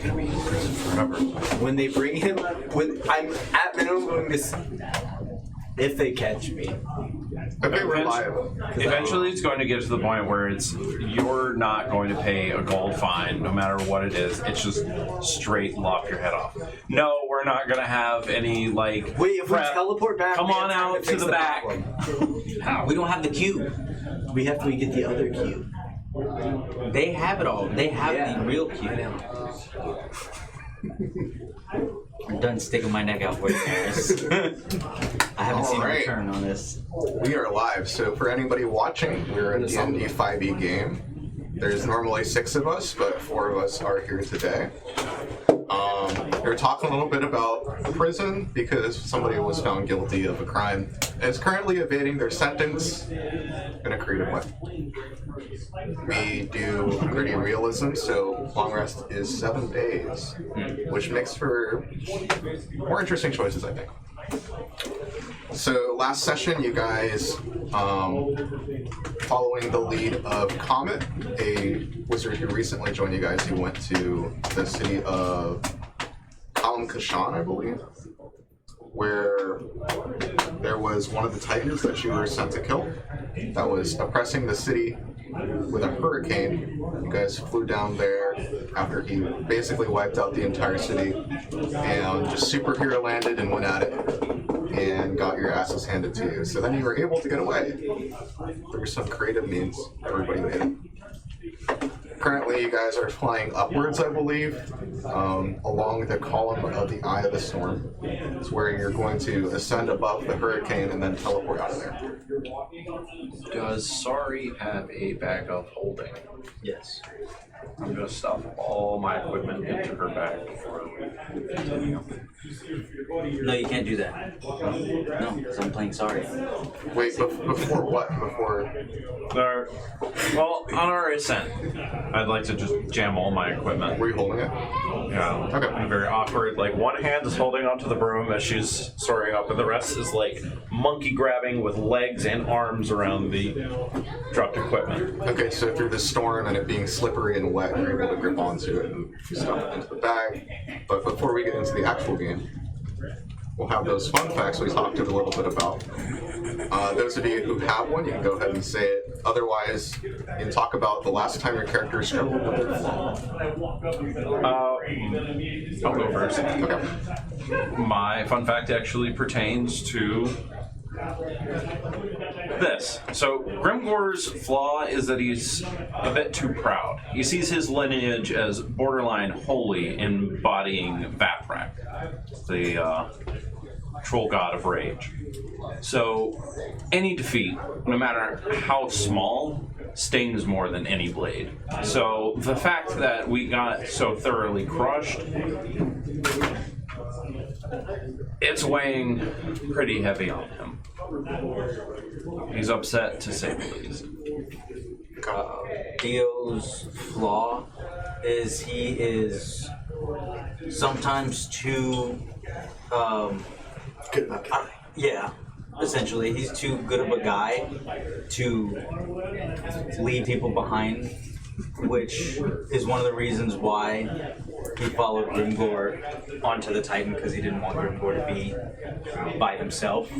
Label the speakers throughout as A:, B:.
A: gonna be in prison forever. When they bring him, I'm at minimum going to, if they catch me.
B: Okay, we're live.
C: Eventually, it's going to get to the point where you're not going to pay a gold fine, no matter what it is. It's just straight lop your head off. No, we're not going to have any
A: Wait, if we teleport back,
C: come on out to the back.
D: How? We don't have the cube.
A: We have to get the other cube.
D: They have it all. They have the real cube. I'm done sticking my neck out for you, Harris. I haven't seen a return on this.
B: We are live, so for anybody watching, we're a D&D 5e game. There's normally 6 of us, but 4 of us are here today. We're talking a little bit about prison because somebody was found guilty of a crime and is currently evading their sentence in a creative way. We do gritty realism, so long rest is 7 days, which makes for more interesting choices, I think. So last session, you guys, following the lead of Comet, a wizard who recently joined you guys, who went to the city of Kashan, I believe, where there was one of the titans that you were sent to kill that was oppressing the city with a hurricane. You guys flew down there after he basically wiped out the entire city and just superhero landed and went at it and got your asses handed to you. So then you were able to get away through some creative means everybody made. Currently, you guys are flying upwards, I believe, along the column of the Eye of the Storm. It's where you're going to ascend above the hurricane and then teleport out of there.
C: Does Sorry have a bag of holding?
D: Yes.
C: I'm going to stuff all my equipment into her bag before we continue.
D: No, you can't do that. No, because I'm playing sorry.
B: Wait, before what? Before...
C: Well, on our ascent, I'd like to just jam all my equipment.
B: Were you holding it?
C: Yeah. Okay. Very awkward. Like, one hand is holding onto the broom as she's soaring up, and the rest is like monkey grabbing with legs and arms around the dropped equipment.
B: Okay, so through the storm and it being slippery and wet, you're able to grip onto it and stuff it into the bag. But before we get into the actual game, we'll have those fun facts we talked a little bit about. Those of you who have one, you can go ahead and say it. Otherwise, you can talk about the last time your character struggled with their flaw.
C: I'll go first.
B: Okay.
C: My fun fact actually pertains to this. So, Grimgore's flaw is that he's a bit too proud. He sees his lineage as borderline holy, embodying Vatrak, the troll god of rage. So, any defeat, no matter how small, stings more than any blade. So, the fact that we got so thoroughly crushed, it's weighing pretty heavy on him. He's upset, to say the least.
D: Dio's flaw is he is sometimes too
A: Good luck.
D: yeah, essentially he's too good of a guy to leave people behind, which is one of the reasons why he followed Grimgore onto the Titan, because he didn't want Grimgore to be by himself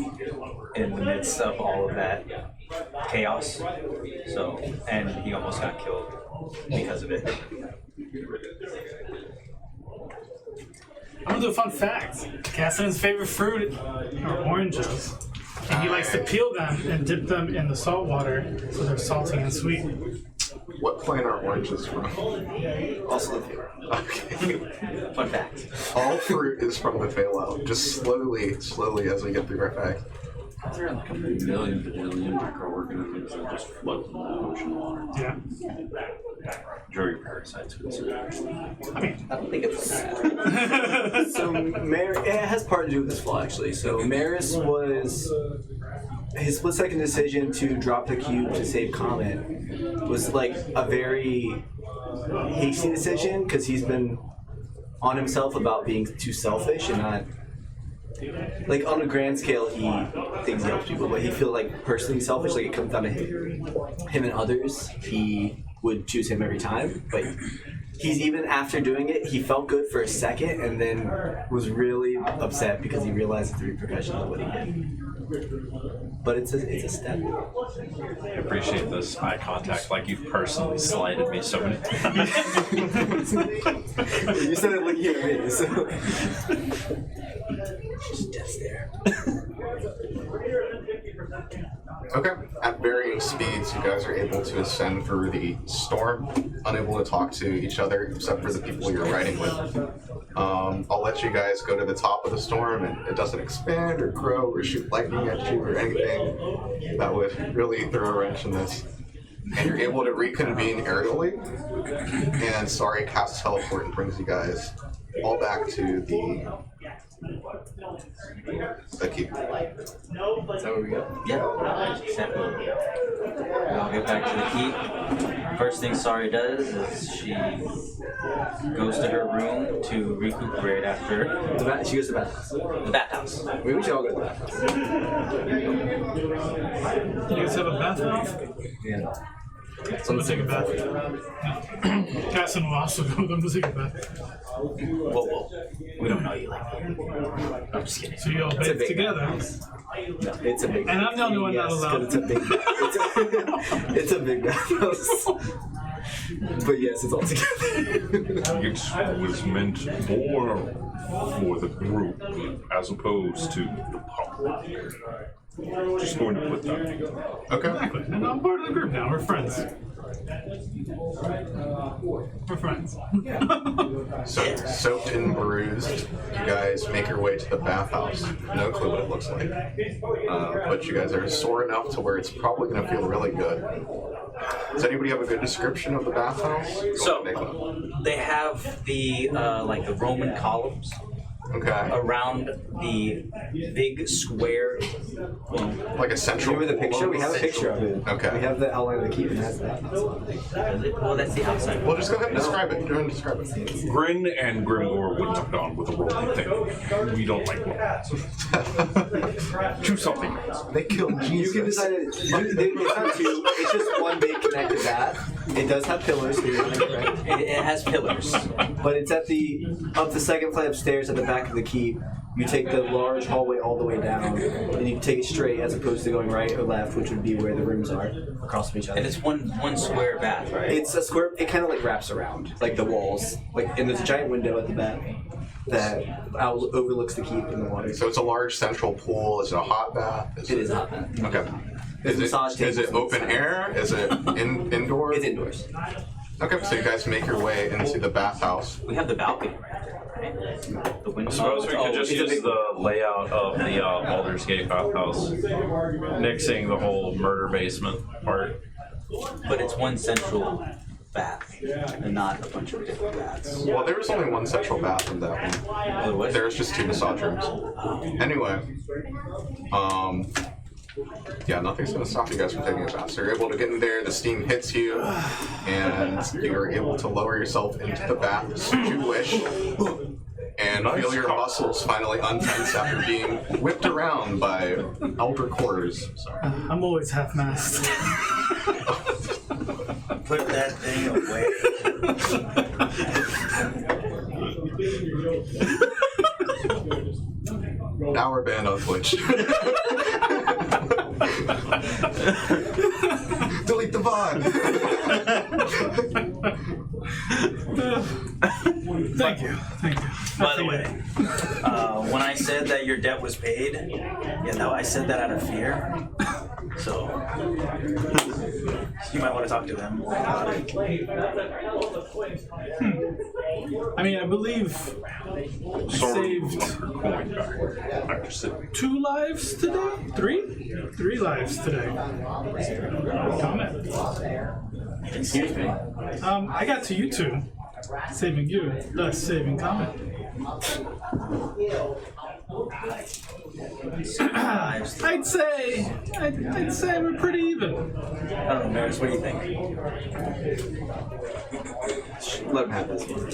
D: in the midst of all of that chaos. So, and he almost got killed because of it.
E: I'm gonna do a fun fact. Cassian's favorite fruit are oranges. And he likes to peel them and dip them in the salt water so they're salty and sweet.
B: What planet are oranges from?
A: Also the favorite.
B: Okay.
D: Fun fact.
B: All fruit is from the Feywild. Just slowly as we get through our fact.
F: There are like a million bajillion microorganisms that just float in the ocean water.
E: Yeah.
F: Jury parasites would say.
E: I mean,
D: I don't think it's
A: So it has part to do with this flaw, actually. So Maris was his split-second decision to drop the cube to save Comet was like a very hasty decision because he's been on himself about being too selfish and not. Like, on a grand scale, he thinks he helps people, but he feels like personally selfish, like it comes down to him and others. He would choose him every time, but he's even after doing it, he felt good for a second and then was really upset because he realized the repercussions of what he did. But it's a step.
C: I appreciate this eye contact, like you've personally slighted me so many times.
A: You started looking at me, so. Just death there.
B: Okay. At varying speeds, you guys are able to ascend through the storm, unable to talk to each other except for the people you're riding with. I'll let you guys go to the top of the storm, and it doesn't expand or grow or shoot lightning at you or anything that would really throw a wrench in this. And you're able to reconvene aerially, and Sorry casts teleport and brings you guys all back to the keep.
A: Is that where we go?
D: Yeah, exactly. I'll get back to the keep. First thing Sari does is she goes to her room to recuperate after
A: She goes to the bathhouse.
D: the bathhouse.
A: Maybe we should all go to the bathhouse.
E: You guys have a bathhouse?
A: Yeah.
E: I'm gonna take a bath. Casson will also go with them to take a bath.
D: Whoa. We don't know you like that. I'm just kidding.
E: So you all
A: It's a
E: bathe
A: big
E: together.
A: bathhouse. No, it's a big.
E: And I'm the only one not
A: yes, 'cause
E: allowed.
A: It's a big. It's a big bathhouse. But yes, it's all together.
G: It was meant more for the group as opposed to the public. Just going to put that.
B: Okay.
E: Exactly. And I'm part of the group now. We're friends. We're friends.
B: So, soaked and bruised, you guys make your way to the bathhouse. No clue what it looks like. But you guys are sore enough to where it's probably going to feel really good. Does anybody have a good description of the bathhouse? Go
D: So-
B: ahead and make one.
D: They have the like the Roman columns
B: Okay.
D: around the big square. Well,
B: Like a central.
A: Remember the picture? We have a picture of it.
B: Okay.
A: We have the outline of the keep and that's the bathhouse on it.
D: is it? Well, that's the outside.
B: Well, just go ahead and describe it. Go ahead and describe it.
G: Grin and Grimgor wouldn't have gone with a Roman thing. We don't like Romans. Choose something else.
B: They killed Jesus.
A: You can decide it. It's not two. It's just one big connected bath. It does have pillars. So you're not correct.
D: It has pillars.
A: But it's at up the second flight of stairs at the back of the keep. You take the large hallway all the way down, and you take it straight as opposed to going right or left, which would be where the rooms are across from each other.
D: And it's one square bath, right?
A: It's a square. It kind of like wraps around, like the walls, and there's a giant window at the back that overlooks the keep and the water.
B: So it's a large central pool. Is it a hot bath?
A: It is a hot bath.
B: Okay.
A: There's massage
B: Is it
A: tables
B: open
A: inside.
B: air? Is it indoor?
A: It's indoors.
B: Okay, so you guys make your way into the bathhouse.
D: We have the balcony right there, right? The window.
C: I suppose we could just
A: it's a
C: use
A: big-
C: the layout of the Baldur's Gate bathhouse, nixing the whole murder basement part.
D: But it's one central bath, and not a bunch of different baths.
B: Well, there was only one central bath in that one.
D: Otherwise,
B: There's just two massage rooms. Anyway, yeah, nothing's gonna stop you guys from taking a bath. So you're able to get in there, the steam hits you, and you're able to lower yourself into the bath as you wish, and feel your muscles finally untense after being whipped around by elder cores. Sorry.
E: I'm always half-mast.
D: put that thing away.
B: Now we're banned on Twitch. Delete the VOD.
E: Thank you.
D: By the way, when I said that your debt was paid, I said that out of fear. So you might want to talk to them about it.
E: I mean, I believe I saved
G: Coin back. I'm just sitting.
E: 2 lives today? 3? 3 lives today. Comment.
D: Excuse me.
E: I got to you 2, saving you, thus saving comment. I'd say we're pretty even.
D: I don't know, Maris, what do you think?
A: Let him have this one.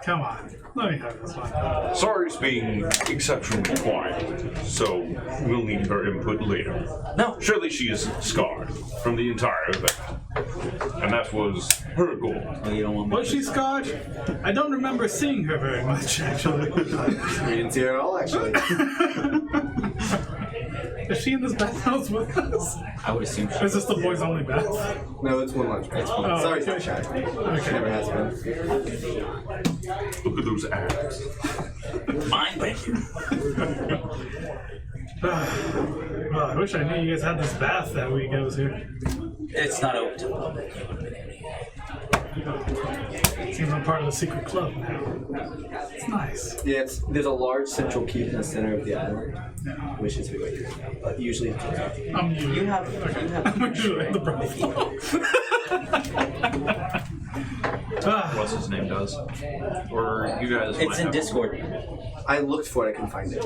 E: Come on, let me have this one.
G: Sorry's being exceptionally quiet, so we'll need her input later.
D: No.
G: Surely she is scarred from the entire event. And that was Her goal.
D: Oh, you don't want me
E: Was she Scotch? I don't remember seeing her very much, actually.
A: We didn't see her at all, actually.
E: Is she in this bathhouse with us?
D: I would assume
E: Or is this the boys' only bath?
A: No, it's one lunch. It's one.
E: Oh,
A: Sorry,
E: okay.
A: it's not shy.
E: Okay.
A: Never has been.
G: Look at those abs.
D: mine, thank you.
E: Well, I wish I knew you guys had this bath that week I was here.
D: It's not open to the public.
E: Seems I'm part of the secret club now. It's nice.
A: Yeah, there's a large central keep in the center of the island, which is what you're but usually
E: I'm usually,
D: You have
E: I'm usually the brother.
C: What's his name does? Or you guys
D: It's
C: might
D: in
C: have-
D: Discord.
A: I looked for it, I couldn't find it.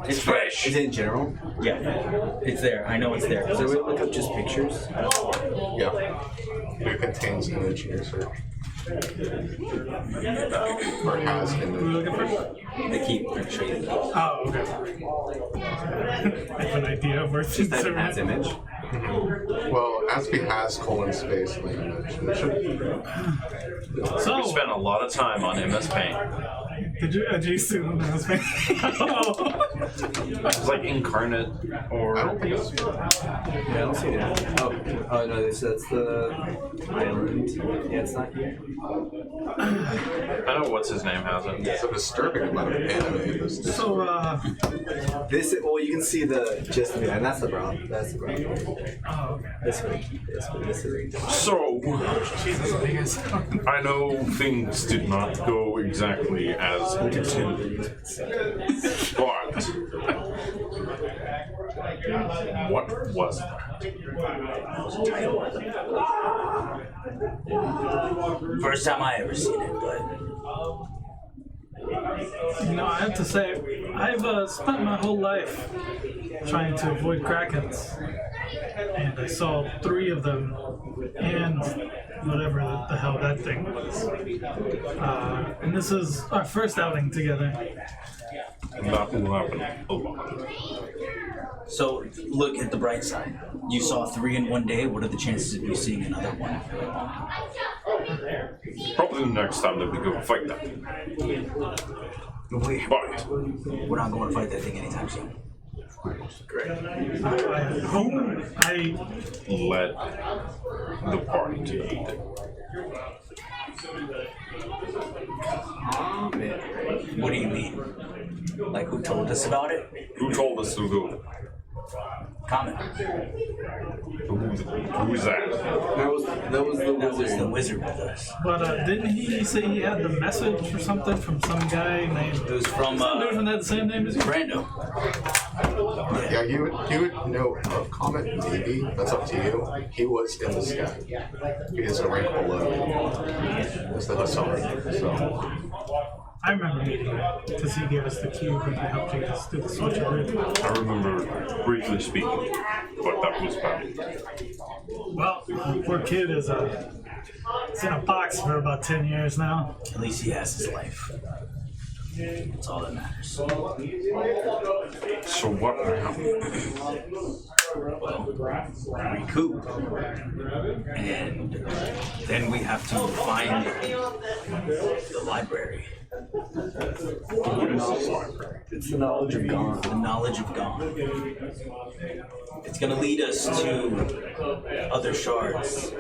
D: It's fresh.
A: Is it in general?
D: Yeah, it's there. I know it's there.
A: Is there a way to look up just pictures?
B: Yeah. It contains image in your search. Or has
E: Who are you
B: image.
E: looking for?
D: The keep. I'm gonna show you the keep.
E: Oh, okay. I have an idea of where things
A: That
E: are
A: has
E: at.
A: image.
B: Well, Aspie has colon space in the image. It should.
C: We
E: So,
C: spent a lot of time on MS Paint.
E: did you see when I was making?
C: It's like Incarnate
B: I
C: or
B: don't think it's.
A: Yeah, I don't see it. Oh no, that's the island. Yeah, it's not here.
C: I know what's his name has it.
B: It's a disturbing amount of anime in this.
E: So,
A: This, well, you can see the gist of it, and that's the problem. That's the problem.
E: oh, okay.
A: This way, this is.
G: So,
E: Jesus, I guess.
G: I know things did not go exactly as intended, but what was that?
D: First time I ever seen it, but
E: You know, I have to say, I've spent my whole life trying to avoid krakens, and I saw 3 of them, and whatever the hell that thing was. And this is our first outing together.
G: That will happen a lot.
D: so look at the bright side. You saw 3 in one day. What are the chances of you seeing another one?
G: Probably the next time that we go fight that.
D: Wait,
G: But
D: we're not going to fight that thing anytime soon.
E: I hope I
G: led the party to eat it.
D: What do you mean? Like who told us about it?
G: Who told us to go?
D: Comment.
G: Who is that?
A: That was the
D: That was the
A: wizard.
D: wizard with us.
E: But didn't he say he had the message or something from some guy named?
D: It was from
E: Some dude from that same name as you.
D: Brando.
B: Yeah, you would know of Comet, maybe. That's up to you. He was in the sky. He is a rank below. As the Hussar. So.
E: I remember meeting him because he gave us the cube and he helped you guys do the switcheroo.
G: I remember briefly speaking, but that was bad.
E: Well, poor kid is it's in a box for about 10 years now.
D: At least he has his life. That's all that matters.
G: So what happened?
D: Recoup. And then we have to find the library.
G: What is this library?
A: It's the knowledge of God.
D: The knowledge of God. It's gonna lead us to other shards.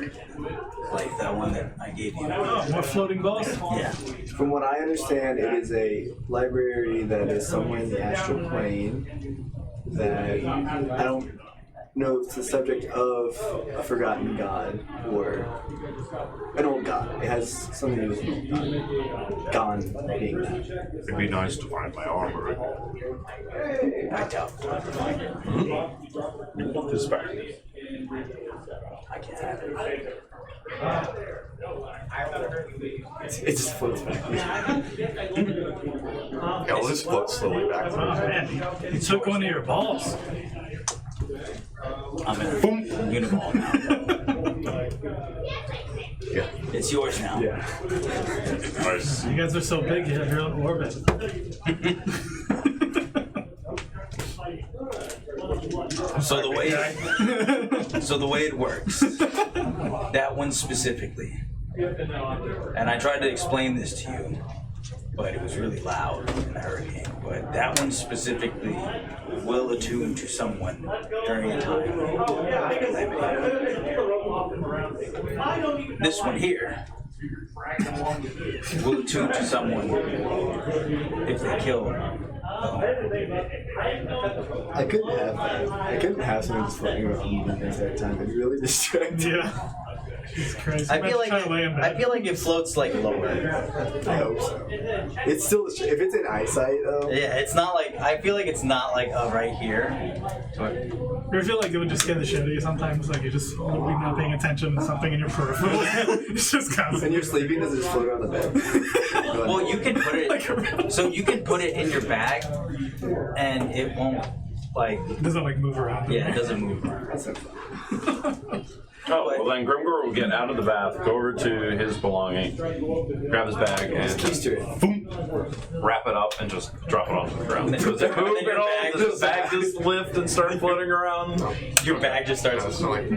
D: Like that one that I gave you.
E: Oh, more floating balls?
D: Yeah.
A: From what I understand, it is a library that is somewhere in the astral plane that I don't know if it's the subject of a forgotten god or an old god. It has something to do with gone being that.
G: It'd be nice to find my armor.
D: I doubt.
G: This back.
D: I can't have it.
A: It just floats back.
B: Yeah, let's just float slowly back
E: Oh
B: through.
E: man, he took one of your balls.
D: I'm in a uniball now.
B: Yeah.
D: It's yours now.
A: Yeah.
G: Nice.
E: You guys are so big, you have your own orbit.
B: I
D: So the way it works, that one specifically, and I tried to explain this to you, but it was really loud in the hurricane. But that one specifically will attune to someone during a time of calamity. This one here will attune to someone if they kill
A: I couldn't have that. I couldn't have someone just floating around the entire time. It'd be really distracting.
E: Yeah. Jesus Christ.
D: I feel
E: like
D: it floats like lower.
A: I hope so. It's still, if it's in eyesight though.
D: Yeah, it's not like, I feel like it's not like right here.
E: You ever feel like it would just scare the shit out of you sometimes? Like you're just not paying attention to something in your peripheral. It's just constant.
A: And you're sleeping, does it just float around the bed?
D: Well, you can put it, so you can put it in your bag and it won't like,
E: It doesn't like move around.
D: yeah, it doesn't move around.
C: Oh, well then Grimgor will get out of the bath, go over to his belonging, grab his bag, and
A: Keys to it.
C: boom, wrap it up and just drop it onto the ground. Does it move at all? Does the bag just lift and start floating around?
D: Your bag just starts.
B: It's not like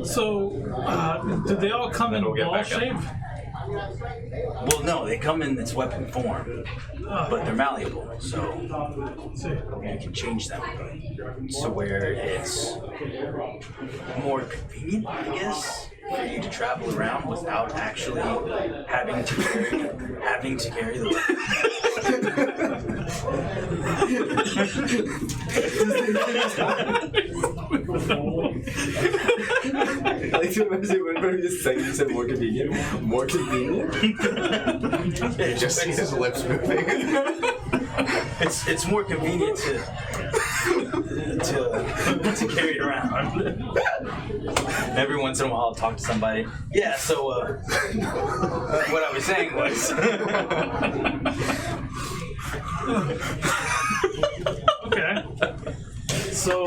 E: So, did they all come in
C: Then we'll get
E: ball
C: back up.
E: shape?
D: Well, no, they come in its weapon form, but they're malleable, so
E: Let's see.
D: you can change them to where it's more convenient, I guess, for you to travel around without actually having to carry the weapon.
A: I like to imagine whenever you just say you said more convenient. More convenient?
B: you just see his lips moving.
D: It's more convenient to carry it around. Every once in a while, I'll talk to somebody. Yeah, so what I was saying was,
E: Okay. So,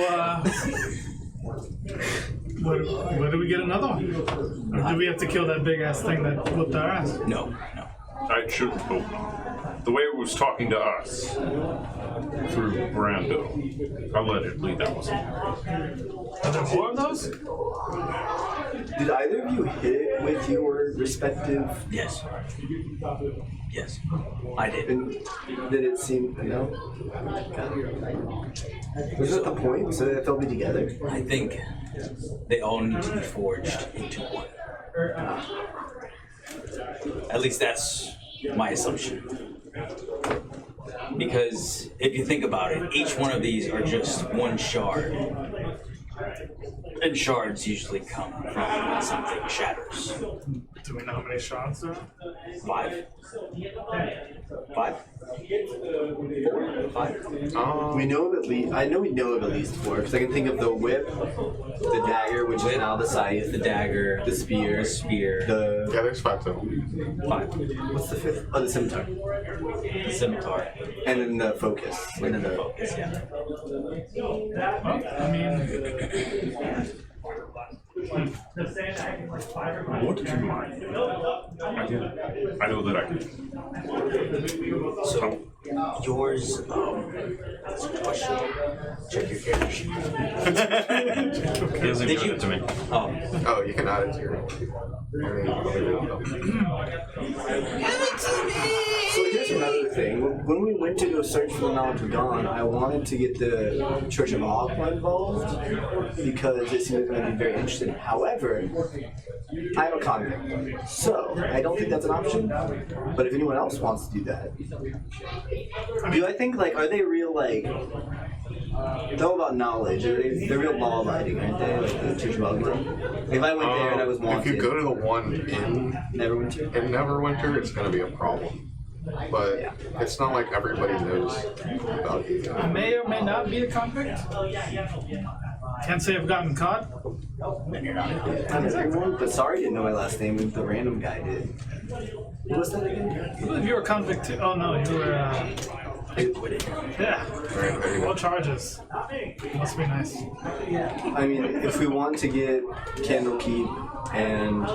E: where do we get another one? Or do we have to kill that big ass thing that whooped our ass?
D: no.
G: I shouldn't hope. The way it was talking to us through Brando, allegedly that was him.
E: Are there more of those?
A: Did either of you hit it with your respective?
D: Yes. Yes, I did.
A: And did it seem, no? Was that the point? So that they'll be together?
D: I think they all need to be forged into one. At least that's my assumption. Because if you think about it, each one of these are just one shard. And shards usually come from when something shatters.
E: Do we know how many shots there are?
D: 5? 5? 4? 5?
A: We know of at least. I know we know of at least 4 because I can think of the whip, the dagger, which is now the scythe,
D: The dagger,
A: the spear,
D: the
B: Yeah, there's 5 total.
D: 5,
A: what's the 5th? Oh, the scimitar,
D: the scimitar,
A: and then the focus.
D: and then the focus, yeah.
E: Well, I mean,
G: What do you mind? I know that I can.
D: So, yours, that's a question. Check your character sheet.
C: He hasn't
D: Did
C: given
D: you-
C: it to me.
D: Oh,
B: Oh, you can add it to your.
A: So here's another thing. When we went to go search for the knowledge of dawn, I wanted to get the Church of Aqua involved because it seemed like they'd be very interested. However, I'm a convict, so I don't think that's an option. But if anyone else wants to do that, do I think are they real they're all about knowledge. They're real law-abiding, aren't they? Like the Church of Aqua. If I went there and I was wanted,
B: If you go to the one in
A: Neverwinter.
B: it's going to be a problem. But it's not like everybody knows about you.
E: I may or may not be a convict. Can't say I've gotten caught.
D: then you're not.
A: Not everyone, but sorry didn't know my last name. The random guy did. What was that again?
E: If you were a convict too. Oh no, you were. Yeah. All charges. Must be nice.
A: I mean, if we want to get Candlekeep and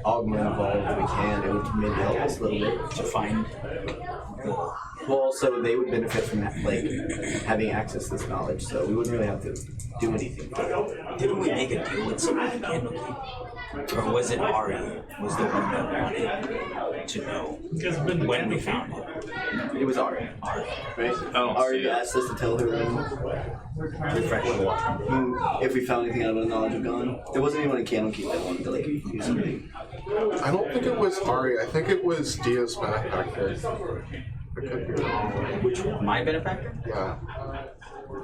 A: Ogma involved, we can. It would maybe help us a little bit.
D: To find
A: Well, also they would benefit from like having access to this knowledge, so we wouldn't really have to do anything.
D: Didn't we make a deal with someone in Candlekeep? Or was it Ari? Was the one that wanted to know
E: You guys have been to
D: when we
E: Candlekeep?
D: found it?
A: It was Ari, right?
C: don't
A: Ari
C: see it.
A: asked us to tell her if we found anything out of the knowledge of Gone. There wasn't anyone in Candlekeep that wanted to like do something.
B: I don't think it was Ari. I think it was Dia's benefactor. I could be wrong.
D: Which one? My benefactor?
B: Yeah.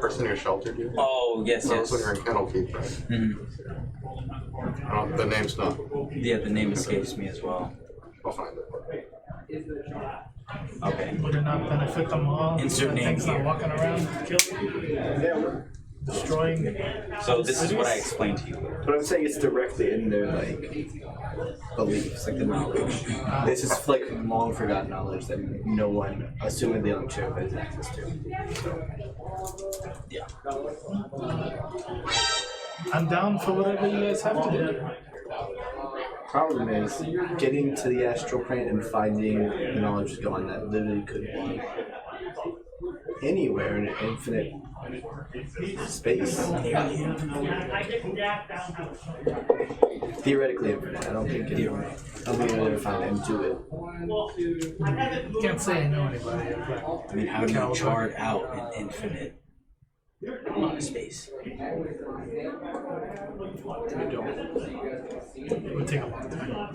B: Person who sheltered you.
D: Oh, yes,
B: That
D: yes.
B: was when you were in Candlekeep, right? The name's not.
D: Yeah, the name escapes me as well.
B: I'll find it.
D: Okay.
E: Would it not benefit them all?
D: Insert
E: That
D: name
E: thing's not
D: here.
E: walking around killing, destroying.
D: So this is what I explained to you.
A: But I'm saying it's directly in their like beliefs, like the knowledge. This is like long forgotten knowledge that no one, assuming the other two, has access to.
D: Yeah.
E: I'm down for whatever you guys have to do.
A: Problem is getting to the astral plane and finding the knowledge is gone. That literally could be anywhere in an infinite space. Theoretically infinite. I don't think you'll ever find an end to it.
E: Can't say I know anybody. But
D: I mean, how do you chart out an infinite amount of space?
E: it would take a long time.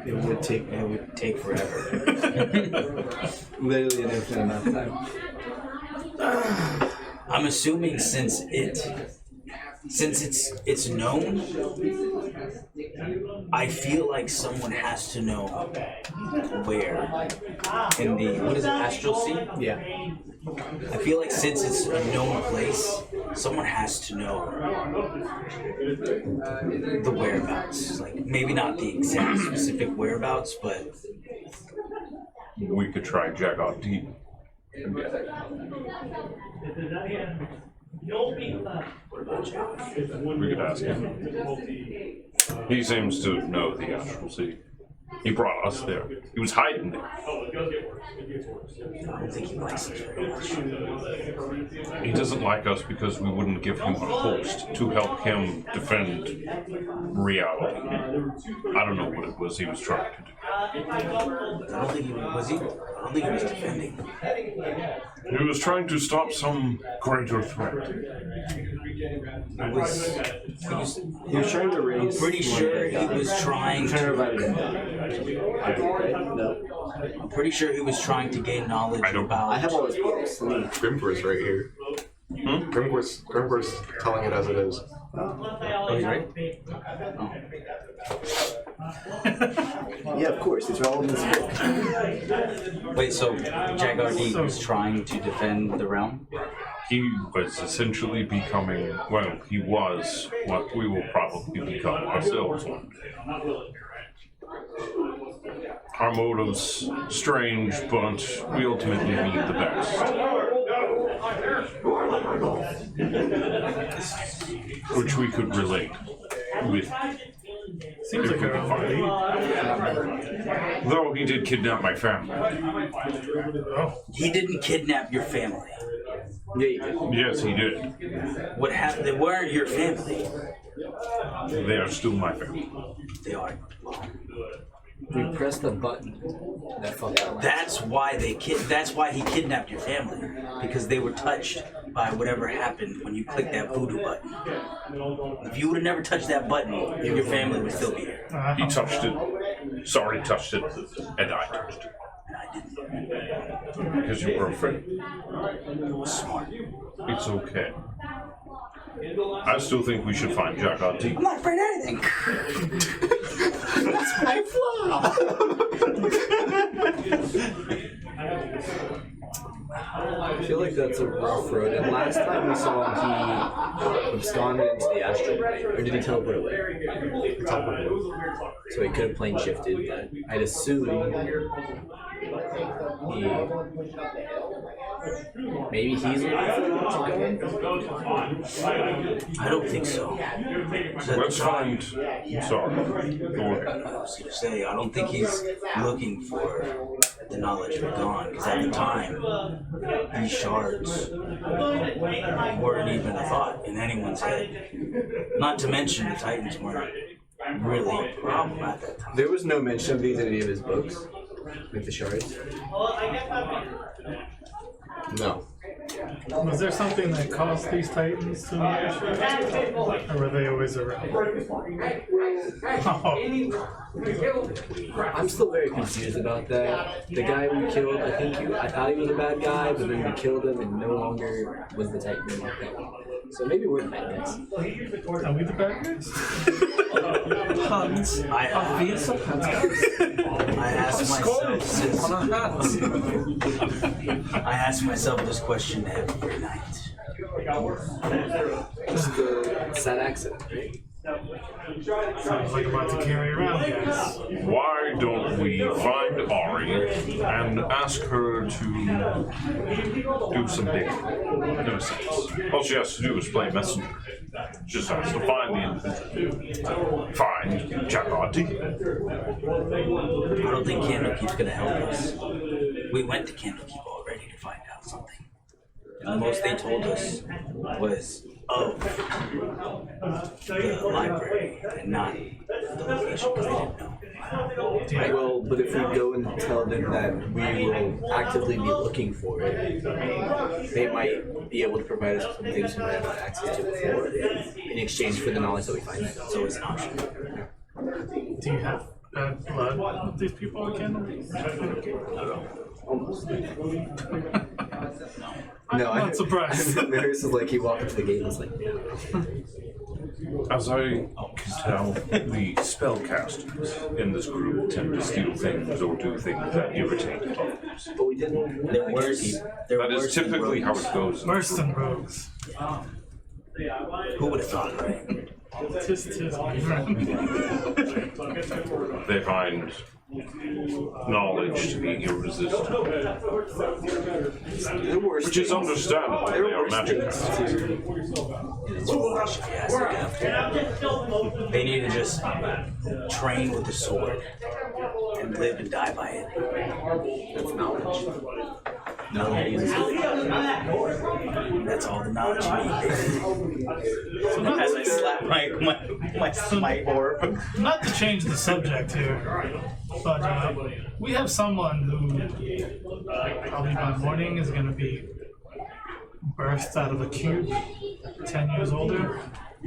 A: It would
D: Take forever.
A: literally an infinite amount of time.
D: I'm assuming since it's known, I feel like someone has to know where in the what is it, astral sea?
A: Yeah.
D: I feel like since it's a known place, someone has to know the whereabouts. Like maybe not the exact specific whereabouts, but
G: We could try Jackal Deep. We could ask him. He seems to know the Astral Sea. He brought us there. He was hiding there.
D: I don't think he likes us very much.
G: He doesn't like us because we wouldn't give him a host to help him defend reality. I don't know what it was he was trying to do.
D: I don't think he was defending.
G: He was trying to stop some greater threat.
A: He was trying to raise.
D: Pretty sure he was trying
A: Trying to
D: to.
A: revive it. No.
D: I'm pretty sure he was trying to gain knowledge
G: I don't-
D: about.
A: I have all his books.
B: Grimgor's right here. Grimgor's telling it as it is.
D: Oh, he's right.
A: Yeah, of course. These are all in this book.
D: Wait, so Jagardi was trying to defend the realm?
G: He was essentially becoming, well, he was what we will probably become ourselves one day. Our motives strange, but we ultimately need the best. Which we could relate with.
E: Seems like
G: If we
E: a
G: can find it. Though he did kidnap my family.
D: He didn't kidnap your family.
A: Yeah, you did.
G: Yes, he did.
D: What happened? They weren't your family.
G: They are still my family.
D: They are.
A: We pressed the button. That fucked up.
D: That's why That's why he kidnapped your family, because they were touched by whatever happened when you clicked that voodoo button. If you would have never touched that button, your family would still be here.
G: He touched it. Sorry, touched it. And I touched it.
D: And I didn't.
G: Because you were afraid.
D: Smart.
G: It's okay. I still think we should find Jack Ati.
D: I'm not afraid of anything.
B: That's my flaw.
A: I feel like that's a rough road. And last time we saw him, he absconded into the astral plane. Or did he teleport away? So he could have plane shifted, but I'd assume maybe he's looking for him to go in.
D: I don't think so.
G: Let's find. Sorry. Go ahead.
D: I was gonna say, I don't think he's looking for the knowledge be gone? Because at the time, these shards weren't even a thought in anyone's head. Not to mention the Titans weren't really a problem at that time.
A: There was no mention of these in any of his books, like the shards.
B: No.
E: Was there something that caused these Titans to emerge? Or were they always around? Oh.
A: I'm still very confused about that. The guy we killed, I thought he was a bad guy, but then we killed him and no longer was the Titan anymore. So maybe we're the bad guys.
E: Are we the bad guys?
C: Puns. Obvious puns.
D: I ask myself this question every night.
A: Just the sad accident, right?
E: Sounds like I'm about to carry around, guys.
G: Why don't we find Ari and ask her to do some digging? In a sense. All she has to do is play messenger. She just has to find the individual. Find Chakoti.
D: I don't think Candlekeep's gonna help us. We went to Candlekeep already to find out something. And the most they told us was of the library and not the location because they didn't know.
A: Well, but if we go and tell them that we will actively be looking for it, they might be able to provide us with some things we might have access to before in exchange for the knowledge that we find.
D: It's always an option.
E: Do you have bad blood with these people on Candle?
A: Almost.
E: I'm
A: No,
E: not surprised.
A: Marius is like, he walked up to the gate and was like, yeah.
G: As I can tell, the spellcasters in this group tend to steal things or do things that irritate others.
A: But we didn't.
D: They're worse. They're
G: That
D: worse
G: is
D: than
G: typically how
D: rogues.
G: it goes.
E: Worse than rogues.
D: Who would have thought, right?
E: Tis, my friend.
G: They find knowledge to be irresistible,
A: There were
G: which is understandable. They are magic.
D: It's foolish if you ask me. They need to just train with the sword and live and die by it.
A: That's knowledge.
D: No, that's all the knowledge you need. As I slap my orb.
E: Not to change the subject here, but we have someone who probably by morning is going to be birthed out of a cube, 10 years older,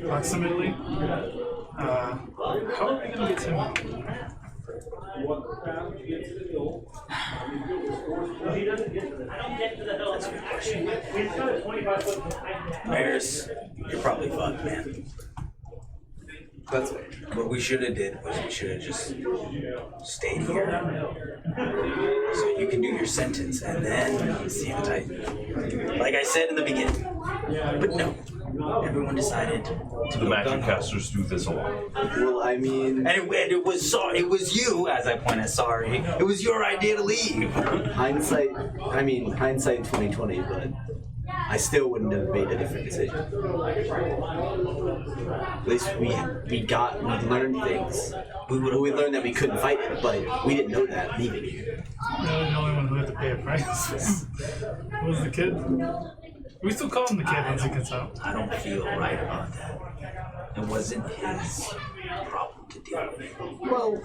E: approximately. How are we going to get him out?
D: Maris, you're probably fucked, man.
A: That's right.
D: What we should have did was we should have just stayed here. So you can do your sentence and then see the Titan. Like I said in the beginning. But no. Everyone decided to
G: The
D: go
G: magic
D: gung-ho.
G: casters do this a lot.
A: Well, I mean,
D: And it was you, as I point at Sorry. It was your idea to leave.
A: hindsight 2020, but I still wouldn't have made a different decision. At least we learned things. We learned that we couldn't fight it, but we didn't know that leaving here.
E: Really, the only one who had to pay a price was the kid. We still call him the kid once he gets out.
D: I don't feel right about that. It wasn't his problem to deal with.
A: Well,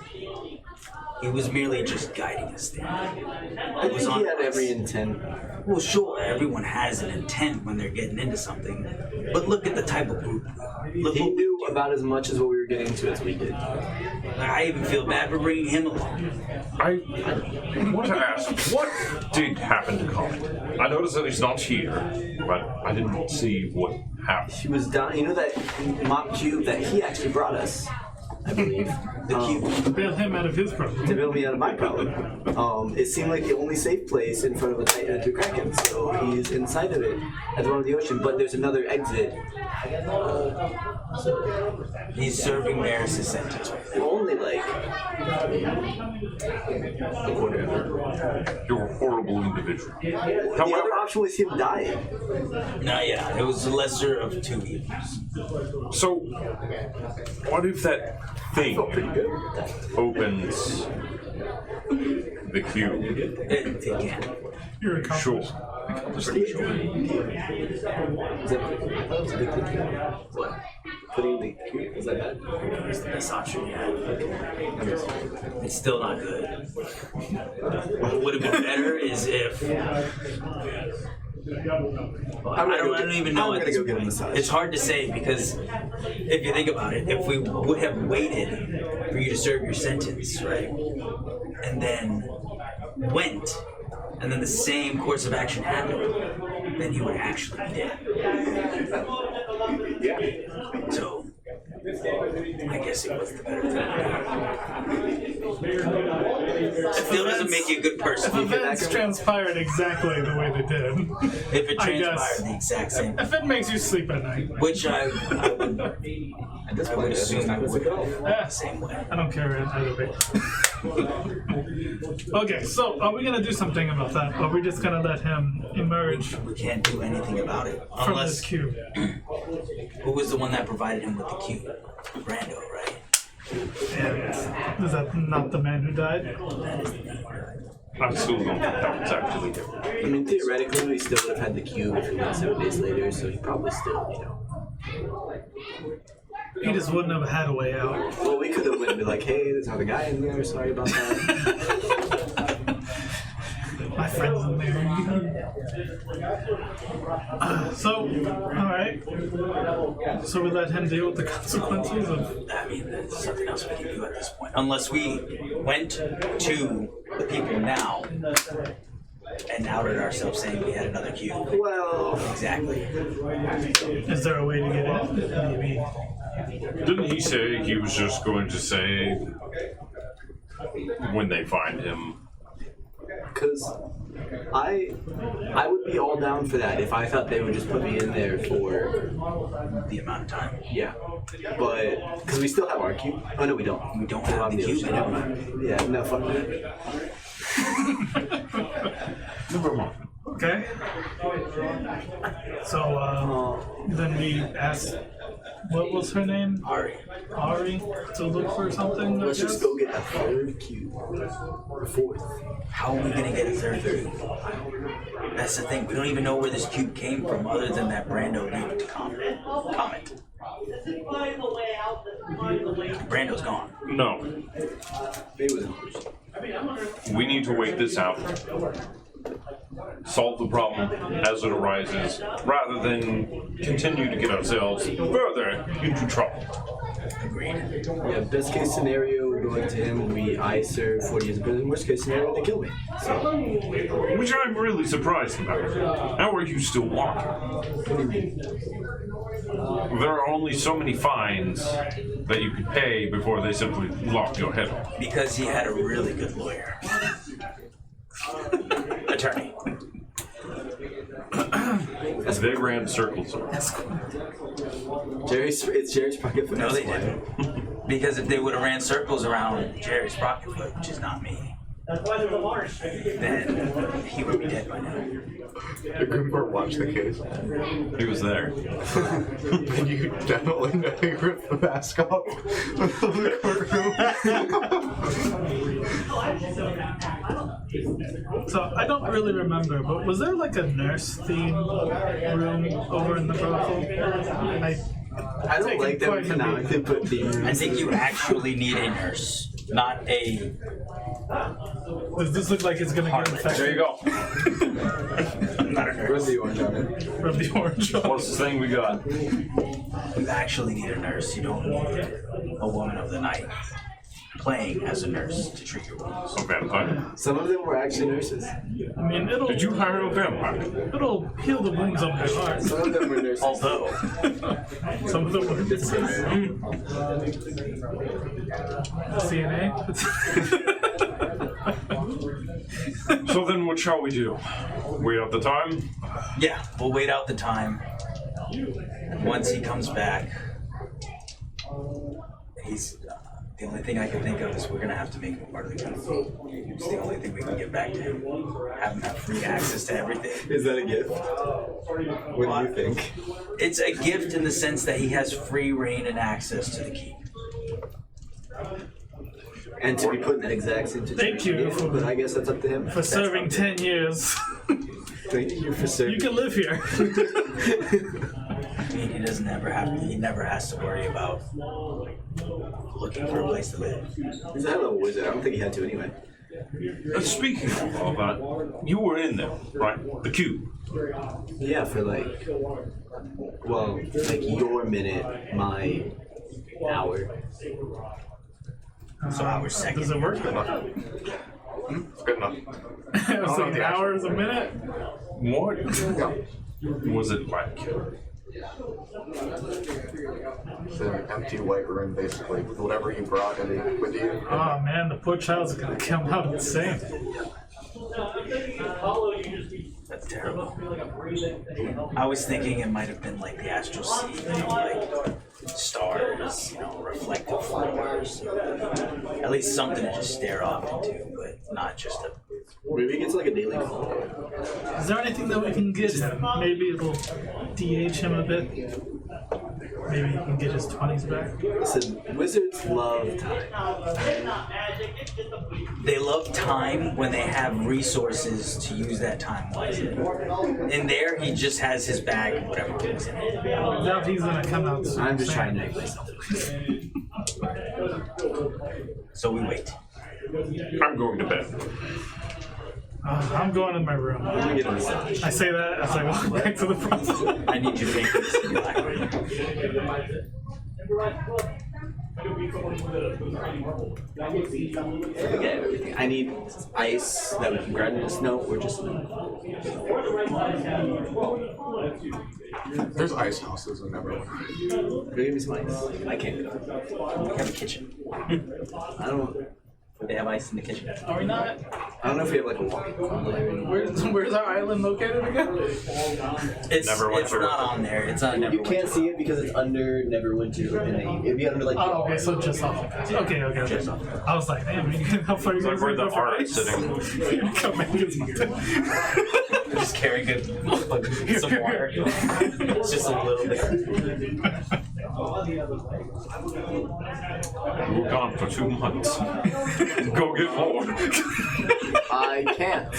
D: He was merely just guiding us there.
A: I think he had every intent.
D: Well, sure, everyone has an intent when they're getting into something, but look at the type of group. Look
A: He
D: what
A: knew about as much as what we were getting into as we did.
D: I even feel bad for bringing him along.
G: I want to ask, what did happen to Colin? I noticed that he's not here, but I didn't see what happened.
A: He was down. You know that mock cube that he actually brought us, I believe.
D: The cube.
E: To bail him out of his problem.
A: To bail me out of my problem. It seemed like the only safe place in front of a Titan and two Kraken, so he's inside of it at the bottom of the ocean. But there's another exit.
D: He's serving Maris' sentence.
A: Only like a quarter of it.
G: Your horrible honorable individual.
A: The other
G: However,
A: option was him dying.
D: No, yeah, it was the lesser of two evils.
G: so what if that thing opens the cube?
D: It can.
E: You're a
G: Sure.
A: Pretty sure. Is that what? Putting the cube, is that bad?
D: It's the best option you have. It's still not good. What would have been better is if. Well, I don't even know at this
A: go get a
D: point.
A: massage.
D: It's hard to say because if you think about it, if we would have waited for you to serve your sentence, right, and then went, and then the same course of action happened, then you would actually be dead. So, I guess it was the better thing. It still doesn't make you a good person.
E: If events transpired exactly the way they did,
D: If it
E: I guess.
D: transpired the exact same,
E: if it makes you sleep at night,
D: which I would
A: At this
D: I would
A: point,
D: assume it would go
E: eh,
D: the same way.
E: I don't care either way. Okay, so are we gonna do something about that? Or are we just gonna let him emerge
D: We can't do anything about it
E: from this
D: unless
E: cube?
D: who was the one that provided him with the cube? Brando, right?
E: And is that not the man who died?
G: I still don't think that was actually him.
A: I mean, theoretically, we still would have had the cube if it went 7 days later, so he probably still,
E: He just wouldn't have had a way out.
A: Well, we could have went and be like, hey, there's another guy in there, sorry about that.
E: My friend's in there. Alright. So we let him deal with the consequences of.
D: I mean, there's something else we can do at this point. Unless we went to the people now and outed ourselves saying we had another cube.
A: Well,
D: Exactly.
E: Is there a way to get in? Maybe.
G: Didn't he say he was just going to say when they find him?
A: because I would be all down for that if I thought they would just put me in there for
D: The amount of time.
A: yeah, but because we still have our cube. Oh no, we don't.
D: We don't have the cube
A: Never
D: anymore.
A: mind. Yeah, no, fuck that.
G: Never mind.
E: Okay. So then we asked, what was her name?
D: Ari.
E: Ari, to look for something. I
A: Let's just
E: guess?
A: go get a third cube or fourth.
D: How are we gonna get a third cube? That's the thing. We don't even know where this cube came from, other than that Brando leaked comment. Brando's gone.
G: No,
A: Maybe it was
G: we need to wait this out. Solve the problem as it arises, rather than continue to get ourselves further into trouble.
D: Agreed.
A: yeah. Best case scenario, going to him, I serve 40 years in prison. Worst case scenario, they kill me. So
G: Which I'm really surprised about. How are you still walking?
A: what do you mean?
G: There are only so many fines that you could pay before they simply lock your head off.
D: Because he had a really good lawyer. Attorney.
G: They ran circles around.
A: It's Jerry's pocket foot.
D: No, they didn't. Because if they would have ran circles around Jerry's Pocketfoot, which is not me, then he would be dead by now.
B: The Grimper watched the case.
G: He was there.
B: And you definitely know he ripped the mask off of the courtroom.
E: So I don't really remember, but was there like a nurse theme room over in the brothel?
A: I don't like that we canonically put these.
D: I think you actually need a nurse, not a.
E: Does this look like it's gonna get infected?
G: There you go.
D: Not a
A: Rub
D: nurse.
A: the orange on it.
E: From the orange.
G: What's the thing we got?
D: You actually need a nurse. You don't need a woman of the night playing as a nurse to treat your wounds.
G: A vampire.
A: Some of them were actually nurses.
E: I mean,
G: Did you hire a vampire?
E: it'll heal the wounds of my heart.
A: Some of them were nurses.
D: Although,
E: Some of them were CNA.
G: So then what shall we do? Wait out the time?
D: yeah, we'll wait out the time. Once he comes back, The only thing I can think of is we're gonna have to make him part of the council. It's the only thing we can get back to him. Have him have free access to everything.
A: Is that a gift? What do you think?
D: It's a gift in the sense that he has free reign and access to the keep.
A: And to be put in that exact same
E: Thank
A: situation.
E: you for-
A: But I guess that's up to him.
E: For serving 10 years.
A: Thank you for serving.
E: You can live here.
D: I mean, he doesn't ever have. He never has to worry about looking for a place to live.
A: He's a hell of a wizard. I don't think he had to anyway.
C: Speaking of all that, you were in there, right? The cube.
A: Yeah, for like, well, like your minute, my hour.
D: So our second.
E: Does it work?
B: It's good enough.
E: So the hour is a minute?
C: What
B: Yeah.
C: was it like?
B: It's an empty white room, basically. Whatever you brought in with you.
E: Oh man, the poor child's gonna come out insane.
D: That's terrible. I was thinking it might have been like the astral sea, like stars, reflective flowers. At least something to just stare off into, but not just a.
A: Maybe he gets like a daily call.
E: Is there anything that we can get him? Maybe it'll DH him a bit. Maybe he can get his 20s back.
A: Listen, wizards love time.
D: They love time when they have resources to use that time wisely. In there, he just has his bag and whatever goes in it.
E: I doubt he's gonna come out soon.
A: I'm just trying to make myself.
D: So we wait.
C: I'm going to bed.
E: I'm going in my room.
A: Let me get a massage.
E: I say that as I walk back to the front.
D: I need you to make this black.
A: Forget everything. I need ice that we can grind into snow or just snow.
B: There's ice houses in everyone.
A: Go give me some ice. I can't go.
D: We have a kitchen.
A: I don't.
D: They have ice in the kitchen.
E: Are we not?
A: I don't know if we have like a walking cooler.
E: Where's our island located again?
D: It's
C: Neverwinter.
D: not on there. It's on Neverwinter.
A: You can't see it because it's under Neverwinter, and then it'd be under like.
E: Oh, okay, so just off. Okay. I was like, man, how far you
C: It's like
E: guys
C: where the
E: gonna go for
C: art is
E: ice?
C: sitting.
E: Come back and something.
D: Just carry good some water. It's just a little bit.
C: We were gone for 2 months. Go get more.
A: I can't.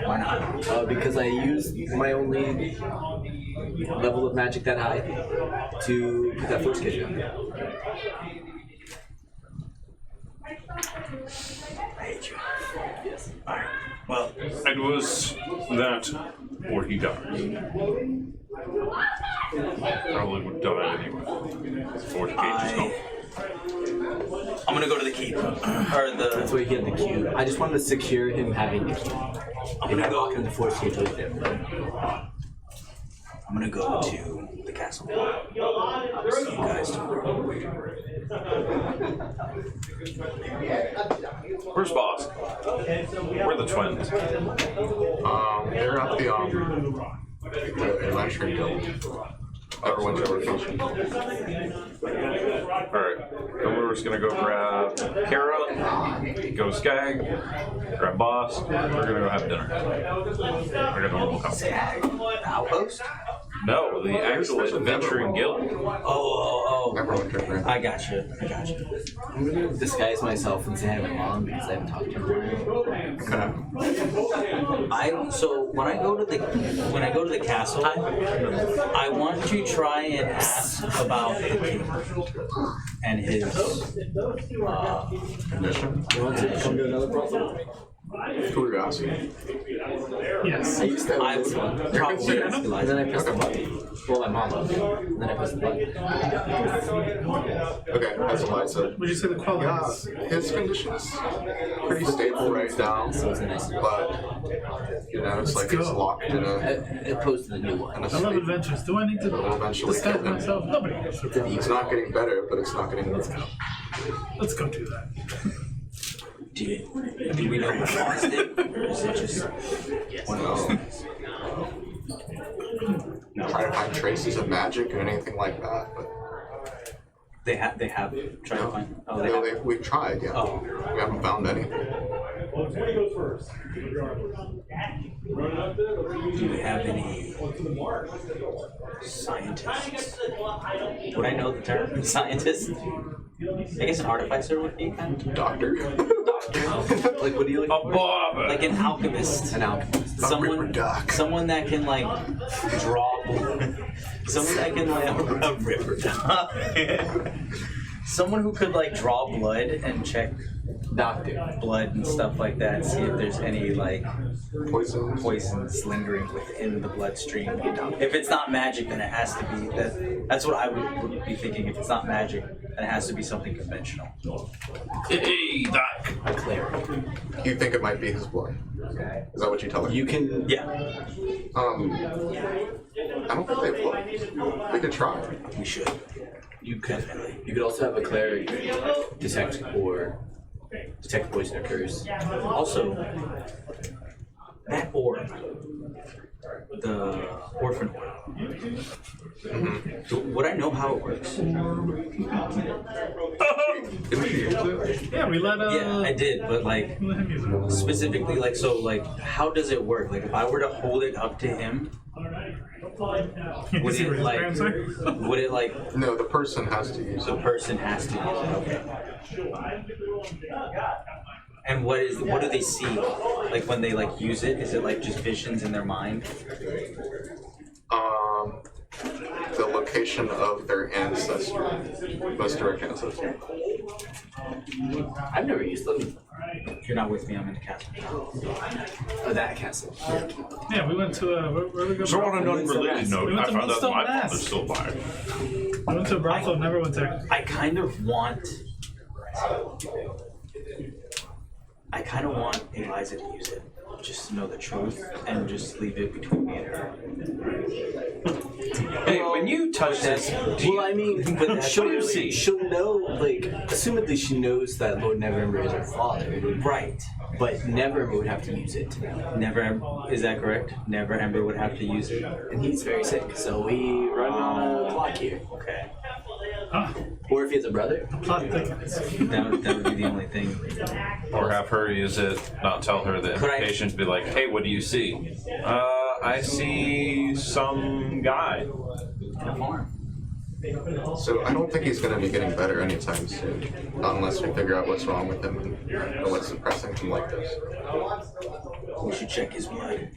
D: Why not?
A: Because I used my only level of magic that high to put that force cage on.
D: I hate you.
A: Yes.
D: Alright. Well,
C: And was that or he died? Probably would die anyway. Before the cage is gone.
D: I'm gonna go to the keep. Or
A: That's
D: the.
A: why you get the cube. I just wanted to secure him having the cube.
D: I'm
A: And
D: gonna
A: I walk in
D: go.
A: the force cage with him.
D: I'm gonna go to the castle. I'll see you guys tomorrow.
C: Where's Boss? Where are the twins?
B: They're at the adventure guild. Everyone's vacation.
C: Alright. Then we're just gonna go grab Kara, go Skag, grab Boss. We're gonna go have dinner. Like a normal couple.
D: Tag. Outpost?
C: No, the actual adventuring guild.
D: Oh.
B: Everyone took right.
D: I got you.
A: I'm gonna disguise myself and say hi to my mom because I haven't talked to her in a while.
D: So when I go to the castle, I want to try and ask about the king and his
B: Condition.
A: You want to come to another brothel?
B: Who are you asking?
E: Yes.
A: I used to
D: I
A: have this one.
D: probably
A: And then I pressed the button. Well, my mom loved it. And then I pressed the button.
B: Okay, that's what I said.
E: Would you say the
B: Yeah,
E: qualities?
B: his condition's pretty stable right now,
A: So it's a nice.
B: but it's like he's locked in a
A: Opposed to the new one.
E: I love adventures. Do I need to
B: It'll eventually
E: disguise
B: kill him.
E: myself? Nobody needs to.
B: It's not getting better, but it's not getting worse.
E: Let's go do that.
D: Do we know what Boss did? Or is it just one of those?
B: Try to find traces of magic or anything like that, but
D: They have tried to find. Oh, they
B: No,
D: have.
B: we've tried, yeah.
D: Oh.
B: We haven't found any.
D: Do you have any scientists? Would I know the term scientist? I guess an artificer would be kind of
B: Doctor?
A: Like, what do you
C: A
A: like?
C: barber.
D: like an alchemist.
A: An alchemist.
D: Someone,
B: Doc.
D: someone that can like draw blood. Someone that can like a river dog. Someone who could like draw blood and check
A: Doctor.
D: blood and stuff like that. See if there's any like
B: Poison?
D: poisons lingering within the bloodstream. If it's not magic, then it has to be that's what I would be thinking. If it's not magic, then it has to be something conventional.
C: Hey, Doc.
A: A cleric.
B: You think it might be his blood? Is that what you tell her?
A: You can.
D: Yeah,
B: I don't think they have blood. We could try.
D: we should.
A: You could.
D: Definitely.
A: You could also have a cleric detect poison or curse.
D: Also, that orb, the orphan orb. Would I know how it works?
E: Yeah, we let
D: Yeah, I did, but like
E: let him use it.
D: specifically, like so, like how does it work? Like if I were to hold it up to him, would
E: See
D: it
E: what his
D: like
E: parents are?
D: would it like
B: No, the person has to use
D: the
B: it.
D: person has to use it? Okay. And what do they see? Like when they like use it, is it like just visions in their mind?
B: The location of their ancestor, most direct ancestor.
A: I've never used them.
D: If you're not with me, I'm in the castle.
A: Oh, that castle.
E: Yeah, we went to where we go?
G: So on an unrelated note,
E: We went
G: I
E: to
G: found out
E: Moonstone
G: my
E: Mass.
G: father's still alive.
E: We went to a brothel. Never went there.
D: I kind of want Eliza to use it, just to know the truth and just leave it between me and her.
C: Hey, when you touch this,
A: Well, I mean,
D: But that's
A: she'll,
D: really-
A: she'll know, like, assumedly she knows that Lord Neverember is her father,
D: Right.
A: but Neverember would have to use it to know.
D: Never, is that correct? Never Ember would have to use it.
A: And he's very sick, so we run on a clock here.
D: Okay.
A: Or if he has a brother.
E: Plot thickens.
D: That would be the only thing.
C: or have her use it, not tell her the
D: Could I-
C: invitation, be like, hey, what do you see? I see some guy.
D: In a farm.
B: So I don't think he's going to be getting better anytime soon, not unless we figure out what's wrong with him and what's suppressing him like this.
D: We should check his blood.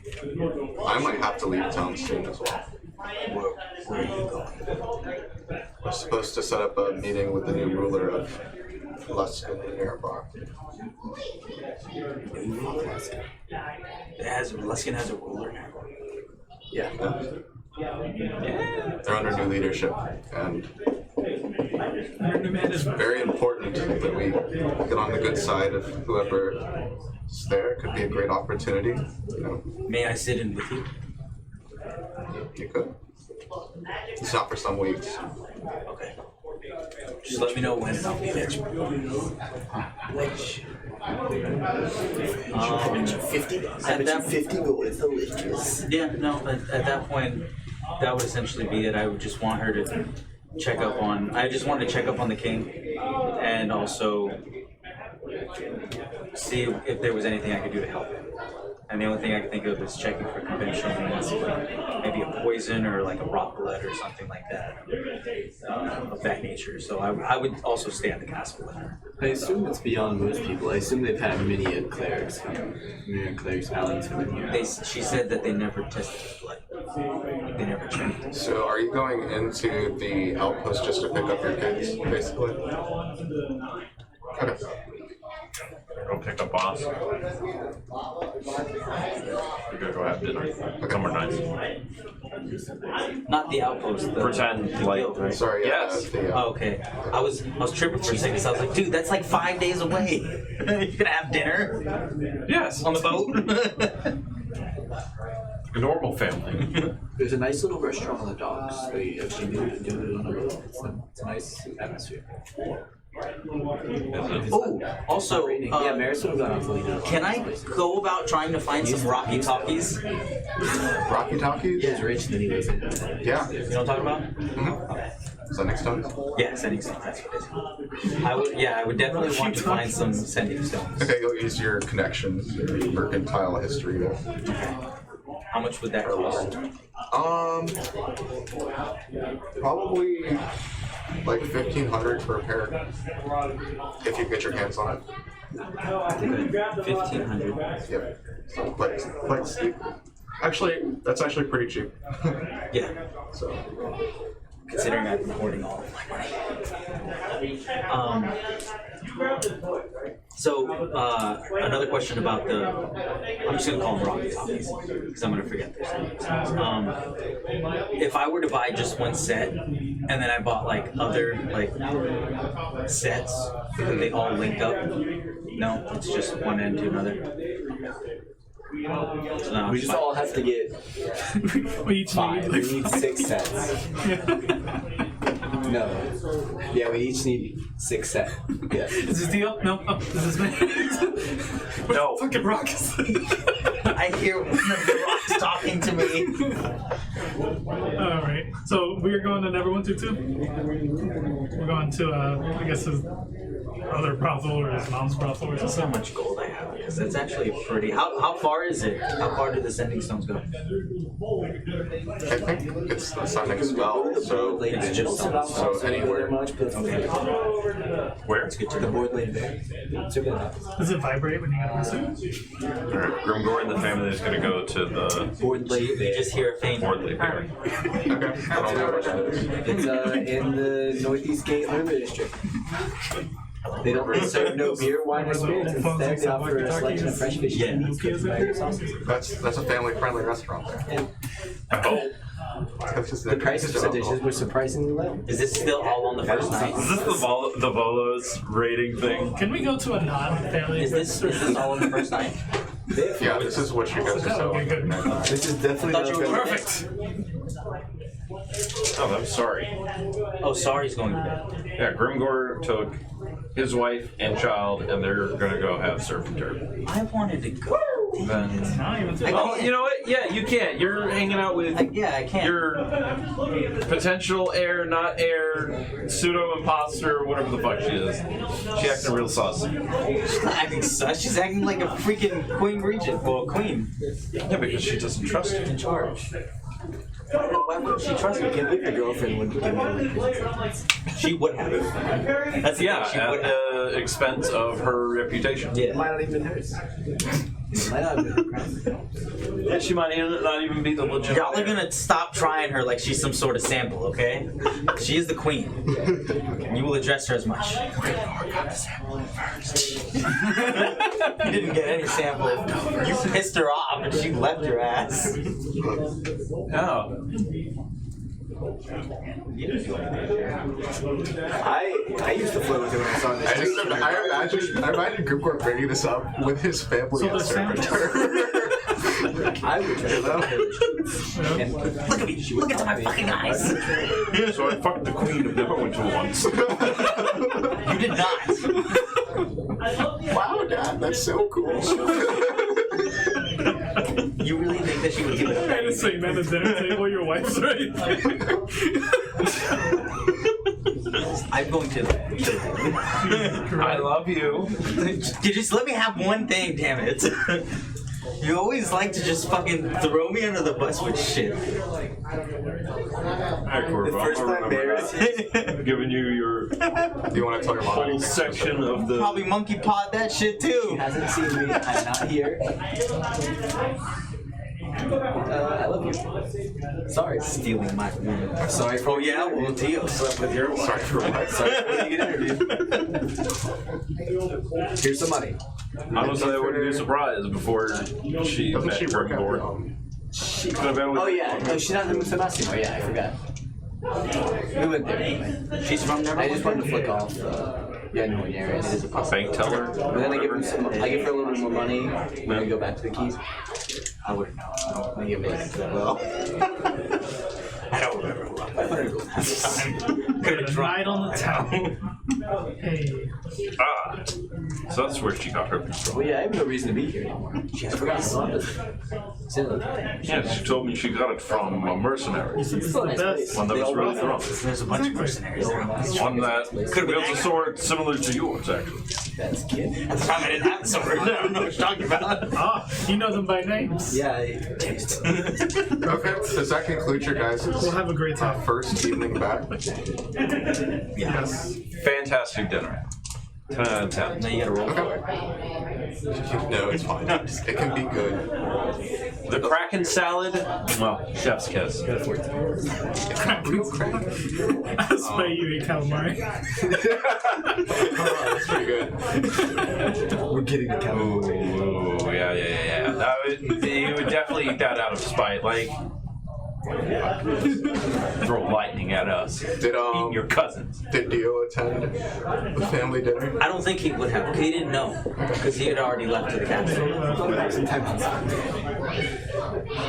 B: I might have to leave town soon as well.
D: Where are you going?
B: We're supposed to set up a meeting with the new ruler of Luskin nearby.
D: Luskin has a ruler now.
A: Yeah.
B: They're under new leadership, and it's very important that we get on the good side of whoever is there. Could be a great opportunity. You know,
D: May I sit in with you?
B: you could. It's not for some weeks.
D: Okay. Just let me know when and I'll be there.
A: Which?
D: Um,
A: 50?
D: At
A: I bet
D: that-
A: you 50 gold is delicious.
D: Yeah, no, but at that point, that would essentially be it. I would just want her to check up on. I just wanted to check up on the king, and also see if there was anything I could do to help him. And the only thing I could think of is checking for conventional means, like maybe a poison or like a rock blood or something like that, of that nature. So I would also stay at the castle with her.
A: I assume it's beyond most people. I assume they've had many clerics paladins come in here.
D: She said that they never tested his blood. They never checked.
B: So, are you going into the outpost just to pick up your kids, basically? Okay.
C: Go pick up boss. We're gonna go have dinner. Somewhere nice.
D: Not the outpost. The
C: Pretend
D: the
C: like-
D: guild, right?
B: Sorry.
C: Yes.
D: Oh, okay. I was tripping for a second. So I was like, dude, that's like 5 days away. You're gonna have dinner
C: Yes,
D: on the boat?
C: a normal family.
A: There's a nice little restaurant on the docks. They actually do it on the road. It's a nice atmosphere.
D: Oh, also,
A: Yeah, Maris would have gone out to lead it.
D: can I go about trying to find some Rocky Talkies? You
B: Rocky Talkies?
A: He's rich and then he lives in
B: Yeah.
D: know what I'm talking about?
B: Mhm.
D: Okay.
B: Sending stones?
D: Yeah, sending stones. That's what it is. I would definitely want to find some sending stones.
B: Okay, you'll use your connections, your mercantile history to...
D: How much would that cost?
B: Probably like 1,500 for a pair, if you get your hands on it.
D: 1,500.
B: Yep. So quite steep. Actually, that's actually pretty cheap.
D: Yeah.
B: So.
D: Considering I've been hoarding all of my money. Another question about the... I'm just going to call them rocket topics, because I'm going to forget their names. If I were to buy just one set, and then I bought like other like sets, and they all link up, no, it's just one end to another. So no,
A: We just all have to get
E: We each
A: 5.
E: need
A: We need 6 sets. No. Yeah, we each need 6 sets. Yeah.
E: Is this deal? No. Oh, this is me.
C: No.
E: Fucking rocks.
D: I hear one of the rocks talking to me.
E: All right. So we're going to Neverwinter 2. We're going to, I guess, his other brothel or his mom's brothel or
D: That's how
E: something.
D: much gold I have, because that's actually pretty. How far is it? How far do the sending stones go?
B: I think it's the sending spell, so
D: It's just stones.
B: So anywhere.
A: Much, but
C: Where?
D: It's good to
A: the
D: know.
A: board laid there. So good enough.
E: Does it vibrate when you get a message?
C: Alright, Grimgor and the family is going to go to the
A: Board laid
D: You
A: there.
D: just hear a faint.
C: board there.
B: Okay. I don't know what that is.
A: It's in the Northeast Gate Liquor District. They don't serve no beer, wine, or spirits. Instead, they offer a selection of fresh fish and meats cooked by their sauces.
B: That's a family-friendly restaurant there.
A: And
C: Oh,
B: That's just
A: the prices for the dishes were surprisingly low.
D: Is this still all on the first night?
C: is this the Volos rating thing?
E: Can we go to a non-family?
D: Is this all on the first night?
B: Yeah, this is what you guys are
E: Okay,
B: selling.
E: good.
A: This is definitely
D: Thought
A: not
D: you were
A: good.
E: Perfect.
C: Oh, I'm sorry.
D: Oh, sorry's going to bed.
C: Yeah, Grimgor took his wife and child, and they're going to go have surf and turf.
D: I wanted to go.
C: Then,
E: Not even
C: oh, you know what? Yeah, you can't. You're hanging out with
D: I can't.
C: your potential heir, not heir, pseudo imposter, whatever the fuck she is. She acting real sus.
D: She's not acting sus. She's acting like a freaking queen regent. Well, queen
C: Yeah, because she doesn't trust you.
D: in charge. Why wouldn't she trust
A: I
D: me?
A: can't believe your girlfriend wouldn't give me a
D: She would have. That's the
C: Yeah,
D: thing. She
C: at
D: would have.
C: the expense of her reputation.
A: It
D: Yeah.
A: might not even hers. It might not have been.
C: Yeah, she might not even be the legit.
D: Y'all are gonna stop trying her like she's some sort of sample, okay? She is the queen. And you will address her as much. You didn't get any sample. You pissed her off and she left your ass.
C: Oh.
A: I used to flirt with her when I saw this.
B: I imagine Grimgor bringing this up with his family
E: So
B: and
E: the
B: servitor.
A: I would try to and
D: Look at me. Look into my fucking eyes.
C: So I fucked the queen of Neverwinter once.
D: You did not.
B: Wow, Dad, that's so cool.
D: You really think that she would give it
E: Trying to
D: up?
E: say at the dinner table, your wife's right.
D: I'm going to.
C: I love you.
D: You just let me have one thing, damn it. You always like to just fucking throw me under the bus with shit.
C: Alright,
A: the
C: Corvo,
A: first
C: I'll
A: time
C: remember
A: Maris
C: that. Giving you your
B: Do you want to tell your mom
C: whole
B: anything?
C: section of the.
D: Probably monkey pod that shit too.
A: hasn't seen me, I'm not here. I love you. Sorry.
D: Stealing my woman.
A: Sorry for
D: Oh yeah, well deal.
A: slept with your wife.
B: Sorry for what?
A: Sorry for you get interviewed. Here's some money.
C: Honestly, I wouldn't be surprised before she
B: Doesn't
C: met
B: she work at
C: Grimgor. Could have been with
A: Oh yeah, no, she's not in Massimo. Yeah, I forgot. We went there anyway.
D: She's from
A: I just wanted to flick off. Yeah, no, yeah, it is a
C: a bank teller.
A: But then I give her some. I give her a little bit more money when we go back to the keys.
D: I wouldn't know.
A: I give it. Well,
D: I don't remember who I
E: Night on the town. Hey.
C: Ah, So that's where she got her pistol.
A: Well, yeah, I have no reason to be here anymore. I forgot I saw this.
C: Yeah, she told me she got it from a mercenary.
E: This is the best.
C: One that was really drunk.
D: There's a bunch of mercenaries there.
C: One that wields a sword similar to yours, actually.
A: That's kid.
D: At the time, I didn't have the sword. I don't know what you're talking about.
E: Ah, you know them by names.
A: Yeah,
B: Okay, does that conclude your guys'
E: We'll have a great time.
B: first evening back?
E: Yes.
C: Fantastic dinner. 10 out of 10.
D: Now you gotta roll for it.
B: No, it's fine. It can be good.
C: The Kraken salad, well, chef's kiss.
E: I swear you eat calamari.
B: That's pretty good.
A: we're getting the camera.
C: Ooh, yeah. You would definitely eat that out of spite. Like, throw lightning at us.
B: Did
C: Eating your cousins.
B: Did Dio attend the family dinner?
D: I don't think he would have. He didn't know because he had already left to the castle.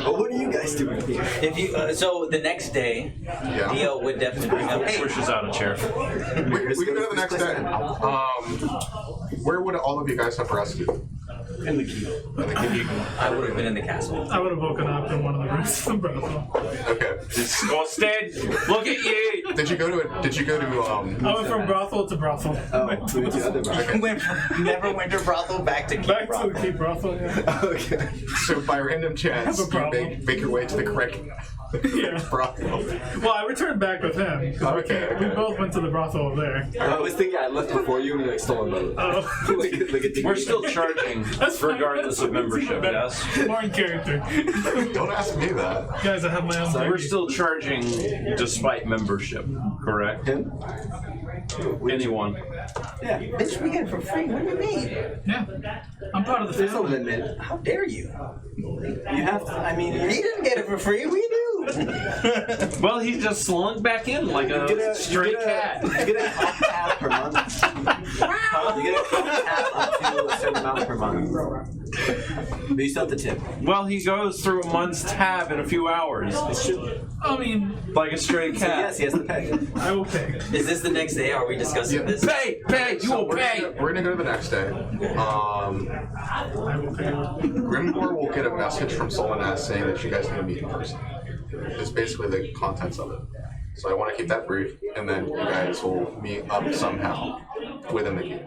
A: But what are you guys doing here?
D: If you so the next day,
B: Yeah.
D: Dio would definitely bring up. Hey,
C: Pushes out a chair.
B: We can go to the next day. Where would all of you guys have rested?
A: In the key.
D: I would have been in the castle.
E: I would have woken up in one of the rooms of the brothel.
B: Okay.
C: Disgusted. Look at you.
B: Did you go to?
E: I went from brothel to brothel.
A: Oh, we went to the other bar.
D: Went from Neverwinter brothel back to Keep
E: Back
D: brothel.
E: to the key brothel, yeah.
A: Okay.
B: So by random chance,
E: Have a
B: you
E: problem.
B: make your way to the correct
E: Yeah.
B: brothel.
E: Well, I returned back with him.
B: Okay.
E: We both went to the brothel over there.
A: I was thinking I left before you and you like stole my boat.
E: Oh.
A: like a dick.
C: We're still charging regardless of membership, yes?
E: More in character.
B: Don't ask me that.
E: Guys, I have my own
C: We're
E: baby.
C: still charging despite membership, correct?
A: Him?
C: Anyone.
A: Yeah.
D: Bitch, we get it for free. What do you mean?
E: Yeah. I'm part of the
A: There's no
E: family.
A: limit.
D: How dare you?
A: You have to, I mean,
D: He didn't get it for free. We do.
C: Well, he just slunk back in like a stray cat.
A: You get a comp tab per month. You get a comp tab up to a certain amount per month. But you still have to tip.
C: Well, he goes through a month's tab in a few hours.
E: I mean,
C: Like a stray
A: So
C: cat.
A: yes, he has to pay.
E: I will pay.
D: Is this the next day? Are we discussing
B: Yeah.
D: this?
C: Pay! You
B: So
C: will
B: we're
C: pay!
B: gonna go to the next day.
E: I will pay.
B: Grimgor will get a message from Solonaz saying that you guys need to meet in person. It's basically the contents of it. So I want to keep that brief, and then you guys will meet up somehow within the keep.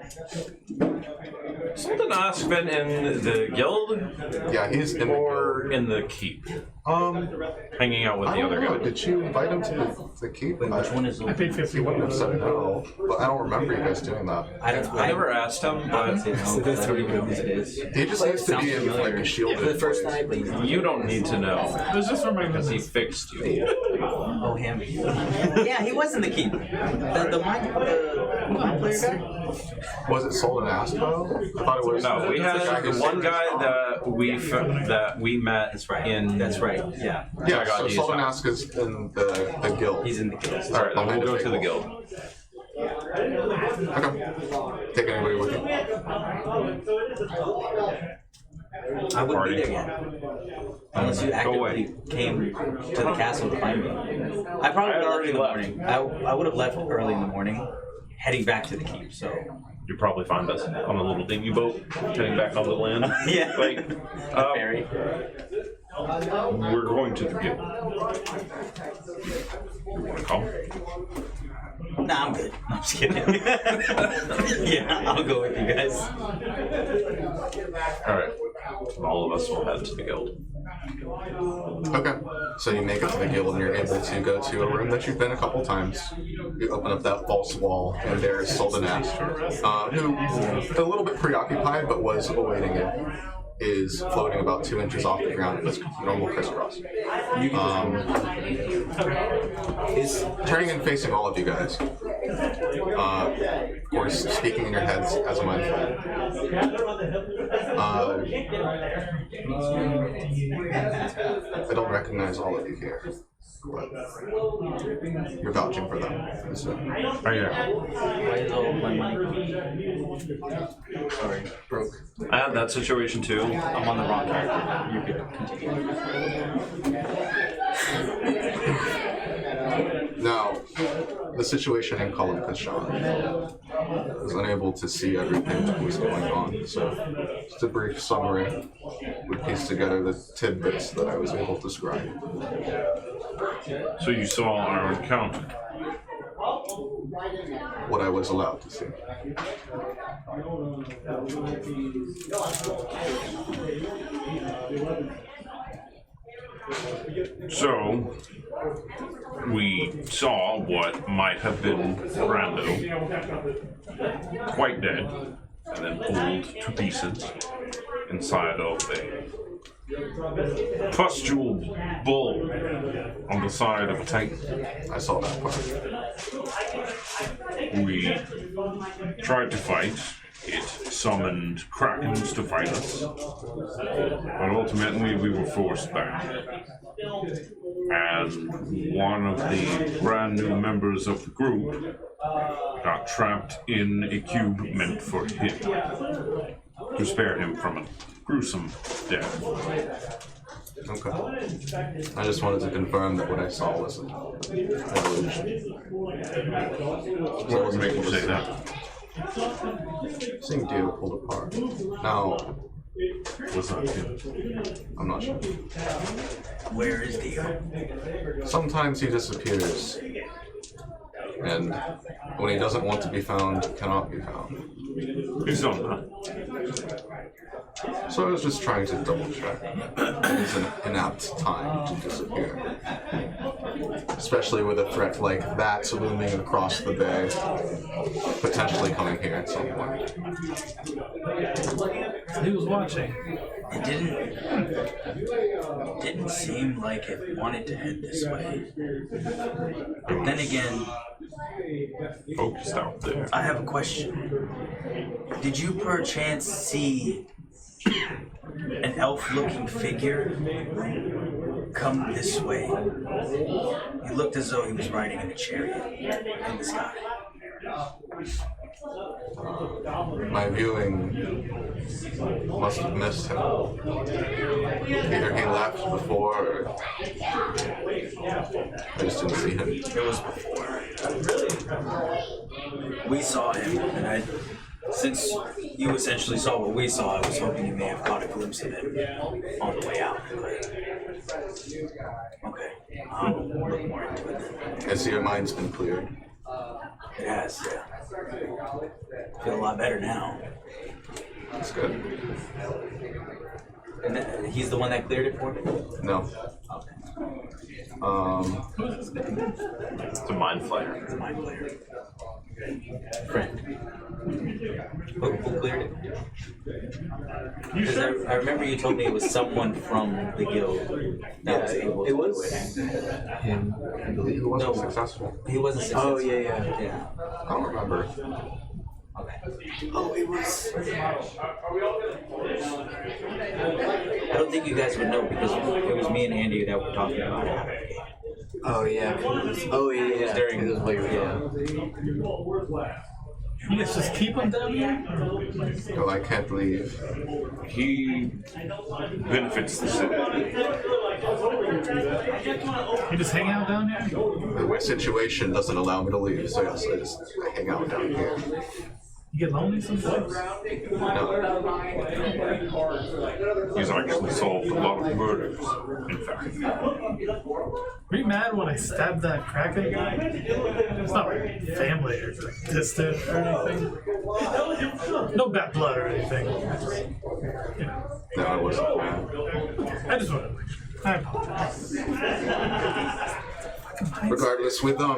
C: Something asked been in the guild
B: Yeah, he's in the
C: or
B: guild.
C: in the keep?
B: Um,
C: Hanging out with
B: I
C: the
B: don't
C: other
B: know.
C: guy.
B: Did you invite him to the keep?
D: Wait, which one is
E: I paid
B: He
E: 50.
B: wouldn't have said no, but I don't remember you guys doing that.
C: I never asked him, but
D: I don't even know who it is.
B: He just needs to be in like a shielded
A: For the first
B: place.
A: night, but he's
C: you don't need to know
E: It was just for my
C: because he
E: business.
C: fixed you.
D: Oh, him. Yeah, he was in the keep. The mind player guy?
B: Was it Solonaz though? I thought it was.
C: No, we
B: That's the guy
C: had
B: who
C: one
B: saved
C: guy
B: us.
C: that we met
D: That's right.
C: in.
D: That's right. Yeah.
B: Yeah,
C: I got
B: so
C: these
B: Solonaz is in the guild.
D: He's in the guild.
C: All right, then we'll go to the guild.
B: Okay. Take anybody with you.
D: I wouldn't
C: Party.
D: be there yet. Unless you actively came to the castle to find me. I probably
C: I
D: would have left
C: already
D: in the
C: left.
D: morning. I would have left early in the morning, heading back to the keep, so.
C: You probably find us on a little dinghy boat heading back on the land.
D: Yeah.
C: Like,
D: Ferry.
C: we're going to the guild. You want to come?
D: Nah, I'm good. I'm just kidding. Yeah, I'll go with you guys.
C: All right. All of us will head to the guild.
B: Okay. So you make it to the guild and you're able to go to a room that you've been a couple times. You open up that false wall and there is Soldanaz, who, a little bit preoccupied but was awaiting it, is floating about 2 inches off the ground with normal crisscross. Is turning and facing all of you guys. Of course, speaking in your heads as a mind flayer. I don't recognize all of you here, but you're vouching for them. So.
C: Oh, yeah.
D: Why is all my money? Sorry, broke.
C: I had that situation too.
D: I'm on the wrong character. You could continue.
B: Now, the situation in Colin Kashan. was unable to see everything that was going on. So, just a brief summary would piece together the tidbits that I was able to describe.
G: So you saw our encounter.
B: What I was allowed to see.
G: So we saw what might have been Brando, quite dead, and then pulled to pieces inside of a pustule bull on the side of a tank.
B: I saw that part.
G: We tried to fight. It summoned krakens to fight us. But ultimately we were forced back. And one of the brand new members of the group got trapped in a cube meant for him, to spare him from a gruesome death.
B: Okay. I just wanted to confirm that what I saw was an illusion. So I wasn't
G: Make
B: able
G: you
B: to
G: say that.
B: Seeing Dio pulled apart. Now,
G: Was not him.
B: I'm not sure.
D: Where is Dio?
B: Sometimes he disappears. And when he doesn't want to be found, he cannot be found.
G: He's done that.
B: So I was just trying to double check. It's an inapt time to disappear. Especially with a threat like that looming across the bay, potentially coming here at some point.
E: He was watching.
D: It didn't seem like it wanted to head this way. But then again,
G: Focused out there.
D: I have a question. Did you perchance see an elf-looking figure come this way? He looked as though he was riding in a chariot in the sky.
B: My viewing must have missed him. Either he left before, or I just didn't see him.
D: It was before. We saw him, and since you essentially saw what we saw, I was hoping you may have caught a glimpse of him on the way out. Okay, I'll look more into it.
B: I see your mind's been cleared.
D: It has, yeah. I feel a lot better now.
B: That's good.
D: And he's the one that cleared it for me?
B: No.
D: Okay.
C: It's a mind flayer.
D: It's a mind player. Friend. Who cleared it? Because I remember you told me it was someone from the guild that was able to
A: it was
D: do it.
A: him.
B: I believe he wasn't
D: No.
B: successful.
D: He wasn't successful.
A: Oh yeah.
D: Yeah.
B: I don't remember.
D: Okay.
A: Oh, it was.
D: I don't think you guys would know because it was me and Andy that were talking about it.
A: Oh yeah. Oh yeah.
D: During-
A: It was while you were gone.
E: You guys just keep him down here?
B: No, I can't leave.
G: He benefits the city.
E: You just hang out down here?
B: My situation doesn't allow me to leave, so yes, I hang out down here.
E: You get lonely sometimes?
B: No.
G: He's actually solved a lot of murders, in fact.
E: Were you mad when I stabbed that Kraken guy? It's not like family or like distant or anything. No bad blood or anything. You know,
B: No, I wasn't mad.
E: I just wanted to make sure. I apologize.
B: Regardless, with Dio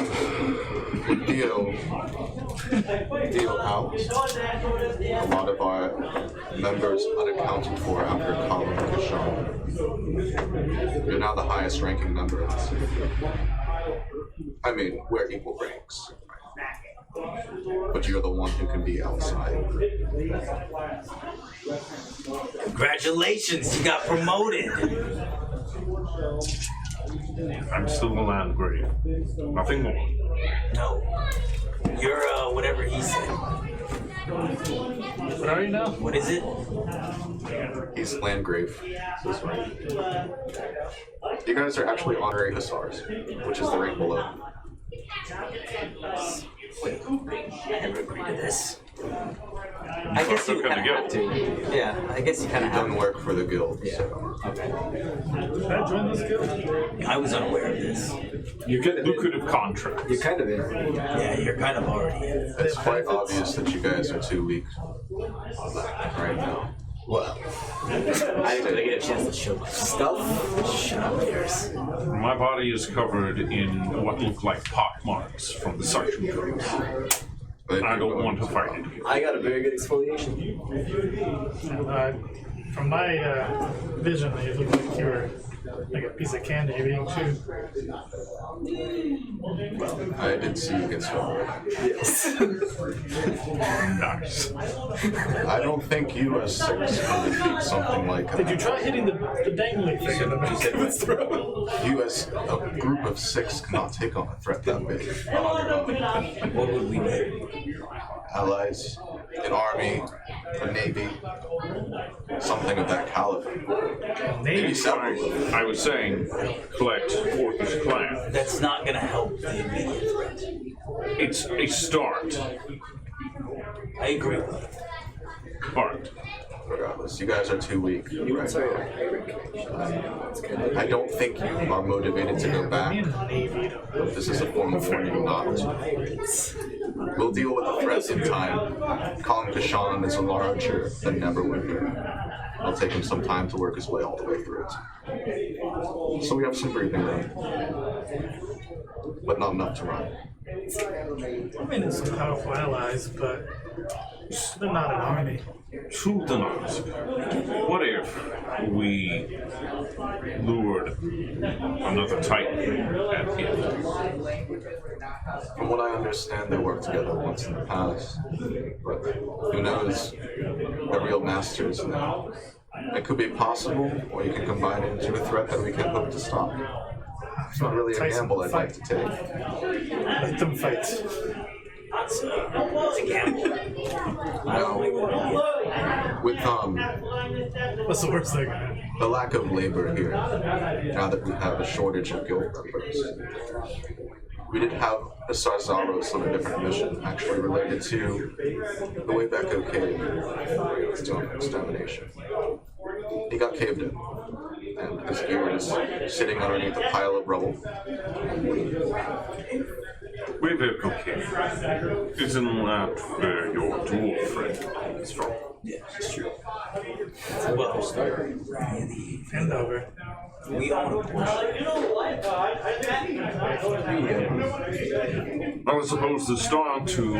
B: out, a lot of our members unaccounted for after Colin Kashan. You're now the highest ranking member of the city. I mean, we're equal ranks. But you're the one who can be outside.
D: Congratulations, you got promoted.
G: I'm still a landgrave. Nothing more.
D: No. You're whatever he said.
E: What are you now?
D: What is it?
B: He's Landgrave. This way. You guys are actually honorary hussars, which is the rank below.
D: Wait, I never agreed to this. I
G: thought
D: guess you
G: so,
D: kind of
G: kinda
D: have to. Yeah, I guess you kind of have
B: Done
D: to.
B: work for the guild.
D: Yeah.
B: So.
D: Okay.
E: Should I join this guild?
D: I was unaware of this.
A: You could have.
C: Lucrative contracts.
A: You kind of in.
D: Yeah, you're kind of already in.
B: It's quite obvious that you guys are too weak right now.
D: Well, I didn't really get a chance to show my
A: Stuff.
D: Shut up, Pierce.
C: My body is covered in what look like pock marks from the suction cups.
B: But if
C: I
B: you're
C: don't
B: going
C: want to fight it here.
A: I got a very good exfoliation.
E: From my vision, you look like you were like a piece of candy being chewed.
B: I did see you get swallowed.
A: Yes.
C: Nice.
B: I don't think you as six can defeat something like that.
E: Did you try hitting the dangly thing in the back of its throat?
B: You as a group of six cannot take on a threat that big.
D: What would we need?
B: Allies, an army, a navy, something of that caliber. Maybe several.
C: I was saying, collect Orcus clan.
D: That's not gonna help the immediate threat.
C: It's a start.
D: I agree with you.
C: Part.
B: Regardless, you guys are too weak right
A: Sorry.
B: now. I don't think you are motivated to go back. But this is a form of warning not to. We'll deal with the threats in time. Colin Kashan is a larger than Neverwinter. It'll take him some time to work his way all the way through it. So we have some breathing room. But not enough to run.
E: I mean, it's some powerful allies, but they're not an army.
C: Truth or not, what if we lured another Titan at him?
B: From what I understand, they worked together once in the past. But who knows? They're real masters now. It could be possible, or you can combine it into a threat that we can hope to stop. It's not really a gamble I'd like to take.
E: Let them fight.
D: It's a gamble. I don't think we're
B: With
E: What's the worst thing?
B: the lack of labor here, now that we have a shortage of guild members, we did have a Sarzaros on a different mission, actually related to the way Becco cave was doing extermination. He got caved in, and his gear is sitting underneath a pile of rubble.
C: We're very okay. Isn't that where your dwarf friend is from?
D: Yeah, it's true. Well,
E: And over.
D: we own a portion.
C: I suppose the start to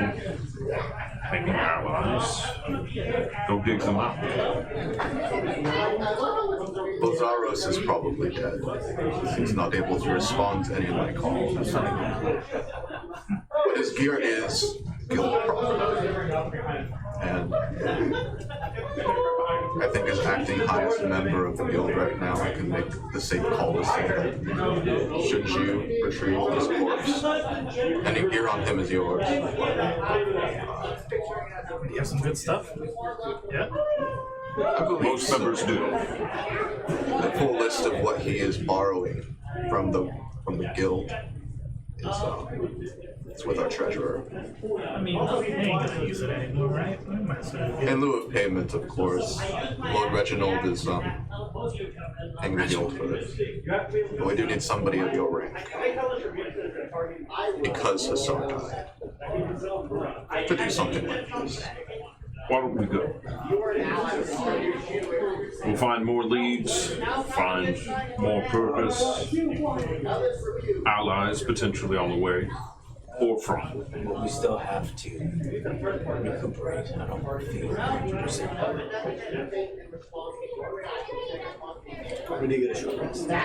C: making allies. Go dig them out.
B: Bozaros is probably dead. He's not able to respond to any of my calls. But his gear is guild property. And I think as acting highest member of the guild right now, I can make the safe call to say that should you retrieve his corpse, any gear on him is yours.
E: You have some good stuff? Yeah?
B: I believe
C: Most members do.
B: the full list of what he is borrowing from the guild is it's with our treasurer.
E: I mean, we ain't gonna use it anymore, right? We might as well get
B: In lieu of payment, of course, Lord Reginald is paying the guild for this. But we do need somebody of your rank. Because Hassan died. To do something like this.
C: Why don't we go? We'll find more leads, find more purpose, allies potentially on the way, or from.
D: But we still have to recuperate. I don't feel 100%.
A: We need to get a short rest.
D: I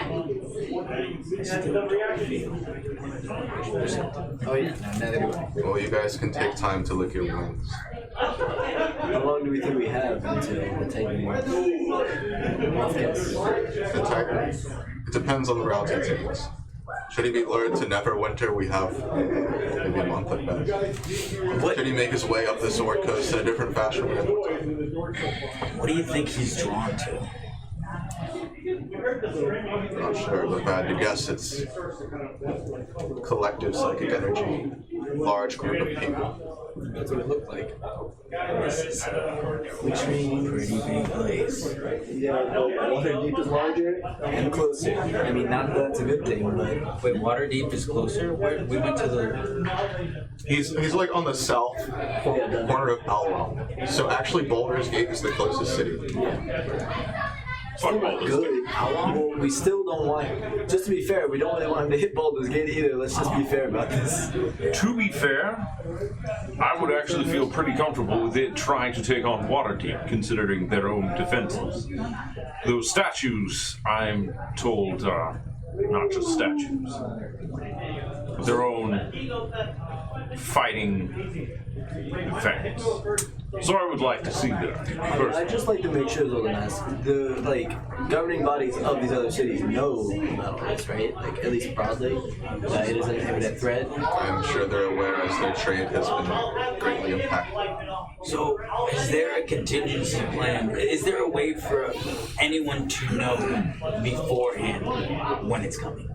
D: still don't feel 100%.
A: Oh yeah, no, neither do I.
B: Well, you guys can take time to lick your wounds.
A: How long do we think we have until the Titan wins? Rough guess.
B: The Titan, it depends on the route he takes. Should he be lured to Neverwinter, we have maybe a month at best.
D: What,
B: Should he make his way up the Sword Coast in a different fashion, we have more time.
D: what do you think he's drawn to?
B: I'm not sure, but if I had to guess, it's collective psychic energy, large group of people.
A: That's what it looked like.
D: Which means pretty big place.
A: Yeah, but Waterdeep is larger and closer. I mean, not that that's a good thing, but
D: Wait, Waterdeep is closer? We went to the.
B: He's like on the south corner of Elrond. So actually, Baldur's Gate is the closest city.
G: Fuck Baldur's Gate.
A: good. Well, we still don't want. Just to be fair, we don't really want him to hit Baldur's Gate either. Let's just be fair about this.
G: To be fair, I would actually feel pretty comfortable with it trying to take on Waterdeep, considering their own defenses. Those statues, I'm told, are not just statues. Their own fighting effects. So I would like to see them.
A: I'd just like to make sure, Logan, the governing bodies of these other cities know about all this, right? Like at least broadly, that it is an imminent threat.
B: I'm sure they're aware as their trade has been greatly impacted.
D: So, is there a contingency plan? Is there a way for anyone to know beforehand when it's coming?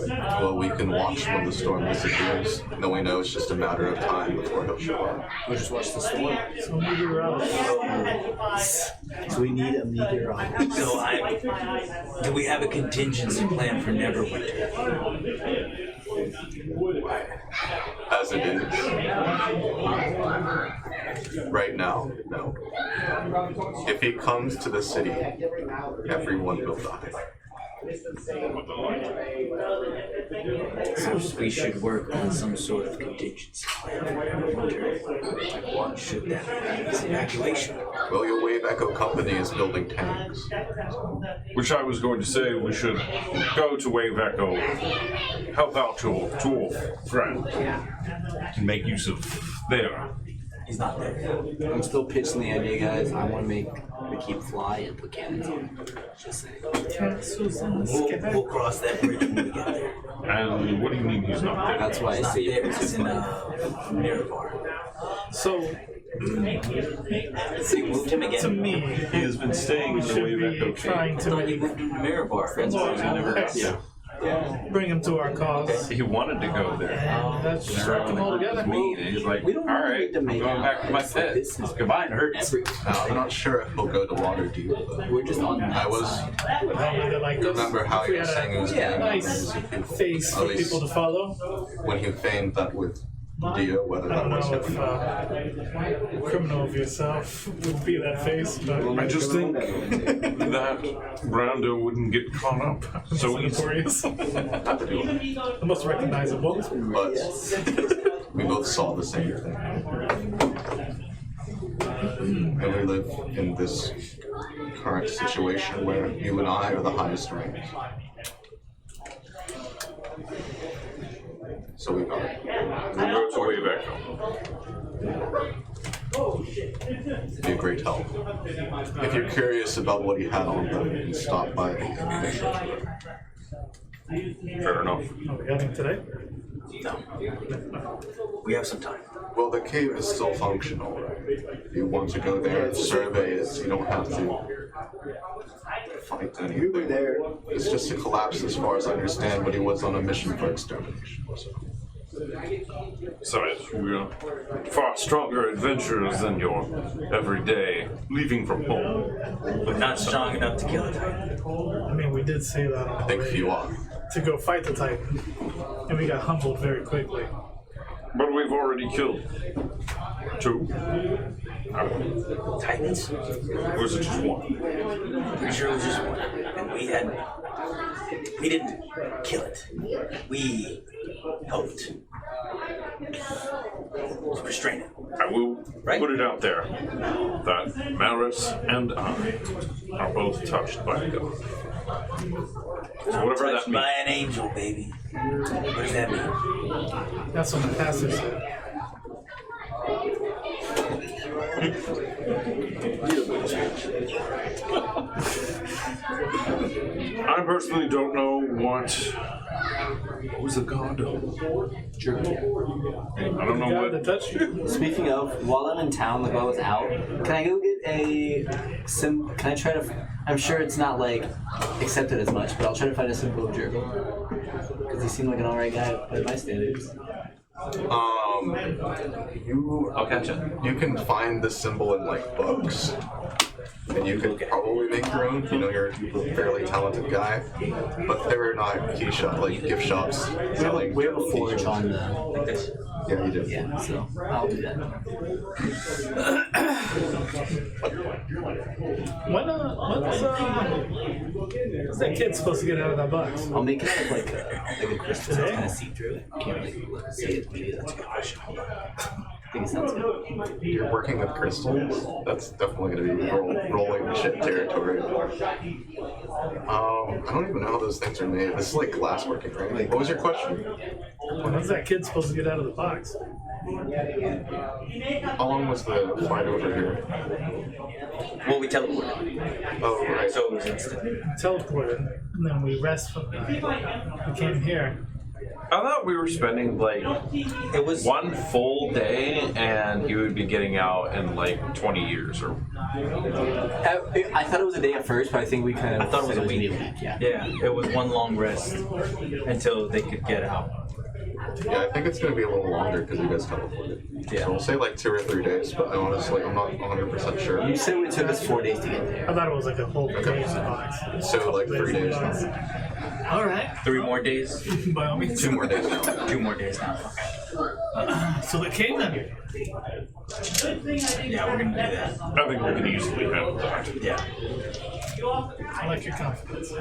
B: Well, we can watch when the storm disappears. Then we know it's just a matter of time before he'll show up.
A: We'll just watch the storm.
E: So meteorologist.
A: So we need a meteorologist.
D: So, do we have a contingency plan for Neverwinter?
B: As it is. Right now, no. If he comes to the city, everyone will die.
D: So we should work on some sort of contingency plan for Neverwinter. Like what should that be? Is evacuation?
B: Well, your Wave Echo Company is building tanks.
G: Which I was going to say we should go to Wave Echo, help out your dwarf friend, and make use of their.
D: He's not there.
A: I'm still pitching the idea, guys. I want to make the keep fly and put cannons on. Just saying.
D: We'll cross that bridge when we get there.
G: And what do you mean he's not there?
A: That's why I
D: He's not
A: say
D: there. He's in Mirabar.
E: So,
D: So you moved him again?
E: to me,
G: He has been staying
E: we
G: in the
E: should
G: Wave
E: be
G: Echo
E: trying
G: cave.
E: to
D: You moved him to Mirabar. That's why I never got
E: yeah. Bring him to our cause.
G: He wanted to go there.
E: And that's strike them all together.
C: Me, and he's like,
A: We don't
C: all
A: really
C: right,
A: need to
C: I'm
A: make
C: going
A: out.
C: back to my
A: It's like
C: pit.
A: this is
C: Goodbye, nerds.
B: I'm not sure if he'll go to Waterdeep, but
A: We're just on that
B: I was.
A: side.
E: Either like this.
B: Remember how
E: If
B: you
E: we
B: were
E: had
B: saying it was
E: a
B: getting
E: nice face
B: At
E: for
B: least
E: people to follow.
B: when he feigned that with Dia, whether
E: I
B: that
E: don't
B: was
E: know
B: him
E: if
B: or not.
E: criminal of yourself would be that face, but
G: I just think that Brando wouldn't get caught up so easily.
E: notorious. The most recognizable.
B: But we both saw the same thing. And we live in this current situation where you and I are the highest ranked. So we got it.
G: We'll go to Wave Echo.
B: It'd be a great help. If you're curious about what he had on them, you can stop by the information.
G: Fair enough.
E: Are we heading today?
D: No. We have some time.
B: Well, the cave is still functional, right? If you want to go there and survey it, you don't have to fight
A: We were
B: anything.
A: there.
B: It's just a collapse as far as I understand, but he was on a mission for extermination. So.
G: Besides, we're far stronger adventurers than your everyday leaving from home.
D: But not strong enough to kill it.
E: I mean, we did say that
B: I think few are.
E: to go fight the Titan, and we got humbled very quickly.
G: But we've already killed 2.
D: Titans?
G: Or was it just 1?
D: Pretty sure it was just one. And we didn't kill it. We helped to restrain it.
G: I will
D: Right.
G: put it out there that Maris and I are both touched by God. So whatever that
D: Touched
G: means.
D: by an angel, baby. What does that mean?
E: That's what the pastor said.
G: I personally don't know what was the god of. I don't know
E: God
G: what.
E: that touched you?
A: Speaking of, while I'm in town, like while I was out, can I go get can I try to, I'm sure it's not like accepted as much, but I'll try to find a symbol of Jurgle. Because he seemed like an alright guy by my standards.
C: I'll catch it.
B: You can find the symbol in like books, and you could probably make your own. You know, you're a fairly talented guy, but there are not key shop like gift shops selling.
A: We have a forge
B: keychains.
A: on the.
B: Yeah, you do.
A: Yeah, so I'll do that.
E: When's that kid supposed to get out of that box?
A: I'll make it out of like a crystal that's kind of see through it. Can't really see it. Maybe that's a good question. Hold on. I think it sounds good.
B: You're working with crystals. That's definitely going to be rolling shit territory. I don't even know how those things are made. This is like glassworking, right? What was your question?
E: When's that kid supposed to get out of the box?
B: How long was the flight over here?
D: Well, we teleported.
B: Oh, right.
D: So it was instant.
E: Teleported, and then we rest from that. We came here.
C: I thought we were spending like
D: It was
C: one full day, and he would be getting out in like 20 years or.
A: I thought it was a day at first, but I think we kind of.
D: I thought it was a
A: said
D: week.
A: maybe yeah.
D: Yeah, it was one long rest until they could get out.
B: Yeah, I think it's going to be a little longer because you guys teleported.
D: Yeah.
B: So we'll say like 2 or 3 days, but honestly, I'm not 100% sure.
A: You said it took us 4 days to get there.
E: I thought it was like a whole day's box.
B: So like 3 days
E: Box.
B: now.
E: All right.
D: 3 more days.
E: By all means.
B: 2 more days now.
D: 2 more days now.
E: So the cavemen.
D: Yeah, we're gonna do that.
G: I think we can easily handle that.
D: Yeah.
E: I like your confidence.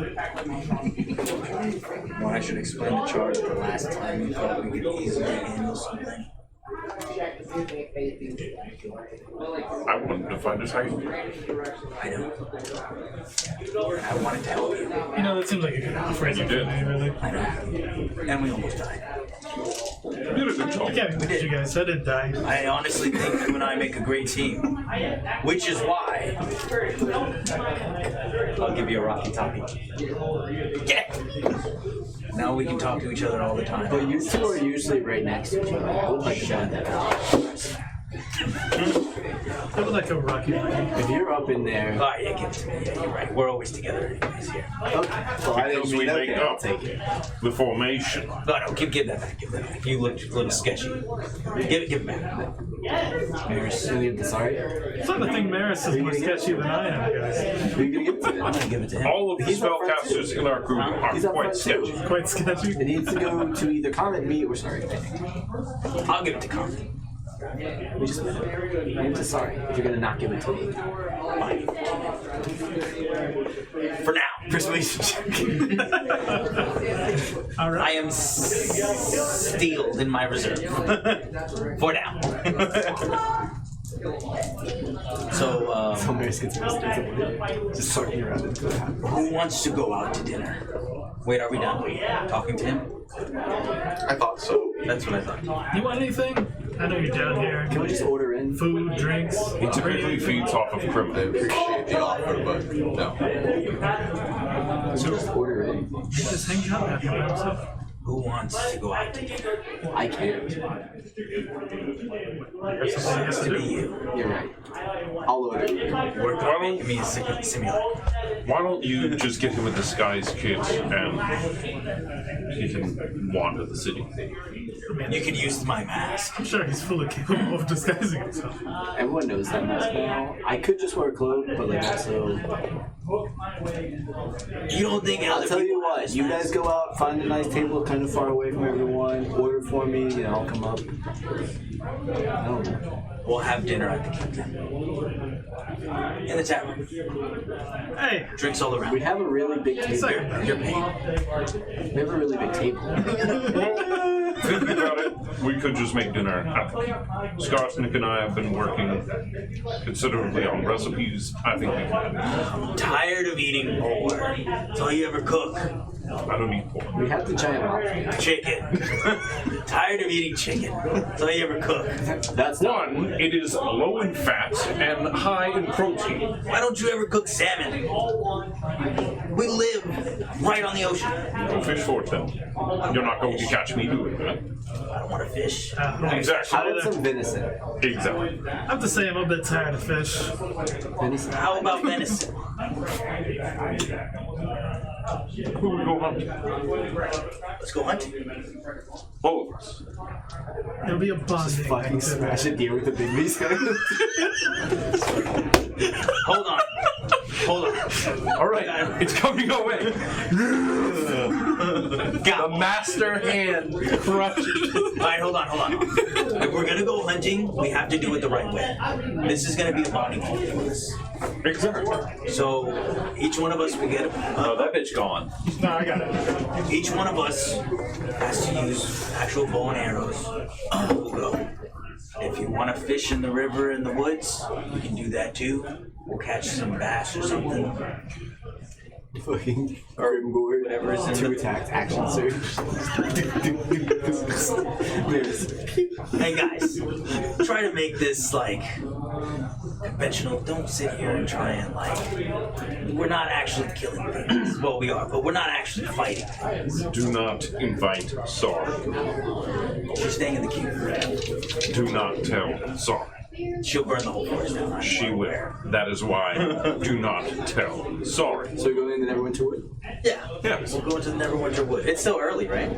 D: Well, I should explain the charge the last time you thought we could easily handle something.
G: I wanted to find a title.
D: I know. I wanted to help you.
E: You know, that seems like a good offer.
G: You did.
E: Really.
D: I know. And we almost died.
G: You did a good job.
E: I can't even believe you guys. I didn't die.
D: I honestly think you and I make a great team. Which is why I'll give you a Rocky Toppy. Yeah. Now we can talk to each other all the time.
A: But you two are usually right next to each other. I would like to find that out.
E: I would like a rocky monkey.
A: If you're up in there.
D: All right, yeah, give it to me. Yeah, you're right. We're always together anyways here.
A: Okay. Well, I didn't
G: Because we
A: mean
G: make
A: okay, I'll
G: up
A: take it.
G: the formation.
D: No, give that back. Give that back. You looked a little sketchy. Give it back.
A: Maris, you leave the sorry.
E: I'm starting to think Maris is more sketchy than I am, guys.
A: Who are you gonna give it to?
D: I'm gonna give it to him.
G: All of the
A: He's up front
G: spellcasters in our group are
A: He's up
G: quite
A: front too.
G: sketchy.
E: Quite sketchy.
A: It needs to go to either comment me or sorry.
D: I'll give it to Carmen.
A: We just win it. Give it to sorry. If you're gonna not give it to me.
D: Fine. For now.
A: Persuasion check.
E: All
D: I
E: right.
D: am steeled in my reserve. For now. So,
A: So Maris gets just sorting around and go happen.
D: who wants to go out to dinner? Wait, are we done talking to him?
B: I thought so.
D: That's what I thought.
E: You want anything? I know you're down here.
A: Can we just order in?
E: Food, drinks.
G: He typically feeds off of
B: I
G: criminals.
B: appreciate the offer, but no.
A: Just order in.
E: He just hangs out there by himself.
D: Who wants to go out to dinner?
A: I can't.
E: Somebody has to
D: To be
E: do.
D: you.
A: You're right. I'll order.
D: Work on making me a simulator.
G: Why don't you just get him a disguise kit and he can wander the city?
D: You can use my mask.
E: I'm sure he's fully capable of disguising himself.
A: Everyone knows that now. I could just wear a cloak, but like also.
D: You don't think
A: I'll
D: other
A: tell you
D: people
A: what. You guys go out, find a nice table, kind of far away from everyone. Order for me. You know, I'll come up. I don't know.
D: We'll have dinner at the kitchen. In the tavern.
E: Hey,
D: Drinks all
A: We
D: around.
A: have a really big table.
E: second that.
D: You're paid.
A: We have a really big table.
G: Think about it. We could just make dinner at the camp. Skarsnik and I have been working considerably on recipes. I think we can.
D: I'm tired of eating pork. That's all you ever cook.
G: I don't eat pork.
A: We have the giant lobster.
D: Chicken. Tired of eating chicken. That's all you ever cook.
A: That's not.
G: One, it is low in fat and high in protein.
D: Why don't you ever cook salmon? We live right on the ocean.
G: Go fish for it then. You're not going to catch me doing that.
D: I don't want to fish.
G: Exactly.
A: How about some venison?
G: Exactly.
E: I have to say I'm a bit tired of fish.
A: Venison.
D: How about venison?
G: Who would go hunting?
D: Let's go hunting.
G: All of us.
E: It'll be a bonding
A: Fucking
E: activity.
A: smash a deer with a big beast.
D: Hold on.
C: All right, it's coming away.
D: Got
C: The master hand crushes.
D: Alright, hold on. If we're gonna go hunting, we have to do it the right way. This is gonna be a bonding moment for us.
G: Exactly.
D: So each one of us will get
C: Oh, that bitch gone.
E: No, I got it.
D: each one of us has to use actual bow and arrows. We'll go. If you want to fish in the river in the woods, you can do that too. We'll catch some bass or something.
A: Fucking Grimgor,
D: Whatever is in
A: two
D: the-
A: attacks, action surge.
D: Hey guys, try to make this like conventional. Don't sit here and try and like. We're not actually killing things. Well, we are, but we're not actually fighting things.
G: Do not invite sorrow.
D: She's staying in the queue.
G: Do not tell sorrow.
D: She'll burn the whole forest down.
G: She will. That is why do not tell sorry.
A: So we're going into Neverwinter Wood?
D: Yeah.
G: Yes.
D: We'll go into the Neverwinter Wood. It's still early, right?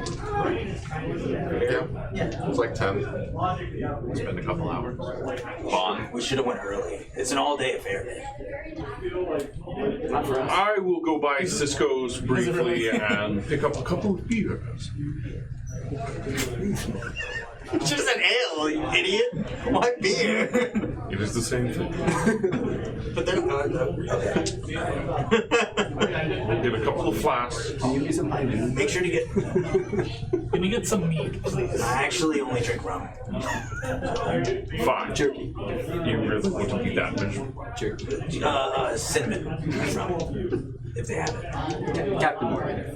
B: Yeah. It's like 10.
C: Spend a couple hours. Bond.
D: We should have went early. It's an all-day affair, man.
G: I will go by Cisco's briefly and pick up a couple of beers.
D: It's just an ale, you idiot. Why beer?
G: It is the same thing.
D: But then, okay.
G: We'll get a couple of flasks.
A: Can you give me some pine beans?
D: Make sure to get.
E: Can you get some meat, please?
D: I actually only drink rum.
G: Fine.
A: Jerky.
G: You really want to be that miserable?
A: Jerky.
D: Cinnamon rum, if they have it.
A: Captain Morgan.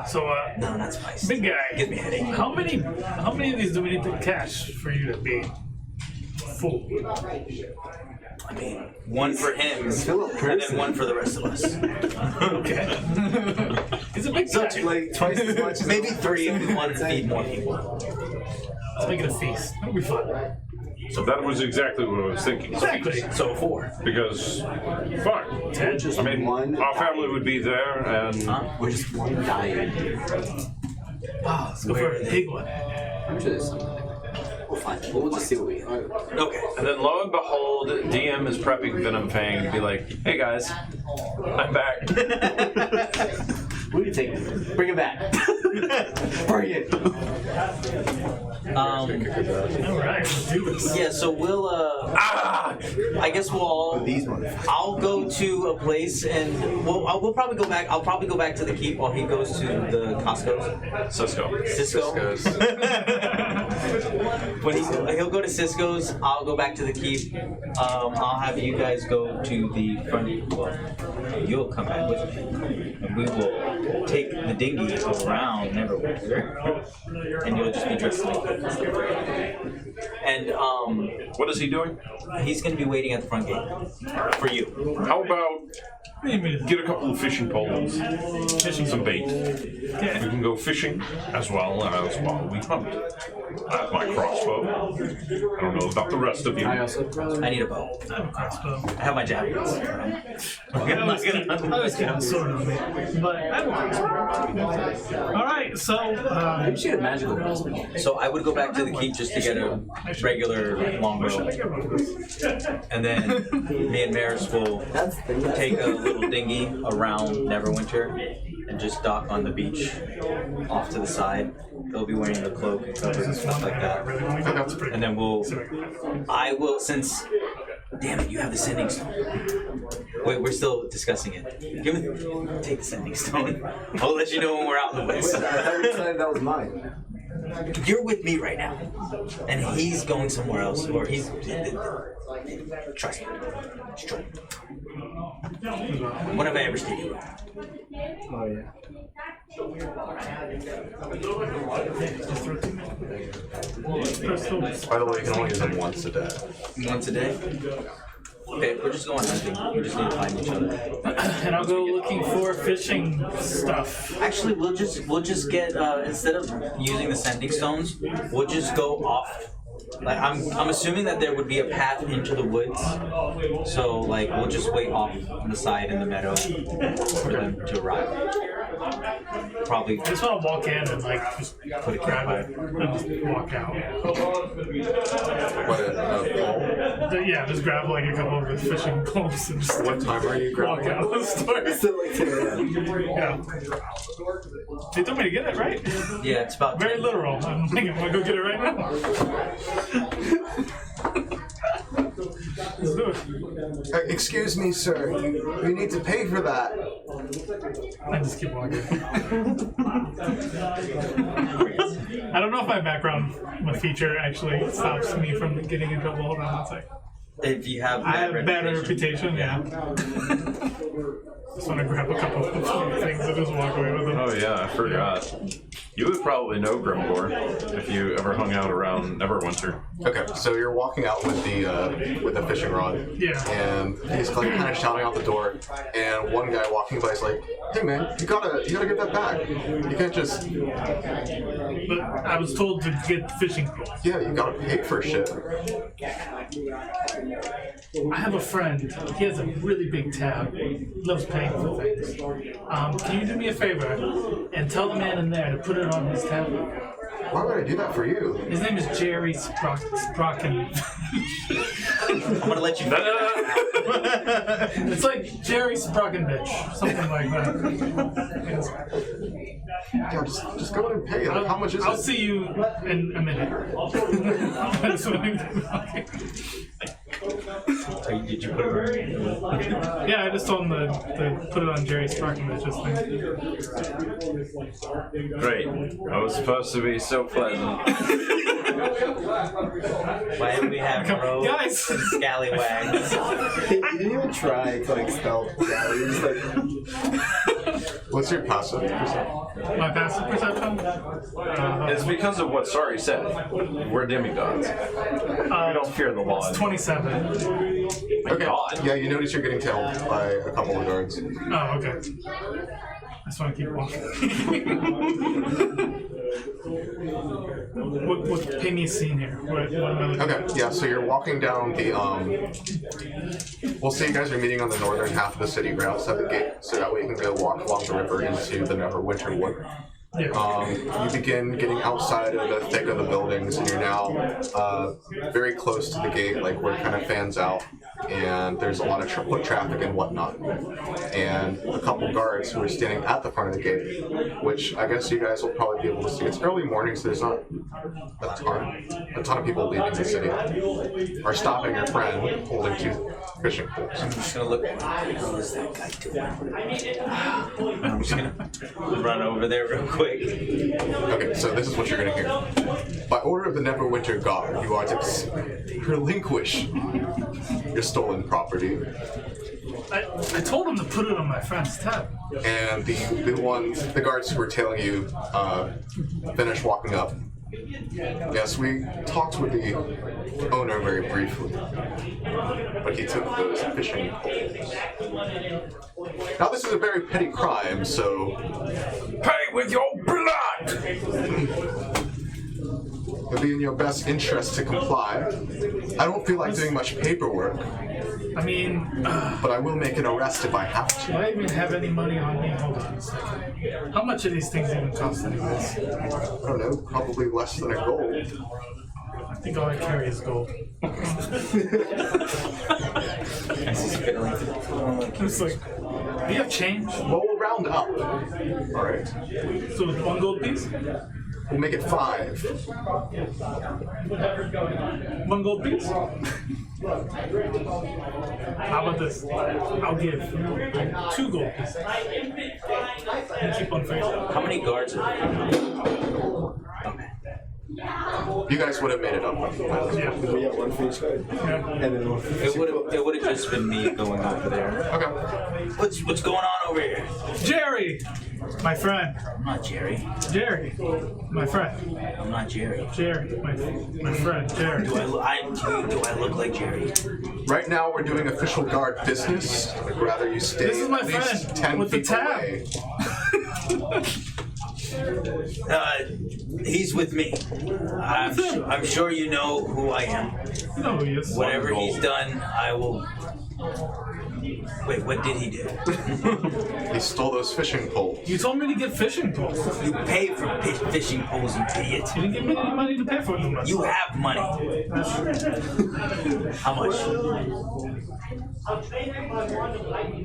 E: So,
D: No, not spicy.
E: big guy.
D: Gives me a headache.
E: How many of these do we need to cash for you to be full?
D: I mean, one for him,
A: Still a
D: and
A: person.
D: then one for the rest of us.
E: Okay. He's a big guy.
A: Like twice as much as
D: Maybe three if we want to feed more people.
E: Let's make it a feast. That'll be fun.
G: So that was exactly what I was thinking.
E: Exactly.
D: So 4.
G: Because, fine.
E: Ten.
G: I mean, our family would be there, and
A: We're just one dying.
E: Wow, let's go for a big one.
A: I'm sure there's something. We'll find it. We'll just see what we get.
D: Okay.
C: And then lo and behold, DM is prepping Venom Fang to be like, hey guys, I'm back.
A: We can take it. Bring it back. Bring it.
E: All right, let's do this.
D: Yeah, so we'll, I guess we'll all,
A: These motherfuckers.
D: I'll go to a place and we'll probably go back, I'll probably go back to the keep while he goes to the Costco's.
C: Cisco.
D: Cisco. When he'll go to Cisco's, I'll go back to the keep. I'll have you guys go to the front. Well, you'll come back with me, and we will take the dinghy around Neverwinter, and you'll just be dressed like. And
C: What is he doing?
D: he's going to be waiting at the front gate for you.
G: how about
E: What do you mean?
G: get a couple of fishing poles, some bait. We can go fishing as well as while we hunt. I have my crossbow. I don't know about the rest of you.
A: I also.
D: I need a bow.
E: I have a crossbow.
D: I have my javelins.
E: I always keep a sword on me, but I have a crossbow. All right, so
A: Maybe she had a magical crossbow.
D: So I would go back to the keep just to get a regular longbow, and then me and Maris will
A: That's the
D: take a little dinghy around Neverwinter and just dock on the beach off to the side. They'll be wearing the cloak and cover and stuff like that. And then I will, since, damn it, you have the sending stone. Wait, we're still discussing it. Take the sending stone. I'll let you know when we're out in the woods.
A: I thought you decided that was mine.
D: You're with me right now, and he's going somewhere else, or he's. Trust me. Just trust me. When have I ever stayed you?
A: Oh yeah.
B: By the way, you can only use them once a day.
D: Once a day? Okay, we're just going hunting. We just need to find each other.
E: and I'll go looking for fishing stuff.
D: Actually, we'll just get instead of using the sending stones, we'll just go off Like I'm assuming that there would be a path into the woods, so like we'll just wait off on the side in the meadow for them to arrive. Probably
E: I just want to walk in and like just
D: put a
E: grab
D: campfire.
E: it and just walk out.
B: What
E: Yeah, just grab like a couple of the fishing poles and just
B: what time are you
E: walk
B: grabbing?
E: out of the store.
A: Still like 10 a.m.
E: Yeah. They told me to get it, right?
D: Yeah, it's about
E: Very literal. I'm thinking, I'm gonna go get it right now. Let's do it.
B: Excuse me, sir. You need to pay for that.
E: I just keep walking. I don't know if my background, my feature actually stops me from getting in trouble. Hold on one sec.
D: if you have
E: I have bad reputation, yeah. Just want to grab a couple of things and just walk away with them.
C: Oh yeah, I forgot. You would probably know Grimgor if you ever hung out around Neverwinter.
B: Okay, so you're walking out with the fishing rod.
E: Yeah.
B: And he's like kind of shouting out the door, and one guy walking by is like, "Hey man, you gotta get that back. You can't just
E: But I was told to get fishing poles.
B: you gotta pay for shit."
E: I have a friend. He has a really big tab. He loves paying for things. Can you do me a favor and tell the man in there to put it on his tab?
B: Why would I do that for you?
E: His name is Jerry Sprocken.
D: I'm gonna let you.
E: It's like Jerry Sprockenbitch, something like that.
B: Yeah, just go in and pay. Like, how much is
E: I'll
B: it?
E: see you in a minute. That's what I'm doing.
D: Did you put it on?
E: Yeah, I just told him to put it on Jerry Sprockenbich's thing.
C: Great. I was supposed to be so pleasant.
D: Why do we have roads
E: Guys!
D: and scallywags?
A: You didn't even try to like spell Gally. You're just like,
B: What's your passive percent?
E: My passive perception?
C: It's because of what Sari said. We're demigods. We don't fear the law.
E: It's 27.
B: Okay.
C: God.
B: Yeah, you notice you're getting tailed by a couple of guards.
E: Oh, okay. I just want to keep walking. what pay me a scene here? What am I looking at?
B: Okay, yeah, so you're walking down the, we'll say you guys are meeting on the northern half of the city right outside the gate, so that way you can go walk along the river into the Neverwinter Wood.
E: Yeah.
B: You begin getting outside of the thick of the buildings, and you're now very close to the gate, like where it kind of fans out, and there's a lot of foot traffic and whatnot. And a couple guards who are standing at the front of the gate, which I guess you guys will probably be able to see. It's early morning, so there's not a ton of people leaving the city, are stopping your friend holding two fishing poles.
D: I'm just gonna look. What the hell is that guy doing? I'm just gonna run over there real quick.
B: Okay, so this is what you're gonna hear. By order of the Neverwinter Guard, you are to relinquish your stolen property.
E: I told him to put it on my friend's tab.
B: And the guards who were tailing you finished walking up. Yes, we talked with the owner very briefly, but he took those fishing poles. Now this is a very petty crime, so
G: Pay with your blood!
B: it'll be in your best interest to comply. I don't feel like doing much paperwork,
E: I mean,
B: but I will make an arrest if I have
E: do
B: to.
E: I even have any money on me? Hold on a second. How much of these things even cost anyways?
B: I don't know, probably less than a gold.
E: I think all I carry is gold. It's like, do you have change?
B: Well, we'll round up. All right,
E: So it's one gold piece?
B: we'll make it 5.
E: One gold piece? How about this? I'll give 2 gold pieces. You keep one for yourself.
D: How many guards are there? Okay.
B: You guys would have made it up.
E: Yeah.
A: we got one for each guy.
E: Yeah.
A: And then one for
D: It would have just been me going over there.
B: Okay.
D: What's going on over here?
E: Jerry! My friend.
D: I'm not Jerry.
E: Jerry. My friend.
D: I'm not Jerry.
E: Jerry. My friend. Jerry.
D: Do I look like Jerry?
B: Right now, we're doing official guard business. I'd rather you stay
E: This is my
B: at least
E: friend
B: 10
E: with the
B: feet
E: tab.
B: away.
D: He's with me. I'm sure you know who I am.
E: You know who he is.
D: Whatever he's done, I will. Wait, what did he do?
B: He stole those fishing poles.
E: You told me to get fishing poles.
D: You pay for fishing poles, you idiot.
E: You didn't give me any money to pay for them.
D: You have money. How much?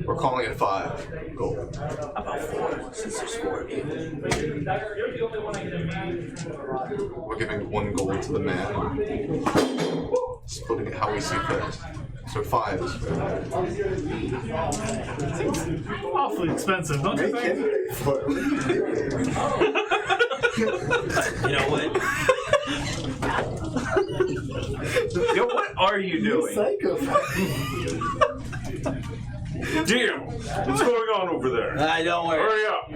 B: We're calling it 5 gold.
D: About 4, since there's 4 of you.
B: We're giving 1 gold to the man. Splitting it how we see fit. So 5 is fair.
E: Awfully expensive, don't you think?
D: You know what?
C: Yo, what are you doing?
G: Deal. What's going on over there?
D: Don't worry.
G: Hurry up.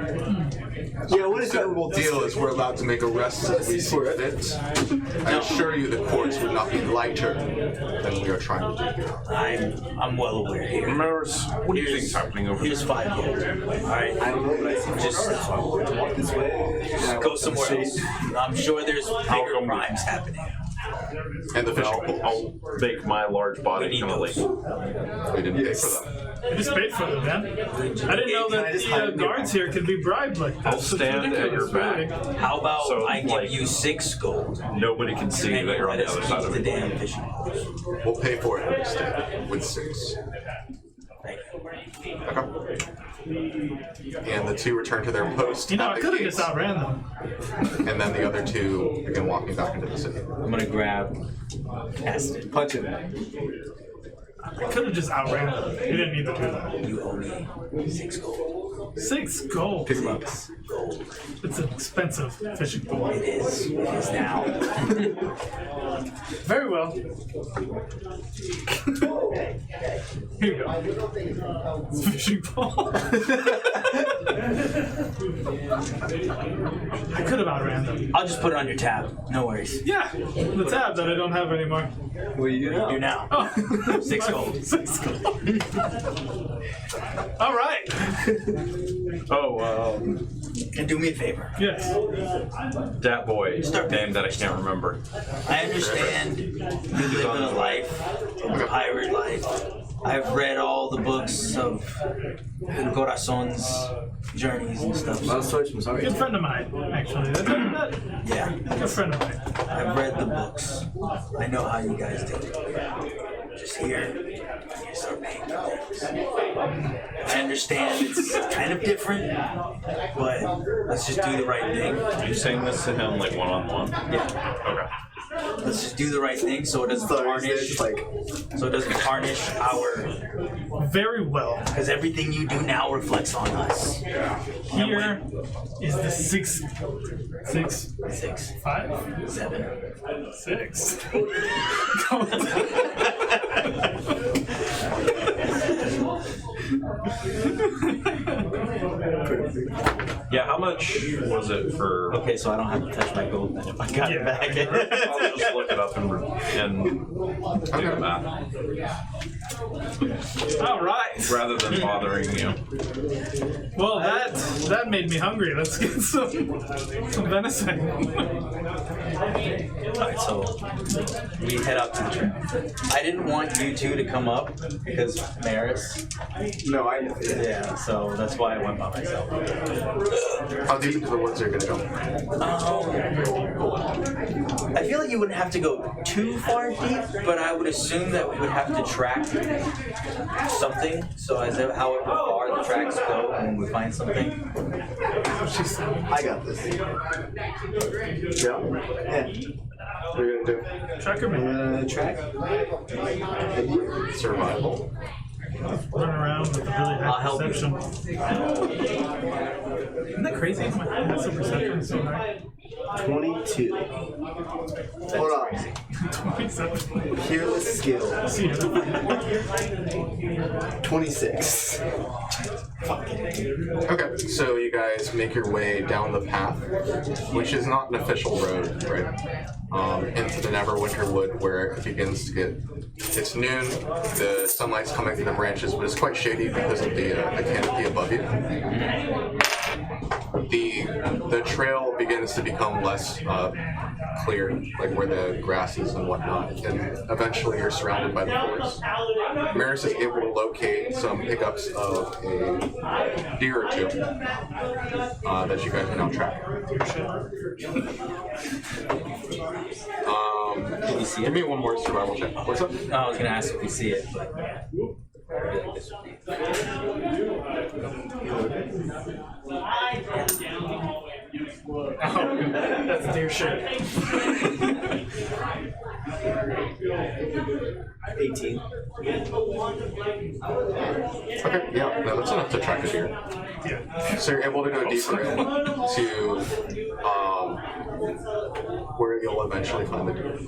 A: Yeah, what is that?
B: The deal is we're allowed to make arrests as we see fit. I assure you the courts would not be lighter than we are trying to do here.
D: I'm well aware here.
G: Maris, what do you think's happening over
D: Here's
G: there?
D: 5 gold. Alright?
A: I don't know, but I see
D: Just
A: walk this way.
D: go somewhere else. I'm sure there's bigger crimes happening.
B: And the fishing poles.
C: I'll make my large
D: We
C: body
D: need
C: kind of
D: those.
C: like.
B: We didn't pay for them.
E: I just paid for them, man. I didn't know
A: Can I
E: that
A: just
E: the
A: hide in
E: guards here could be bribed like that.
C: I'll stand at your back.
D: How about
C: So,
D: I give
C: like-
D: you 6 gold?
C: Nobody can see
D: And
C: that you're on
D: let
C: the
D: us
C: other side
D: keep
C: of
D: the
C: it.
D: damn fishing poles.
B: We'll pay for it instead with 6.
D: Thank you.
B: Okay. And the 2 return to their post
E: You know,
B: at
E: I
B: the
E: could have
B: gates,
E: just outran them.
B: and then the other 2 begin walking back into the city.
D: I'm gonna grab Aston.
A: Punch him.
E: I could have just outran them. You didn't need to do that.
D: You owe me 6 gold.
E: 6 gold.
A: Pick him up.
E: It's an expensive fishing pole.
D: It is now.
E: Very well. Here you go. It's a fishing pole. I could have outran them.
D: I'll just put it on your tab. No worries.
E: Yeah, the tab that I don't have anymore.
A: What do you do now?
D: Do now.
E: Oh,
D: 6 gold.
E: 6 gold. All right.
C: Oh,
D: And do me a favor.
E: Yes.
C: that boy. Name that I can't remember.
D: I understand you live in a life, a pirate life. I've read all the books of El Corazon's journeys and stuff.
A: Well, I'm sorry.
E: Good friend of mine, actually. That's that.
D: Yeah,
E: Good friend of mine.
D: I've read the books. I know how you guys do it. Just here, you start paying for things. I understand it's kind of different, but let's just do the right thing.
C: Are you saying this to him like one-on-one?
D: Yeah,
C: Okay.
D: let's just do the right thing so it doesn't
A: Sorry,
D: tarnish.
A: it's like
D: our.
E: Very well.
D: Because everything you do now reflects on us.
E: Here is the 6, 5,
D: 7.
E: 6.
C: Yeah, how much was it for?
D: Okay, so I don't have to touch my gold then if I got it back.
C: I'll just look it up and do the math
E: All right.
C: rather than bothering you.
E: Well, that made me hungry. Let's get some venison.
D: Alright, so we head out to the trail. I didn't want you two to come up because Maris.
A: no, I know.
D: Yeah, so that's why I went by myself.
B: How deep into the woods are you gonna go?
D: I feel like you wouldn't have to go too far deep, but I would assume that we would have to track something. So as if however far the tracks go when we find something.
A: I got this. Yeah. What are you gonna do?
E: Tracker me.
A: Track?
B: Survival.
E: Run around with a really
D: I'll
E: high
D: help you.
E: perception. Isn't that crazy? My passive perception is so high.
A: 22. Hold on.
E: 27.
A: Fearless skill.
E: See you.
A: 26.
B: Okay, so you guys make your way down the path, which is not an official road, right? Into the Neverwinter Wood, where it begins to get. It's noon. The sunlight's coming through the branches, but it's quite shady because of the canopy above you. the trail begins to become less clear, like where the grass is and whatnot, and eventually you're surrounded by the forest. Maris is able to locate some pickups of a deer or two that you guys can now track.
D: Did you see
B: Give
D: it?
B: me one more survival check. What's up?
D: I was gonna ask if you see it, but
E: Oh, that's deer shit.
A: 18.
B: Okay, yeah, no, that's enough to track a deer.
E: Yeah.
B: So you're able to go deeper into where you'll eventually find the deer.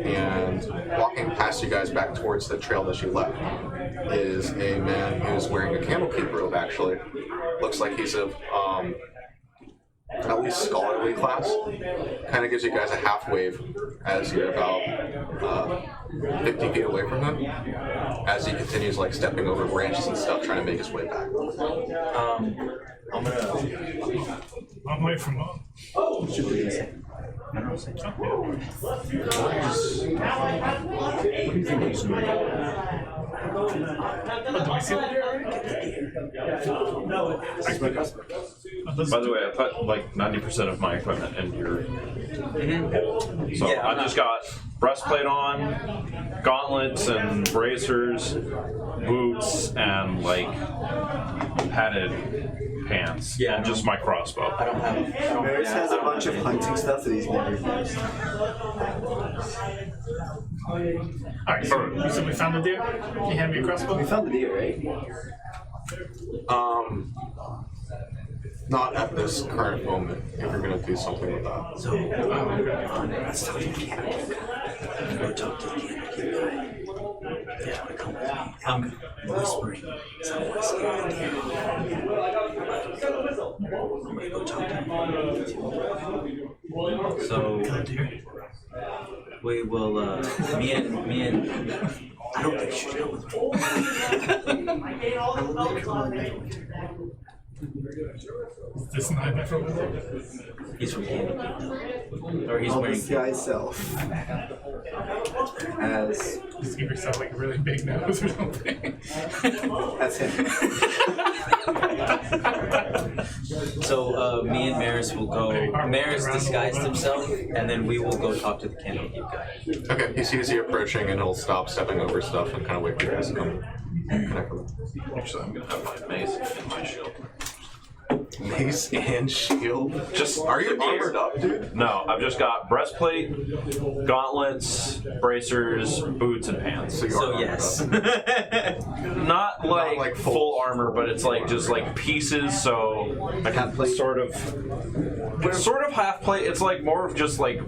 B: And walking past you guys back towards the trail that you left is a man who's wearing a candlekeep robe, actually. Looks like he's of at least scholarly class. Kind of gives you guys a half wave as you're about 50 feet away from him, as he continues like stepping over branches and stuff, trying to make his way back.
D: I'm gonna.
E: I'm away from home.
F: What do you think he's doing?
E: Oh, do we see the deer?
C: By the way, I put like 90% of my equipment in your. So
D: Yeah,
C: I just got breastplate on, gauntlets and bracers, boots, and like padded pants.
D: Yeah,
C: and just my crossbow.
D: I don't have.
A: Maris has a bunch of hunting stuff that he's gonna do first.
E: Alright, so you said we found the deer? Can you hand me a crossbow?
A: We found the deer, right?
B: Not at this current moment, if you're going to do something with that.
D: So, let's talk to the candle. Go talk to the candle guy. If you want to come with me, I'm whispering. So I want to scare the deer. I'm going to go talk to him. So, we will, me and, I don't think you should go with me.
E: Is this not never with him?
D: He's from Canada. Or he's
A: I'll
D: wearing.
A: disguise self as
E: Just give yourself like a really big nose or something.
A: as him.
D: So me and Maris will go. Maris disguised himself, and then we will go talk to the candlekeep guy.
B: Okay, he sees you approaching and he'll stop stepping over stuff and kind of wait for you guys to come connect with him.
C: Actually, I'm gonna have my mace and my shield.
B: Mace and shield?
C: Just
B: Are you
C: for deer.
B: armored up, dude?
C: No, I've just got breastplate, gauntlets, bracers, boots, and pants.
B: So, you are
D: So
B: armored
D: yes.
B: up.
C: Not like,
B: like
C: full armor, but it's like just like pieces. So I can sort of, it's sort of half plate. It's like more of just like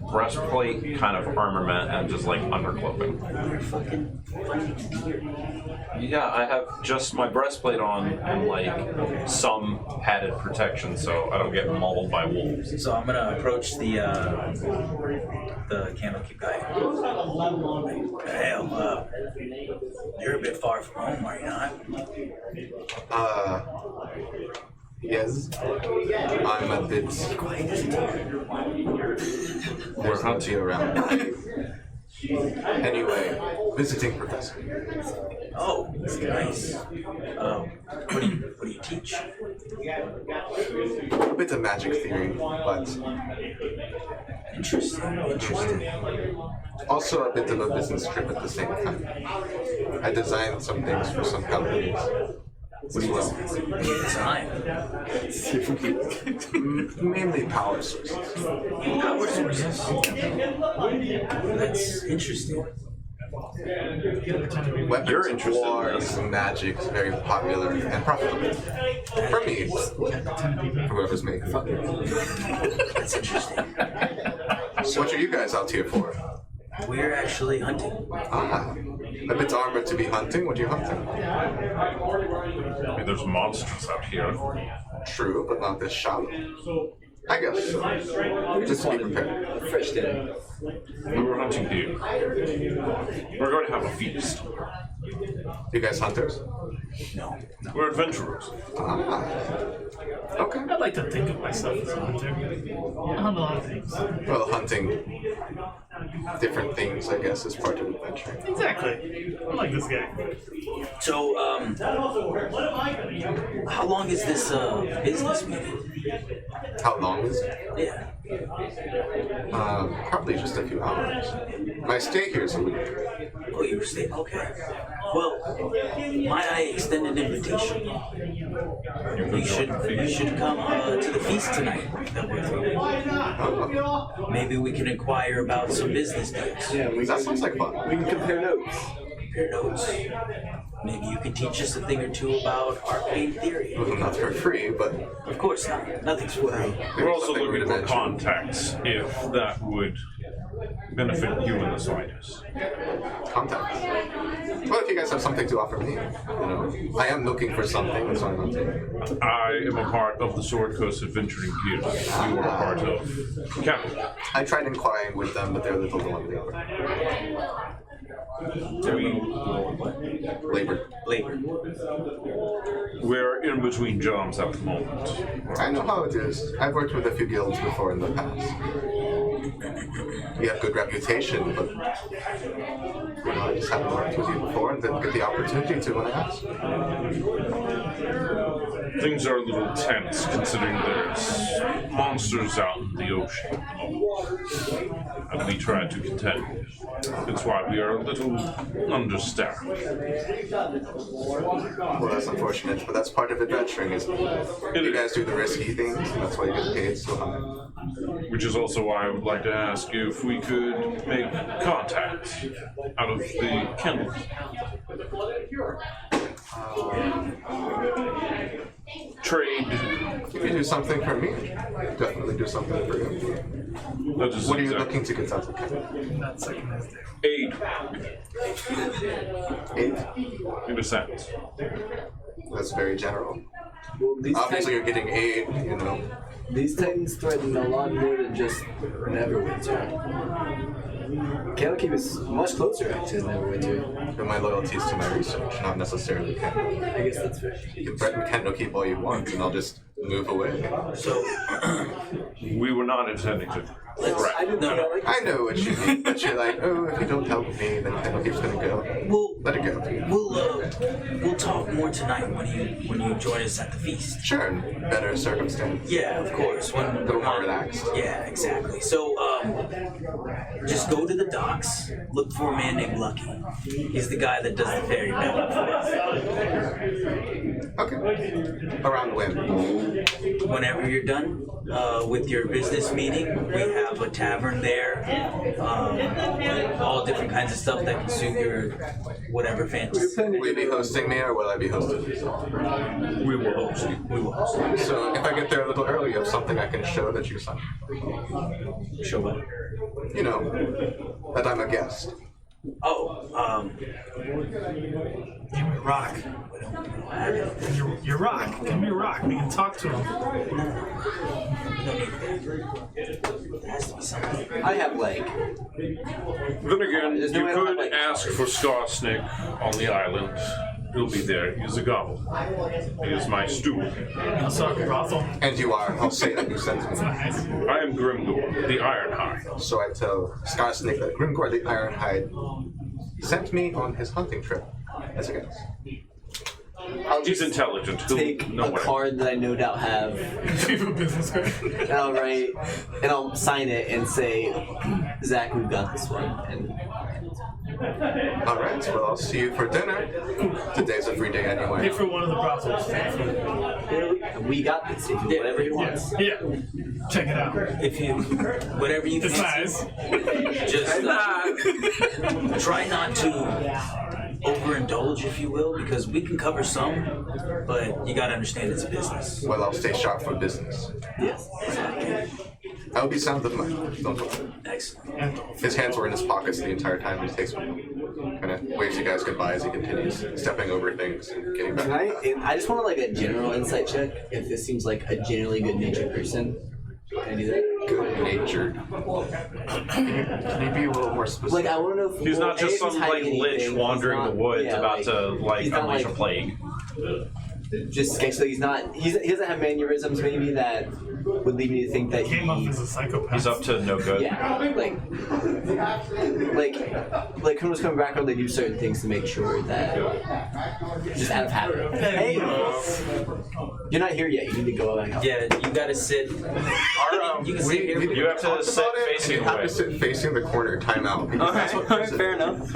C: breastplate kind of armament and just like underclothing. Yeah, I have just my breastplate on and like some padded protection, so I don't get mauled by wolves.
D: So I'm gonna approach the candlekeep guy. Hell, you're a bit far from home, are you not?
B: Yes. I'm a bit. There's hunting around. Anyway, visiting professor.
D: Oh, that's nice. What do you teach?
B: A bit of magic theory, but
D: Interesting.
B: also a bit of a business trip at the same time. I designed some things for some companies.
D: What do you design?
B: Mainly power sources.
D: Power sources. That's interesting.
B: Weapons,
C: You're interested in
B: wars,
C: this.
B: magic is very popular and profitable. For me, for whoever's making it.
D: That's interesting.
B: What are you guys out here for?
D: We're actually hunting.
B: Ah, a bit armored to be hunting. What are you hunting?
G: I mean, there's monsters out here.
B: True, but not this shallow. I guess so.
A: We
B: Just
A: just
B: to be
A: wanted
B: prepared.
A: a fresh dinner.
G: We were hunting deer. We're going to have a feast.
B: You guys hunters?
D: No.
G: We're adventurers.
B: Ah. Okay.
E: I'd like to think of myself as a hunter. I hunt a lot of things.
B: Well, hunting different things, I guess, is part of adventure.
E: Exactly. I like this guy.
D: So, how long is this business meeting?
B: How long is it?
D: Yeah.
B: Probably just a few hours. My stay here is a week.
D: Oh, you were saying, okay. Well, might I extend an invitation? You should come to the feast tonight that we're throwing.
B: Oh,
D: Maybe we can inquire about some business deals.
A: Yeah,
B: that sounds like fun.
A: we can compare notes.
D: Compare notes. Maybe you can teach us a thing or two about arcane theory.
B: Well, not for free, but
D: Of course not. Nothing's for free.
G: We're also
B: something
G: looking for
B: rudimentary.
G: contacts, if that would benefit you in the slightest.
B: Contacts. What if you guys have something to offer me? You know, I am looking for something, that's why I'm hunting.
G: I am a part of the Sword Coast Adventuring Guild. You are a part of Capital.
B: I tried inquiring with them, but they're a little low on the hour. Labor.
G: We're in between jobs at the moment.
B: I know how it is. I've worked with a few guilds before in the past. You have good reputation, but I just haven't worked with you before and didn't get the opportunity to when I asked.
G: Things are a little tense considering there's monsters out in the ocean at the moment. And we try to contend. That's why we are a little understaffed.
B: Well, that's unfortunate, but that's part of adventuring, isn't it? You guys do the risky things, and that's why you get paid so high.
G: Which is also why I would like to ask if we could make contact out of the kennel. Trade.
B: If you do something for me, definitely do something for you.
G: That is
B: What are you
G: exact-
B: looking to get out of it?
E: Not second as day.
G: Aid,
B: 8?
G: in a sense.
B: That's very general.
A: Well,
B: Obviously, you're getting aid, you know.
A: these titans threaten a lot more than just Neverwinter. Candlekeep is much closer actually than Neverwinter.
B: But my loyalty is to my research, not necessarily Candlekeep.
A: I guess that's fair.
B: You can threaten Candlekeep all you want, and I'll just move away.
D: So,
G: We were not intending to
A: I
G: threat.
A: didn't
D: No,
A: think
D: no.
A: I liked
B: I know what you mean, but you're like, oh, if you don't help me, then Candlekeep's gonna go. Let it go.
D: we'll talk more tonight when you join us at the feast.
B: Sure, in better circumstance.
D: Yeah, of course. When
B: A little more relaxed.
D: Yeah, exactly. So, just go to the docks, look for a man named Lucky. He's the guy that does the ferry boat for us.
B: Okay. Around when?
D: Whenever you're done with your business meeting, we have a tavern there. All different kinds of stuff that can suit your whatever fantasy.
B: Will you be hosting me, or will I be hosting you?
G: We will host you.
D: We will host you.
B: So if I get there a little early, you have something I can show that you signed.
D: Show what?
B: You know, that I'm a guest.
D: Oh,
E: Give me a rock.
D: we don't have it.
E: Your rock. Give me a rock. We can talk to him.
D: We don't need that. There has to be something.
A: I have like
G: Then again,
A: There's no
G: you
A: way I don't
G: could
A: like
G: ask for Skarsnik on the island. He'll be there. He's a goblin. He is my steward.
E: I'll start a brothel.
B: And you are. I'll say that you sent me.
E: Nice.
G: I am Grimgor, the Ironhide.
B: So I tell Skarsnik that Grimgor the Ironhide sent me on his hunting trip as a guest.
A: I'll
G: He's
A: just
G: intelligent. He'll
A: take
G: know
A: a
G: what
A: card that I no doubt have,
E: You have a business card.
A: and I'll write, and I'll sign it and say, Zach, we've got this one. And
B: All right. Well, I'll see you for dinner. Today's a free day
E: Pay
B: anyway.
E: for one of the brothels.
A: we got this. You can do whatever he wants.
E: Yeah. Check it out.
D: If you, whatever you
E: It's
D: fancy,
E: nice.
D: just try not to overindulge, if you will, because we can cover some, but you gotta understand it's a business.
B: Well, I'll stay sharp for business.
A: Yes.
B: I'll be sound of mind. Don't worry.
D: Excellent.
B: His hands were in his pockets the entire time. He takes kind of waves you guys goodbye as he continues stepping over things and getting back.
A: Can I just want like a general insight check if this seems like a generally good natured person. Can I do that?
B: Good natured. Can you be a little more specific?
A: Like, I want to know if
C: He's not just
A: A, if
C: some
A: he's
C: like
A: hiding
C: lich
A: anything.
C: wandering
A: He's
C: the
A: not-
C: woods
A: yeah,
C: about to like
A: he's not,
C: unleash a
A: like-
C: plague.
A: Just so he's not. He doesn't have mannerisms maybe that would lead me to think that
E: Came up
A: he.
E: as a psychopath.
C: He's up to no good.
A: Yeah, like criminals coming back, or they do certain things to make sure that just out of habit. Hey, you're not here yet. You need to go back out.
D: Yeah, you gotta sit. You can sit here.
C: You have to
B: talked
C: sit
B: about it, and
C: facing
B: you have
C: away.
B: to sit facing the corner. Time out.
H: Alright, fair enough.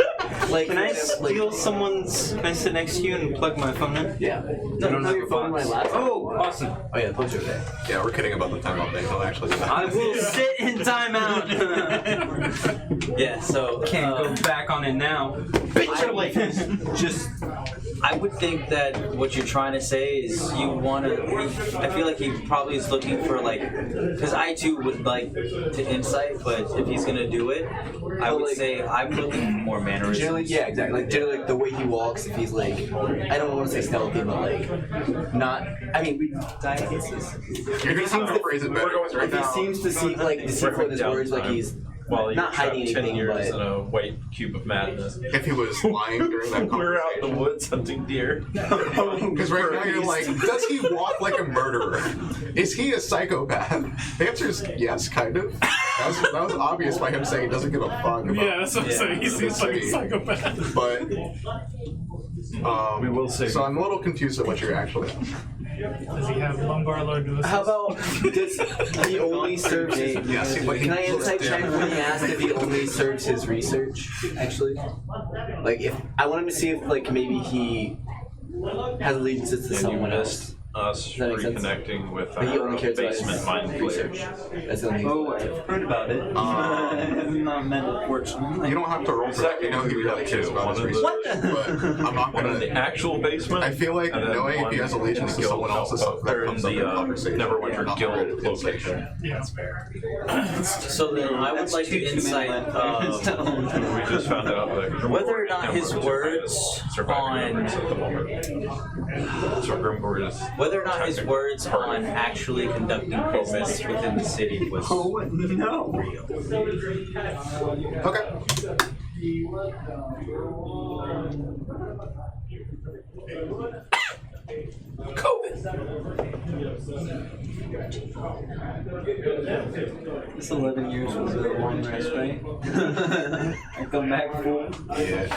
A: Like,
H: Can I
A: like-
H: steal someone's? Can I sit next to you and plug my phone in?
A: Yeah.
D: I don't have
A: your
D: a
A: phone on my
D: box.
A: laptop.
H: Oh, awesome.
A: Oh yeah, the phone's okay.
B: Yeah, we're kidding about the timeout thing. He'll actually do that.
H: I will sit in timeout.
D: Yeah, so
H: Can't go back on it now.
D: I would think that what you're trying to say is you want to. I feel like he probably is looking for like, because I too would like to insight, but if he's gonna do it, I would
A: like-
D: say I'm looking for more mannerisms.
A: Generally, yeah, exactly. Like generally, like the way he walks, if he's like, I don't want to say stealthy, but like, not. I mean, we die cases.
B: You're gonna have to phrase it better. Because right
A: If he
B: now,
A: seems to seem like deceitful in his words, like he's
I: While
A: not hiding anything, but
I: a white cube of madness.
B: if he was lying during that
I: We're out in the
B: conversation.
I: woods hunting deer.
B: Because right now you're like, does he walk like a murderer? Is he a psychopath? The answer is yes, kind of. That was obvious by him saying he doesn't give a fuck about
E: Yeah, that's what I'm saying. He
B: the
E: seems like a
B: city.
E: psychopath.
B: But
I: We will say.
B: so I'm a little confused at what you're actually.
E: Does he have lumbar lordosis?
A: how about does he only serves his?
B: Yes, but he
A: Can I
B: looks
A: insight check
B: dim.
A: when he asked if he only serves his research? Actually, like if I want him to see if like maybe he has allegiances to
C: And you
A: someone
C: missed
A: else.
C: us
A: that make sense?
C: reconnecting with
A: But he only
C: our
A: cares about
C: basement
A: his
C: mind
A: research.
C: flayers.
A: That's the only thing.
H: Oh, I've heard about it. I have not met it, fortunately.
B: You don't have to roll for that. You know he really cares about his research.
H: What the-
B: But I'm not
C: One in the
B: gonna.
C: actual basement.
B: I feel like
C: and then
B: knowing if
C: one
B: he has allegiance
C: in
B: to
C: the
B: someone
C: guild
B: else is something that
C: or
B: comes up
C: the,
B: in conversation.
C: Neverwinter
B: Not
C: Guild
B: related to
C: location.
E: Yeah, that's fair.
D: So then I would like to insight
C: We just found out that
D: whether or not his
C: Grimgor
D: words
C: surviving
D: on
C: at the moment. So Grimgor is
D: whether or not his words on actually conducting business within the city was
H: No.
D: real.
B: Okay.
H: This 11 years was a long rest, right? I come back full.
B: Yeah.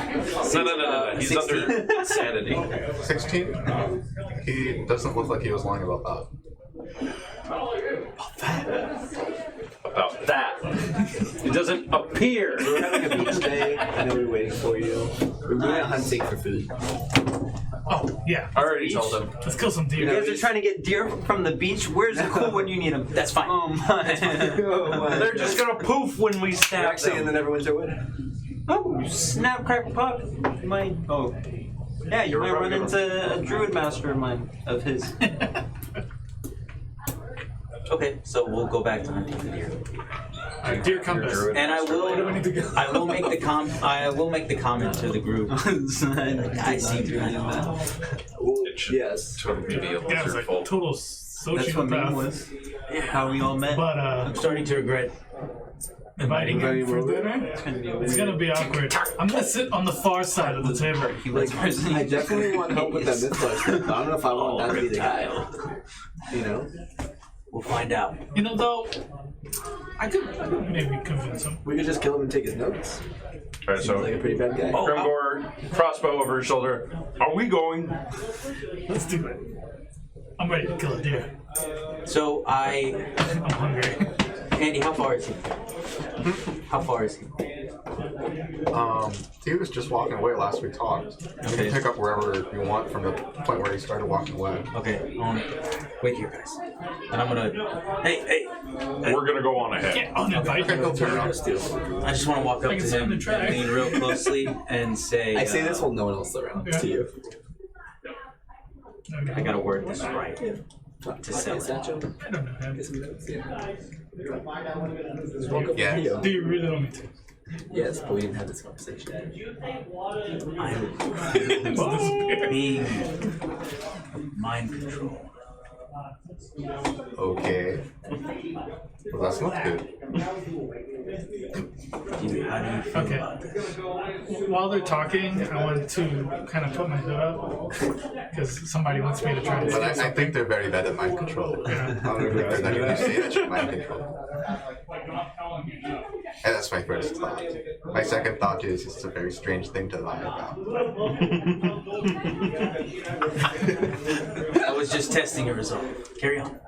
C: No. He's
H: 16.
C: under sanity.
B: 16? He doesn't look like he was lying about that.
C: About that. It doesn't appear.
A: We were having a beach day, and then we were waiting for you. We were hunting for food.
E: Oh, yeah.
C: I already told him.
E: Let's kill some
H: You
E: deer.
H: guys are trying to get deer from the beach? Where's the cool when you need them?
D: That's fine.
H: Oh my.
C: They're just gonna poof when we
A: We're
C: stab
A: actually in the
C: them.
A: Neverwinter Wood.
H: Oh, snap, crackle, pop. You might. Oh. Yeah, you might run into a druid master of mine, of his.
D: Okay, so we'll go back to hunting the deer.
E: Deer compass.
D: And I will make the I will make the comment to the group. I see through him.
A: Yes.
C: Totally be a
E: Yeah, it's
C: lizard
E: like
C: full.
E: total
H: That's what mine
E: sociopath.
H: was. How we all met.
E: But
D: I'm starting to regret.
E: inviting him for dinner, it's gonna be awkward. I'm gonna sit on the far side of the table.
A: Like, I definitely want help with that Mythos stuff. I don't know if I want that to be the guy. You know?
D: We'll find out.
E: You know, though, I could maybe convince him.
A: We could just kill him and take his notes.
C: Alright,
A: Seems like a
C: so
A: pretty bad guy.
C: Grimgor, crossbow over his shoulder. Are we going?
E: Let's do it. I'm ready to kill a deer.
D: So
E: I'm hungry.
D: Andy, how far is he? How far is he?
B: He was just walking away last we talked. You
D: Okay.
B: can pick up wherever you want from the point where he started walking away.
D: Okay, wait here, guys. And I'm gonna. Hey!
C: We're gonna go on ahead.
E: Can't uninvite
B: Okay, he'll
E: him.
B: turn around.
D: I just want to walk up
E: I
D: to
E: can send
D: him
E: him to try.
D: and lean real closely and say.
A: I say this while no one else is around.
E: Yeah.
A: To you.
D: I gotta word this right.
A: To say it's not Joe.
E: I don't know him.
A: Get some notes, yeah. Just walk up
B: Yeah.
A: to you.
E: Do you really want me to?
A: Yes, but we didn't have this conversation.
D: I'm
E: Well, this is weird.
D: being mind control.
B: Okay. Well, that's not good.
D: How do you feel
E: Okay.
D: about this?
E: While they're talking, I want to kind of put my hood up because somebody wants me to try to
B: But
E: steal
B: I
E: something.
B: think they're very bad at mind control. I don't think they're not going to say that you're mind control. And that's my first thought. My second thought is it's a very strange thing to lie about.
D: I was just testing your result. Carry on.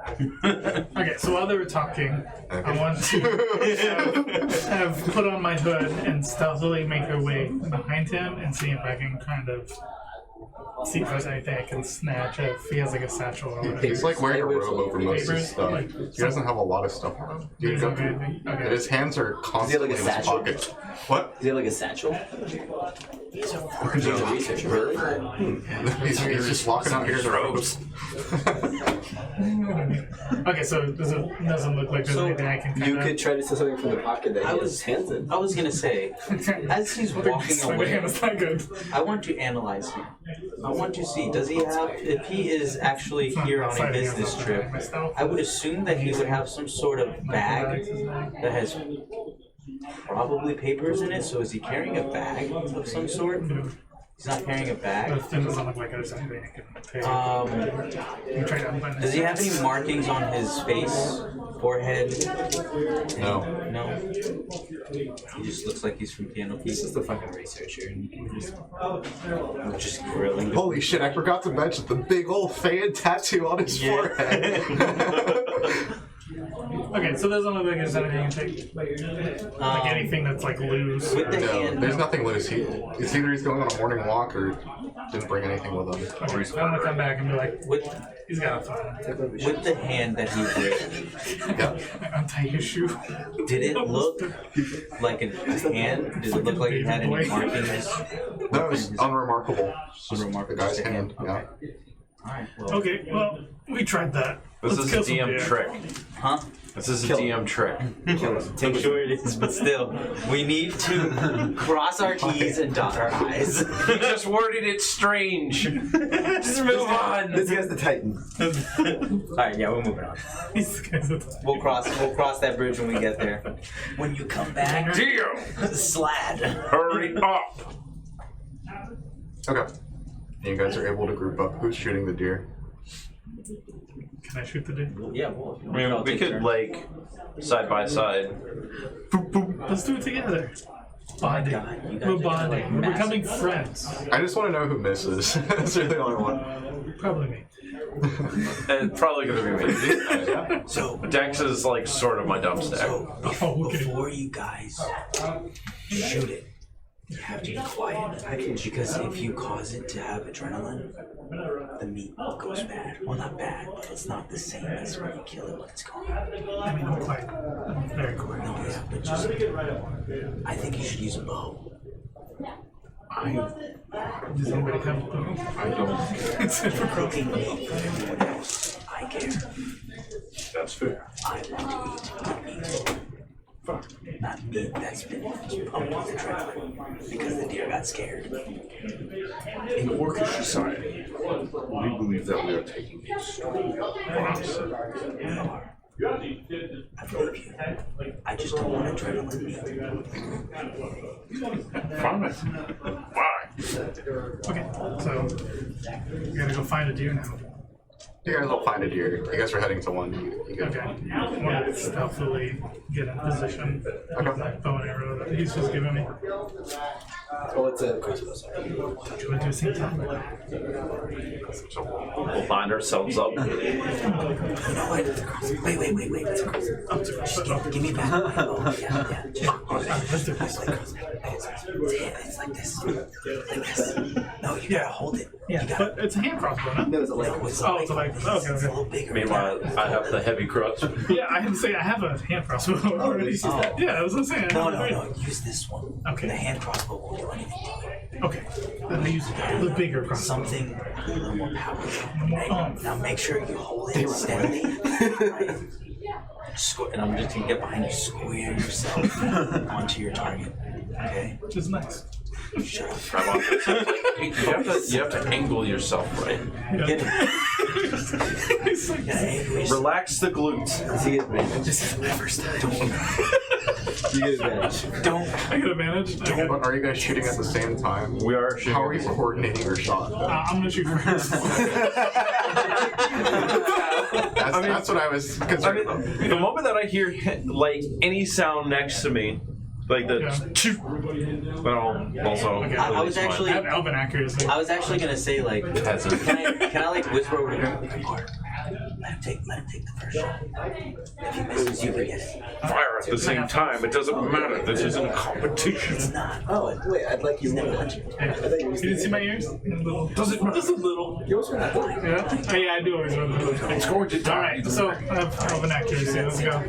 E: Okay, so while they were talking, I want to have put on my hood and stealthily make their way behind him and see if I can kind of see if there's anything I can snatch if he has like a satchel or whatever.
B: He's like wearing a robe over most of his
E: Papers?
B: stuff.
E: Like,
B: He doesn't have a lot of stuff on him.
E: He doesn't have anything?
B: And
E: Okay.
B: his hands are constantly
A: like a
B: in his
A: satchel?
B: pockets. What?
A: Is he like a satchel? He's a researcher.
B: He's just walking out here in robes.
E: Okay, so it doesn't look like there's anything I can kind
A: You
E: of...
A: could try to steal something from the pocket that
D: I
A: he
D: was-
A: has his hands in.
D: I was gonna say, as he's walking away,
E: It's not good.
D: I want to analyze him. I want to see, does he have, if he is actually here on a business trip, I would assume that he would have some sort of bag that has probably papers in it. So is he carrying a bag of some sort? He's not carrying a bag.
E: But it doesn't look like there's anything I can take. I'm trying to unbutton
D: Does he have any markings on his face, forehead?
B: No.
D: No. He just looks like he's from Piano
A: This
D: Pieces.
A: is the fucking researcher. And you can just
D: Just grilling.
B: Holy shit, I forgot to mention the big old fan tattoo on his forehead.
E: Okay, so there's only like there's anything I can take. Like anything that's like loose.
D: With the
B: No,
D: hand,
B: there's nothing loose. It's either he's going on a morning walk or didn't bring anything with him.
E: Okay, so I'm gonna come back and be like,
D: with
E: he's got a phone.
D: with the hand that he ripped,
B: Yeah.
E: I untie his shoe.
D: did it look like a hand? Did it look like it had any markings?
B: That was unremarkable.
D: Unremarkable,
B: The guy's
D: just a
B: hand.
D: hand,
B: Yeah.
D: Alright, well.
E: Okay, well, we tried that.
C: This
E: Let's
C: is a
E: kill some
C: DM
E: deer.
C: trick.
D: Huh?
C: This is a DM trick.
D: I'm sure it is, but still, we need to cross our T's and dot our I's.
C: He just worded it strange. Just move on.
A: This guy's the Titan.
D: Alright, yeah, we're moving on.
E: These guys are-
D: We'll cross that bridge when we get there. When you come back,
G: Dio,
D: slad.
G: hurry up!
B: Okay. And you guys are able to group up. Who's shooting the deer?
E: Can I shoot the dude?
D: Yeah, well,
C: I mean, we could like side by side.
E: Let's do it together. Bonding.
D: God, you guys
E: We're
D: are
E: bonding.
D: like
E: We're
D: massive.
E: becoming friends.
B: I just want to know who misses. That's really all I want.
E: Probably me.
C: And probably gonna be me.
D: So,
C: Dex is like sort of my dumb stack.
E: Oh, okay.
D: before you guys shoot it, you have to be quiet. Because if you cause it to have adrenaline, the meat goes bad. Well, not bad, but it's not the same as when you kill it when it's gone.
E: I mean, I'm quiet. I'm very quiet.
D: Yeah, but just, I think you should use a bow.
E: Does anybody have a bow?
G: I don't.
E: Except for Crow.
D: Cooking meat for everyone else, I care.
G: That's fair.
D: I want to eat good meat. Not meat that's been pumped with adrenaline because the deer got scared.
G: In Orcish society, we believe that we are taking a strong process.
D: I believe you. I just don't want adrenaline meat.
G: Fine. Why?
E: Okay, so we gotta go find a deer now.
B: You guys will find a deer. You guys are heading to one. You get
E: Okay. I want to stealthily get in position with that bow and arrow that he's just giving me.
A: Oh, it's a crossbow. Sorry.
E: Do you want to do the same time?
C: We'll find ourselves up.
D: You know what? Wait. It's a crossbow. Just give me back. Oh, yeah.
E: Let's do this.
D: It's like this. Like this. No, you gotta hold it.
E: Yeah, but it's a hand crossbow, no?
A: No, it's a leg.
D: It's
E: Oh, it's like,
D: it's a
E: okay.
D: little bigger.
C: Meanwhile, I have the heavy crutch.
E: Yeah, I have to say I have a hand crossbow already.
D: Oh.
E: Yeah, I was gonna say. I
D: No,
E: have it.
D: use this one.
E: Okay.
D: The hand crossbow won't do anything to it.
E: Okay, then I use the bigger crossbow.
D: Something a little more powerful.
E: More
D: Okay?
E: oomph.
D: Now make sure you hold it steadily. Right? And I'm just gonna get behind you, square yourself onto your target. Okay?
E: Which is nice.
C: Grab onto it. You have to angle yourself right. Relax the glutes.
A: Does he get advantage? This is my first time. You get advantage.
E: I get advantage. Okay.
B: But are you guys shooting at the same time?
C: We are shooting.
B: How are you coordinating your shot?
E: I'm gonna shoot first.
B: That's what I was concerned about.
C: The moment that I hear like any sound next to me, like the well, also
E: Okay.
D: I was
E: I
D: actually,
E: have Elven accuracy.
D: I was actually gonna say like,
C: peasant.
D: can I like whisper over to him? Let him take the first shot. If he misses, you forget it.
G: Fire at the same time. It doesn't matter. This isn't a competition.
D: It's not.
A: Oh, wait, I'd like you
D: Never
A: to
D: touch it.
E: You didn't see my ears?
G: Does it matter?
E: Just a little.
A: Yours were not good.
E: Yeah? Oh, yeah, I do always remember.
G: It's going to die.
E: Alright, so I have Elven accuracy. Let's go.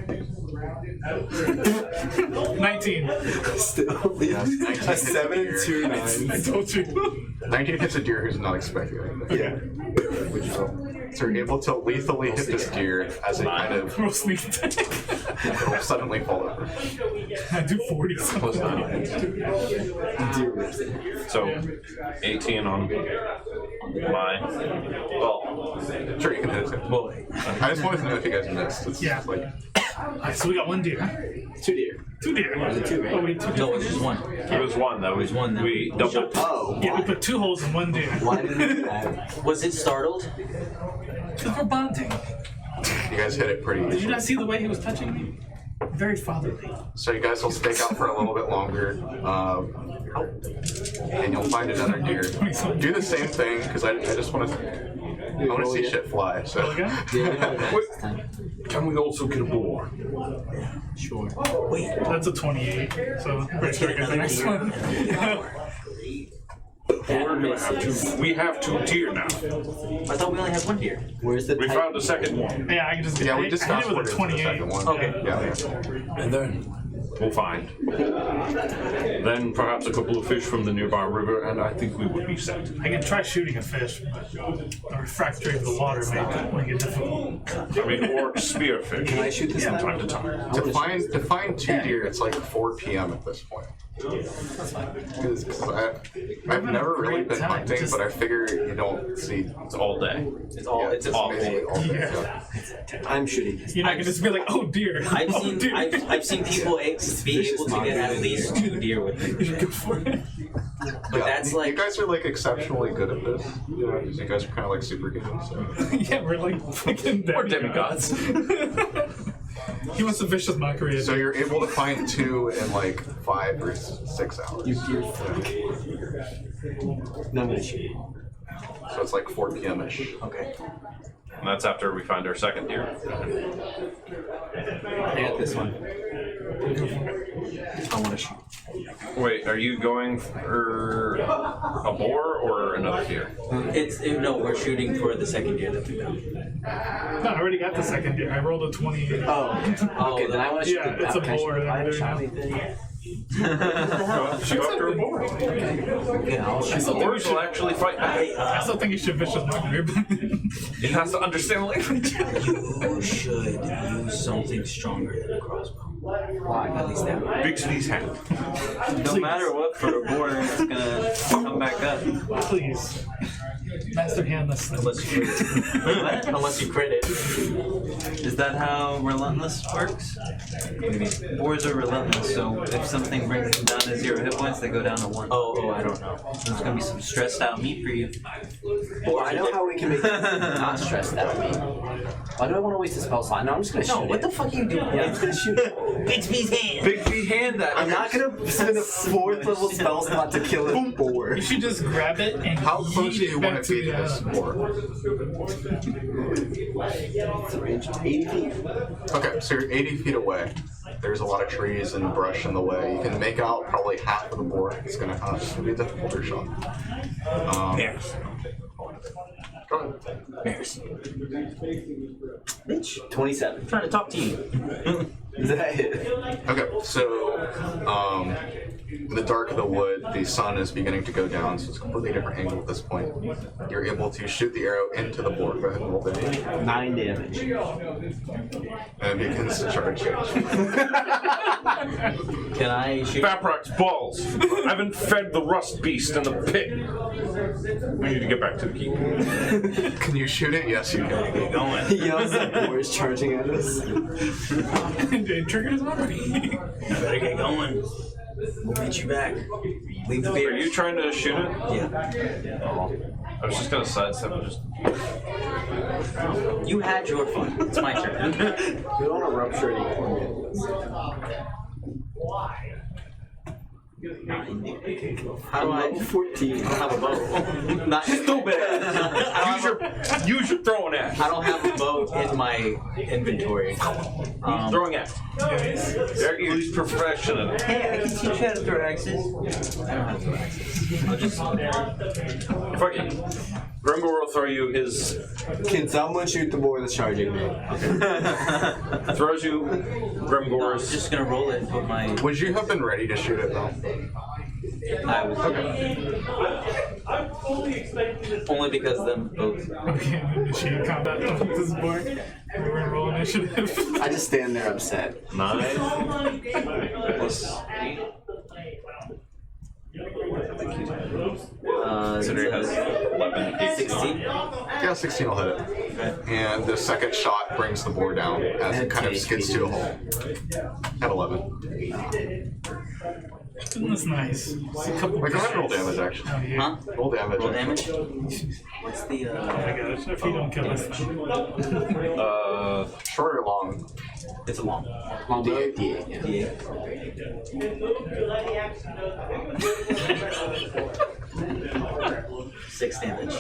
E: 19.
A: Still.
B: Yes,
A: A 7 and 2
E: I
A: 9s.
E: told you.
B: 19 hits a deer who's not expecting it.
A: Yeah.
B: So you're able to lethally hit this deer as it kind of
E: Roll sneak attack.
B: will suddenly fall over.
E: I do 40
B: Close
E: something.
B: enough.
C: So 18 on my. Well,
B: Sure, you can hit it.
D: Well,
B: I just wanted to know if you guys missed. It's
E: Yeah.
B: like
E: Alright, so we got 1 deer.
A: 2 deer.
E: 2 deer.
A: two, right?
E: Oh, wait, 2 deer.
D: no, it's just one.
C: it was one that was
D: one that
C: we
D: we
C: doubled.
A: Oh.
E: Yeah, we put 2 holes in 1 deer.
A: Why didn't we do that?
D: Was it startled?
E: Because we're bonding.
B: you guys hit it pretty
E: Did you
B: easily.
E: not see the way he was touching me? Very fatherly.
B: So you guys will stake out for a little bit longer, and you'll find another deer. Do the same thing because I just want to. I want to see shit fly. So
E: Okay?
G: Can we also get a boar?
D: Sure. Wait.
E: That's a 28, so I'm pretty sure I got the next one.
G: We have 2 deer now.
D: I thought we only had 1 deer.
A: Where's the
G: We
A: type?
G: found a second one.
E: Yeah, I can just
B: yeah, we
E: I
B: just
E: hit
B: fast
E: it with
B: forwarded
E: a
B: to the
E: 28.
B: second one.
D: Okay.
B: Yeah.
G: And then we'll find. Then perhaps a couple of fish from the nearby river, and I think we would be set.
E: I can try shooting a fish, but a refractory of the water make it difficult.
G: I mean, or spearfish.
A: Can I shoot this
G: from
A: now?
G: time to time?
B: To find 2 deer, it's like 4 p.m. at this point. Because I've never really been hunting, but I figure you don't see.
C: It's all day.
D: It's all.
B: Yeah,
D: It's all.
B: basically all day.
E: Yeah.
A: I'm shooting.
E: You're not gonna just be like, oh dear.
D: I've
E: oh,
D: seen.
E: dear.
D: I've seen people be able to get at least 2 deer with them.
E: Go for it.
D: But that's
B: you
D: like.
B: guys are like exceptionally good at this. You know, 'cause you guys are kind of like super good. So.
E: Yeah, we're like fucking
C: demigods.
E: He wants a vicious mockery.
B: So you're able to find 2 in like 5 or 6 hours.
A: No, I'm gonna shoot.
B: So it's like 4 p.m.-ish.
D: Okay.
C: And that's after we find our second deer.
A: I got this one.
D: I want to shoot.
C: Wait, are you going for a boar or another deer?
D: No, we're shooting for the second deer that we found.
E: No, I already got the second deer. I rolled a 28.
A: Oh, okay, then I want to shoot
E: Yeah,
A: the
E: it's a
A: can I shoot
E: boar
A: the
E: that I'm doing now.
A: shiny thing?
C: Shoot after a boar.
D: Yeah, I'll shoot.
C: Boars will actually fight back.
D: Hey,
E: I still think you should vicious mockery.
C: It has to understand language.
D: you should use something stronger than a crossbow. Why? At least that way.
C: Bixby's hand.
H: No matter what, for a boar, it's gonna come back up.
E: Please. Master hand this thing.
D: Unless you crit it. Unless you crit it.
H: Is that how relentless works?
D: What do you mean?
H: Boars are relentless, so if something brings them down to 0 hit points, they go down to 1.
D: Oh, I don't know.
H: There's gonna be some stressed out meat for you.
A: Well, I know how we can make it not stressed out me. Why do I want to waste a spell slot? No, I'm just gonna shoot.
D: No, what the fuck are you doing?
A: Yeah, I'm just gonna shoot.
D: Bixby's hand!
C: Bixby hand that.
A: I'm not gonna spend a 4th level spell slot to kill a boar.
E: You should just grab it and
B: How close
E: yeet
B: do you
E: it
B: want
E: back
B: to
E: to
B: be to
E: the
B: this
E: island.
B: boar?
A: 80 feet.
B: Okay, so you're 80 feet away. There's a lot of trees and brush in the way. You can make out probably half of the boar. It's gonna be a difficulter shot.
D: Bears.
B: Go ahead.
D: Bears.
A: Bitch. 27.
D: I'm trying to talk to you.
A: Is that it?
B: Okay, so in the dark of the wood, the sun is beginning to go down, so it's a completely different angle at this point. You're able to shoot the arrow into the boar. Go ahead and roll damage.
A: 9 damage.
B: And it begins to charge you.
D: Can I shoot?
G: Vaprock's balls. I haven't fed the rust beast in the pit. We need to get back to the keep.
B: Can you shoot it? Yes, you can.
D: Get going.
A: He yells at boys charging at us.
E: They triggered his already.
D: You better get going. We'll meet you back. Leave the
C: Are
D: beer.
C: you trying to shoot it?
D: Yeah.
C: Oh. I was just gonna sidestep and just.
D: You had your fun. It's my turn.
A: We don't want to rupture any cornmeal.
D: How do I?
A: 14.
D: I don't have a bow. Not stupid.
C: Use your throwing axe.
D: I don't have a bow in my inventory.
C: Throwing axe. There you use professional.
D: Hey, I can teach you how to throw axes. I don't have to throw axes. I'll just.
C: Fuck it. Grimgor will throw you his.
A: Can someone shoot the boy that's charging me?
C: Throws you
D: No, I'm
C: Grimgor's.
D: just gonna roll it and put my.
B: Would you have been ready to shoot it though?
D: I was only because them both.
E: Okay, initiate combat with this boy. We're gonna roll initiative.
A: I just stand there upset.
C: 9 plus 8. Considering it has 11 8
D: 16.
B: Yeah, 16 will hit it. And the second shot brings the boar down as it kind of skids to a halt. At 11.
E: That's nice. It's a couple.
B: Wait, go ahead and roll damage actually.
E: Oh, yeah.
D: Huh?
B: Roll damage.
D: Roll damage. What's the?
E: Oh my gosh, if you don't kill us,
B: Short or long?
D: It's a long.
A: Long bow? D8. Yeah.
D: D8. 6 damage.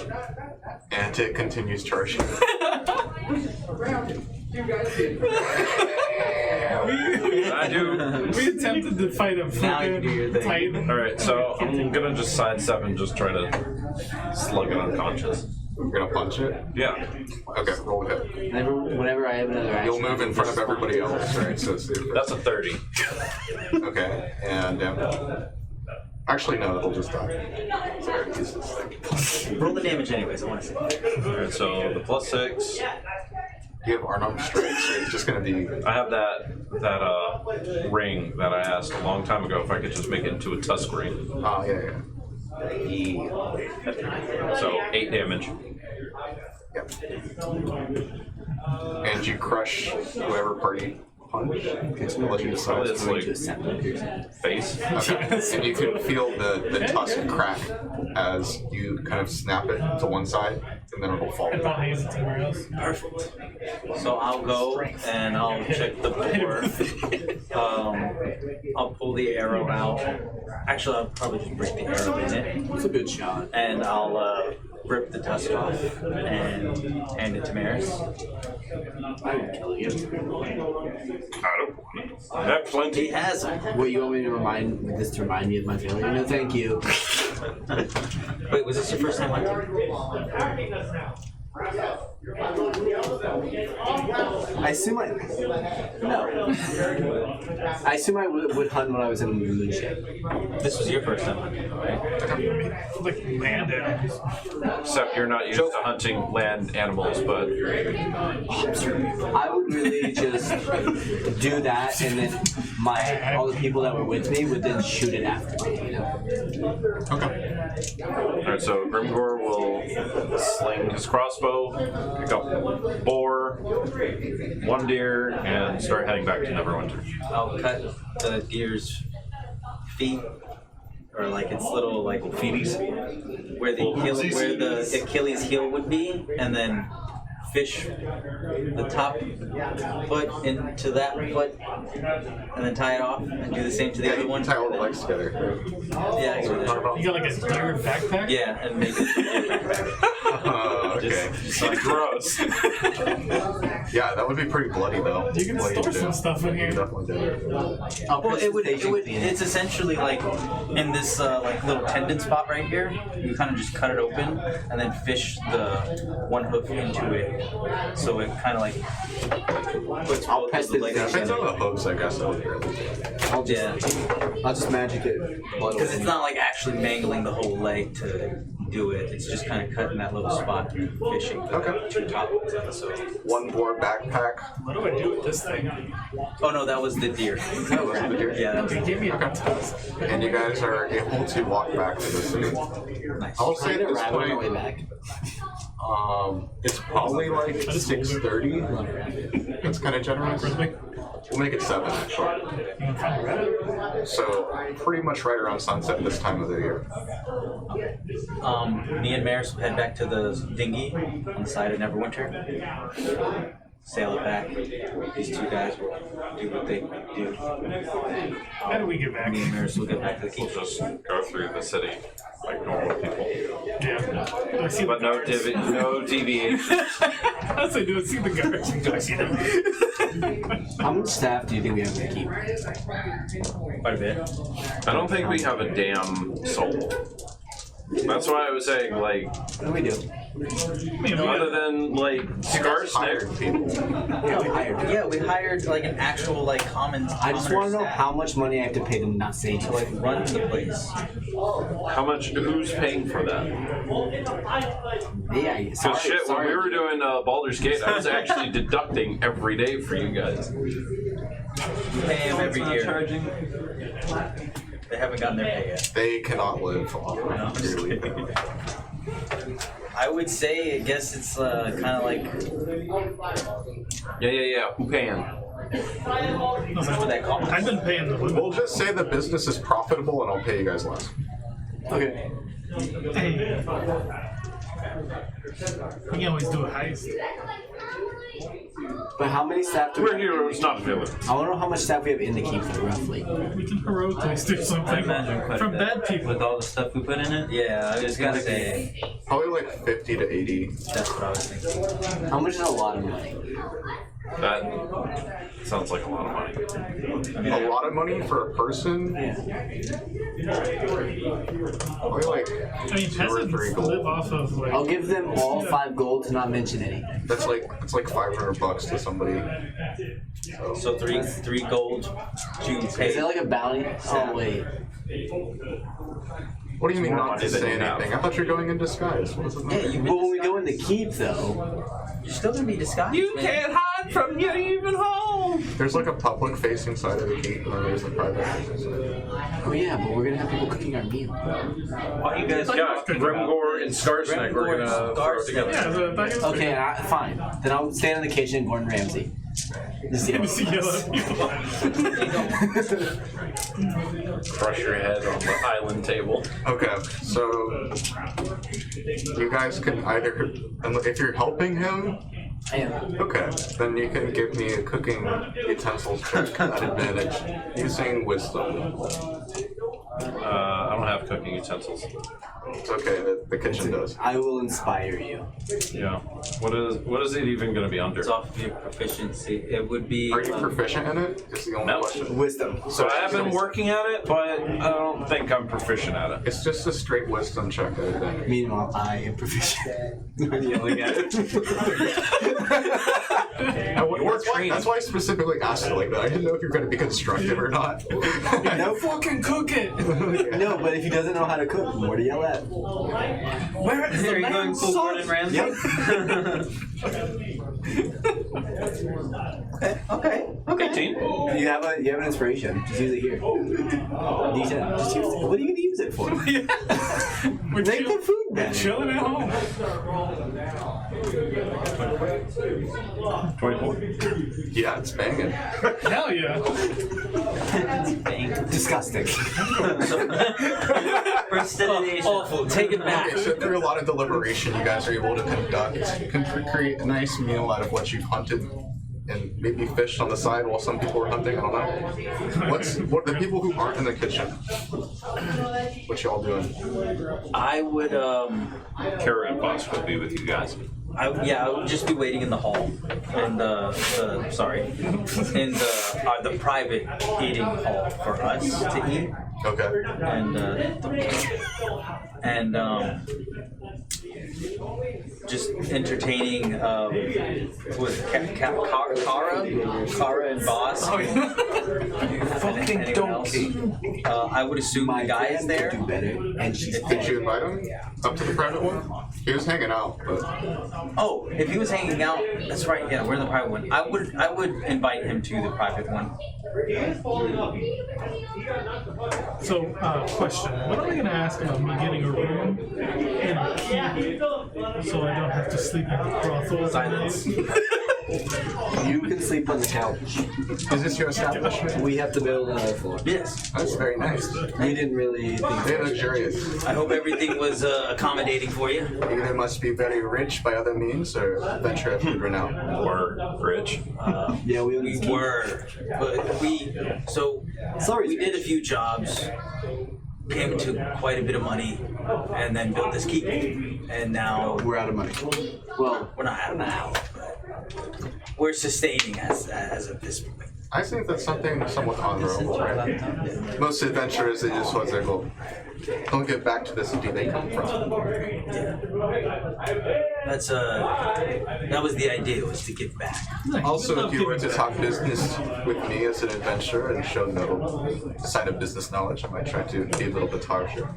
B: And it continues charging.
C: I do.
E: we attempted to fight a
D: Now you do your
E: fucking
D: thing.
E: titan.
C: Alright, so I'm gonna just sidestep and just try to slug it unconscious.
B: You're gonna punch it?
C: Yeah.
B: Okay, roll a hit.
A: Whenever I have another action,
B: You'll move in front of everybody else, right? So it's
C: That's a 30.
B: okay, and actually no, it'll just die. Sorry, use this thing.
D: Roll the damage anyways. I want to see.
C: Alright, so the plus 6.
B: You have Arnhem strikes, so it's just gonna be.
C: I have that ring that I asked a long time ago if I could just make it into a tusk ring.
B: Oh yeah.
C: So 8 damage.
B: Yep. And you crush whoever party punch. Unless you decide.
C: Probably it's like face.
B: Okay. And you can feel the tusk crack as you kind of snap it to one side, and then it'll fall.
E: I probably use it somewhere else.
D: Perfect. So I'll go and I'll check the boar. I'll pull the arrow out. Actually, I'll probably just break the arrow in it.
A: It's a good shot.
D: And I'll rip the tusk off and hand it to Maris.
A: I would kill you.
G: I don't want it. I have
D: He
G: plenty.
D: has them.
A: What, you want me to remind me of my failure? No, thank you.
D: Wait, was this your first time hunting?
A: I assume I would hunt when I was in the moonship.
D: This was your first time hunting, right?
E: Like land animals.
C: Except you're not used to hunting land animals, but
A: I would really just do that, and then all the people that were with me would then shoot it after me. You know?
B: Okay.
C: alright, so Grimgor will sling his crossbow, pick up boar, 1 deer, and start heading back to Neverwinter.
D: I'll cut the deer's feet, or like its little like
C: Feeties?
D: where the Achilles heel would be, and then fish the top foot into that foot, and then tie it off, and do the same to the other one.
B: Tie all the legs together.
D: Yeah, I can do that.
E: You got like a deer backpack?
D: Yeah, and make it a backpack.
B: Okay.
C: Gross.
B: Yeah, that would be pretty bloody though.
E: You can
B: Bloody
E: store
B: to do.
E: some stuff in
B: You
E: here.
B: definitely do.
D: Well, it would. It's essentially like in this like little tendon spot right here. You kind of just cut it open and then fish the one hoof into it, so it kind of like puts both
A: press
D: of the
A: it
D: legs
A: down.
B: Depends on
D: together.
B: the hooks, I guess. That would be
A: I'll just magic it.
D: Because it's not like actually mangling the whole leg to do it. It's just kind of cutting that little spot and fishing for the 2 top ones in. So.
B: One more backpack.
E: What do I do with this thing?
D: Oh no, that was the deer.
B: That was the deer.
D: Yeah, that was
E: Okay, give me a tusk.
B: And you guys are able to walk back to the city.
D: nice.
B: I'll say
A: Can I
B: at this
A: ride on the way
B: point,
A: back?
B: it's probably like 6:30. That's kind of generous. We'll make it 7 actually. So pretty much right around sunset this time of the year.
D: Me and Maris will head back to the dinghy on the side of Neverwinter. Sail it back. These 2 guys will do what they do.
E: How do we get back?
D: Me and Maris will get back to the
G: We'll
D: keep.
G: just go through the city like normal people.
E: Yeah. Do I see
C: But
E: the
C: no,
E: guards?
C: no deviation.
E: As I do, I see the guards. Do I see them?
A: How much staff do you think we have to keep?
D: Quite a bit.
C: I don't think we have a damn soul. That's why I was saying, like,
A: What do we do?
C: other than, like, Scarsnick.
B: Hired people.
A: Yeah, we hired.
D: Yeah, we hired like an actual like common.
A: I just want to know how much money I have to pay them not saying
D: to like run the place.
C: How much, who's paying for that?
A: Yeah,
C: Because
A: sorry,
C: shit, when
A: sorry.
C: we were doing Baldur's Gate, I was actually deducting every day for you guys.
D: Pay them every
H: Not
D: year.
H: charging.
D: They haven't gotten their pay yet.
B: They cannot live off
D: No, I'm
B: of
D: just
B: purely.
D: kidding. I would say, I guess it's kind of like
C: Yeah. Who paying?
D: what would that call
E: I've been paying the women.
B: We'll just say the business is profitable and I'll pay you guys less.
A: Okay.
E: Hey. We can always do a heist.
A: But how many staff do we
C: We're
A: have?
C: heroes, not villains.
A: I want to know how much staff we have in the keep, roughly.
E: We can heroically do
H: I
E: something
H: imagine quite
E: from
H: a
E: bad
H: bit
E: people.
H: with all the stuff we put in it.
D: Yeah, I was
H: Just
D: gonna
H: gotta
D: say
B: Probably like 50 to 80.
D: that's what I was thinking.
A: How much is a lot of money?
C: That sounds like a lot of money.
B: A lot of money for a person? Probably like
E: I mean,
B: 2 or 3
E: peasants
B: gold.
E: live off of like.
A: I'll give them all 5 gold to not mention anything.
B: It's like $500 to somebody.
D: So three gold to
A: Is
D: pay.
A: that like a bounty? Oh, wait.
B: What do you mean
C: more
B: not
C: money
B: to
C: than
B: say
C: you have.
B: anything? I thought you were going in disguise. What does it
D: Yeah,
B: matter?
D: you
A: But when we go in the keep, though,
D: you're still gonna be disguised. man.
C: hide from your even home.
B: There's like a public facing side of the keep and then there's the private facing side.
A: oh yeah, but we're gonna have people cooking our meal.
H: All you guys
C: Yeah, Grimgore and Scarsnick, we're gonna throw it together.
E: Yeah, the back
A: Okay, fine. Then I'll stand in the kitchen, Gordon Ramsay. Just yell.
E: See yellow people.
C: Crush your head on the island table.
B: Okay, so you guys can either, if you're helping him,
A: I am.
B: okay, then you can give me a cooking utensils check at advantage using wisdom.
C: I don't have cooking utensils.
B: It's okay, the kitchen does.
A: I will inspire you.
C: Yeah. What is it even going to be under?
D: It's off of your proficiency. It would be.
B: Are you proficient in it? Is the only
C: No.
B: question.
A: Wisdom.
C: So I have been working at it, but I don't think I'm proficient at it.
B: It's just a straight wisdom check at advantage.
A: Meanwhile, I am proficient. I'm yelling at it.
B: That's why I specifically asked it like that. I didn't know if you were going to be constructive or not.
A: No fucking cook it. No, but if he doesn't know how to cook, more to yell at. Where is
H: Are
A: the
H: you going
A: man's
H: full
A: son?
H: Gordon Ramsay?
A: Yep.
D: Okay.
C: 18.
A: You have an inspiration. Just use it here. D10. Just use it. What are you gonna use it for?
E: We're
A: Make the food
E: We're
A: better.
E: chilling at home.
C: 24.
B: Yeah, it's banging.
E: Hell yeah.
A: Disgusting.
H: Prestidigitation.
D: Awful. Take it back.
B: Okay, so through a lot of deliberation, you guys are able to create a nice meal out of what you've hunted and maybe fished on the side while some people were hunting. I don't know. What the people who aren't in the kitchen? What y'all doing?
D: I would
C: Kara and Boss will be with you guys.
D: I would just be waiting in the hall, in the private eating hall for us to eat,
B: Okay.
D: and just entertaining with Kara and Boss.
C: Fucking
D: Anyone else?
C: donkey.
D: I would assume
A: My
D: the guy is
A: friend
D: there.
A: could do better, and she's
B: Did you invite him up to the private one? He was hanging out, but
D: Oh, if he was hanging out, that's right. Yeah, we're in the private one. I would invite him to the private one.
E: So, question. What am I going to ask about me getting a room and a key so I don't have to sleep in the brothel?
D: Silence.
A: You can sleep on the couch.
B: is this your establishment?
A: We have to build another floor.
D: Yes.
B: That's very nice.
A: We didn't really think.
B: Very luxurious.
D: I hope everything was accommodating for you.
B: You either must be very rich by other means or venture of good renown.
C: We're rich.
A: Yeah, we
D: We were, but we did a few jobs, came into quite a bit of money, and then built this keep. And now
A: We're out of money. Well,
D: we're not out of now, but we're sustaining as of this point.
B: I think that's something somewhat honorable, right? Most adventurers, they just want to go, don't get back to the city they come from.
D: That's that was the idea, was to give back.
B: Also, if you were to talk business with me as an adventurer and show no sign of business knowledge, I might try to be a little bit harsher.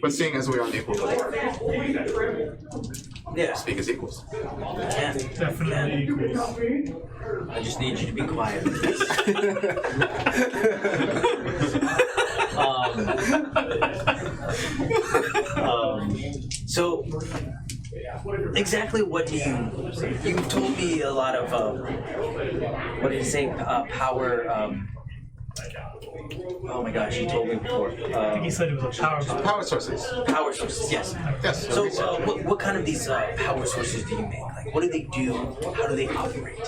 B: But seeing as we are on equal footing,
D: Yeah,
B: speak as equals.
D: yeah,
E: Definitely equals.
D: I just need you to be quiet. So, exactly what do you told me a lot of, what did you say, power, oh my gosh, you told me before.
E: I think he said it was a power bottle.
B: Power sources.
D: Power sources, yes.
B: Yes.
D: So, what kind of these power sources do you make? Like, what do they do? How do they operate?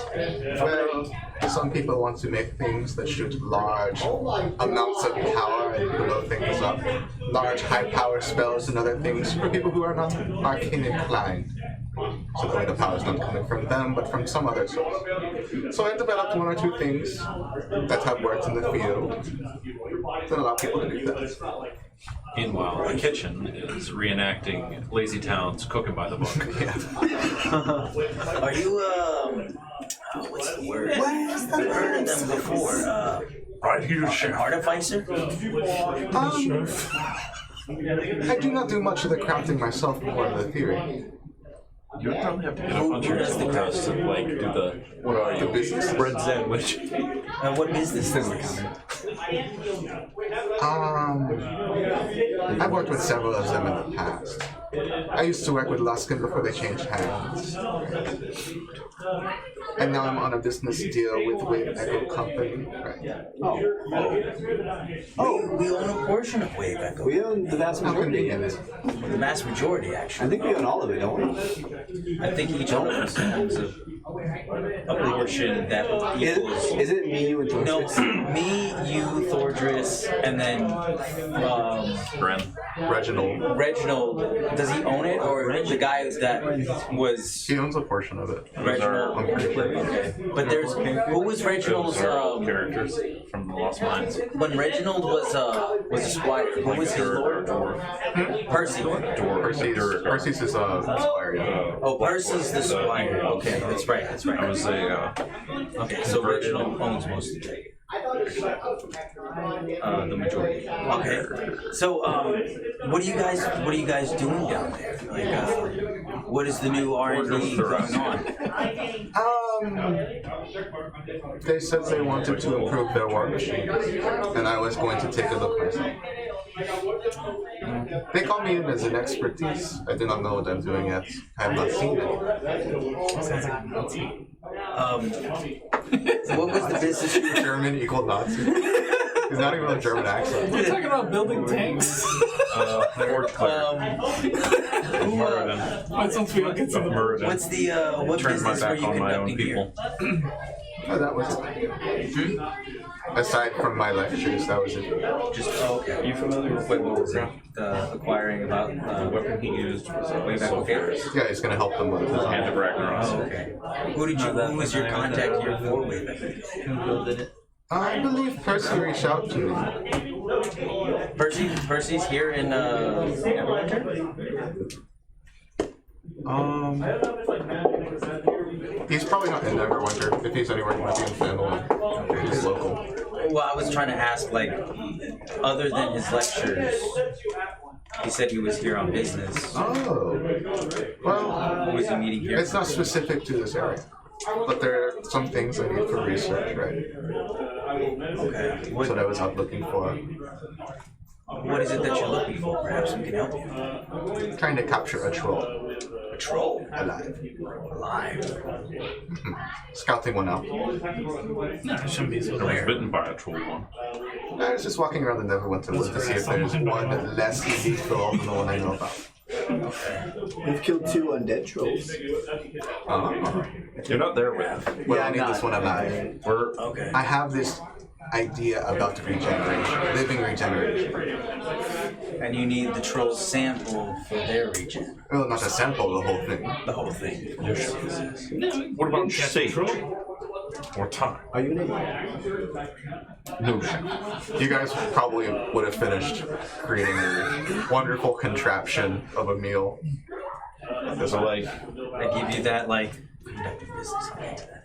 B: Well, some people want to make things that shoot large amounts of power and blow things up. Large high power spells and other things for people who are not arcane inclined. So that way the power is not coming from them, but from some other source. So I developed one or two things that have worked in the field that allow people to do that.
C: Meanwhile, the kitchen is reenacting Lazy Town's cooking by the book.
D: Are you, what's the word? I've heard of them before.
G: Right here,
D: An
G: chef.
D: artificer?
B: I do not do much of the crafting myself, more of the theory.
C: You would probably have to get a bunch of the house to like do the what are you
B: business?
C: bread sandwich.
D: What business is this?
B: I've worked with several of them in the past. I used to work with Luskin before they changed hands. And now I'm on a business deal with Wave Echo Company. Right.
D: We own a portion of Wave Echo.
A: we own the vast
B: How
A: majority of
B: convenient.
A: it.
D: The vast majority,
A: I
D: actually.
A: think we own all of it, don't we?
D: I think each one of us owns a portion that equals.
A: Is it me, you, and
D: No,
A: Torchis?
D: me, you, Thordris, and then
C: Gren.
B: Reginald.
D: Reginald. Does he own it, or the guy that was
B: He owns a portion of it.
D: Reginald?
B: I'm pretty sure.
D: Okay, but there's who was Reginald's?
C: Those are characters from the Lost Mines.
D: When Reginald was a squire, who was his lord? Percy.
B: Percy's his squire, yeah.
D: Oh, Percy's the squire. Okay, that's right. That's right.
C: I was a
D: Okay, so Reginald owns most of it. The majority. Okay. So, what are you guys doing down there? Like, what is the new R&D going on?
B: They said they wanted to improve their war machine, and I was going to take a look myself. They called me in as an expertise. I do not know what I'm doing yet. I have not seen it.
D: What was the business you were
B: German equal Nazi. He's not even a German accent.
E: We're talking about building tanks.
C: Forge Cleric.
E: Once we all get to the
C: Mervin.
D: What's the what
C: Turned my
D: business were
C: back
D: you
C: on my own
D: conducting here?
C: people.
B: Oh, that was it. Aside from my lectures, that was it.
D: Just okay.
C: You familiar with
D: Wait, what was it? Acquiring about
C: the weapon he used was
D: way back when?
B: Yeah, he's gonna help them with it.
C: Hand of Ragnaros.
D: Oh, okay. Who was your contact here for way back then?
H: Who builded it?
B: I believe Percy reached out to me.
D: Percy's here in Neverwinter?
B: He's probably not in Neverwinter. If he's anywhere, he might be in Fandolin. He's local.
D: Well, I was trying to ask, like, other than his lectures, he said he was here on business.
B: Oh. Well,
D: What was he meeting here?
B: it's not specific to this area. But there are some things I need for research, right?
D: Okay.
B: That's what I was out looking for.
D: What is it that you're looking for? Perhaps we can help you.
B: Trying to capture a troll.
D: A troll?
B: Alive.
D: Alive.
B: Scouting one out.
E: No, it shouldn't be so
C: I was
E: bad.
C: bitten by a troll one.
B: I was just walking around the Neverwinter Woods to see if there's one less elite troll than the one I know about.
A: We've killed 2 undead trolls.
C: You're not there with.
B: Well,
A: Yeah,
B: I need
A: I'm
B: this
A: not.
B: one alive.
C: We're
D: Okay.
B: I have this idea about regeneration, living regeneration.
D: And you need the troll sample for their region.
B: Well, not a sample, the whole thing.
D: The whole thing.
C: what about safe or time?
A: Are you an idiot?
C: No shit.
B: You guys probably would have finished creating a wonderful contraption of a meal.
C: So like,
D: I give you that, like, conducting business on the internet.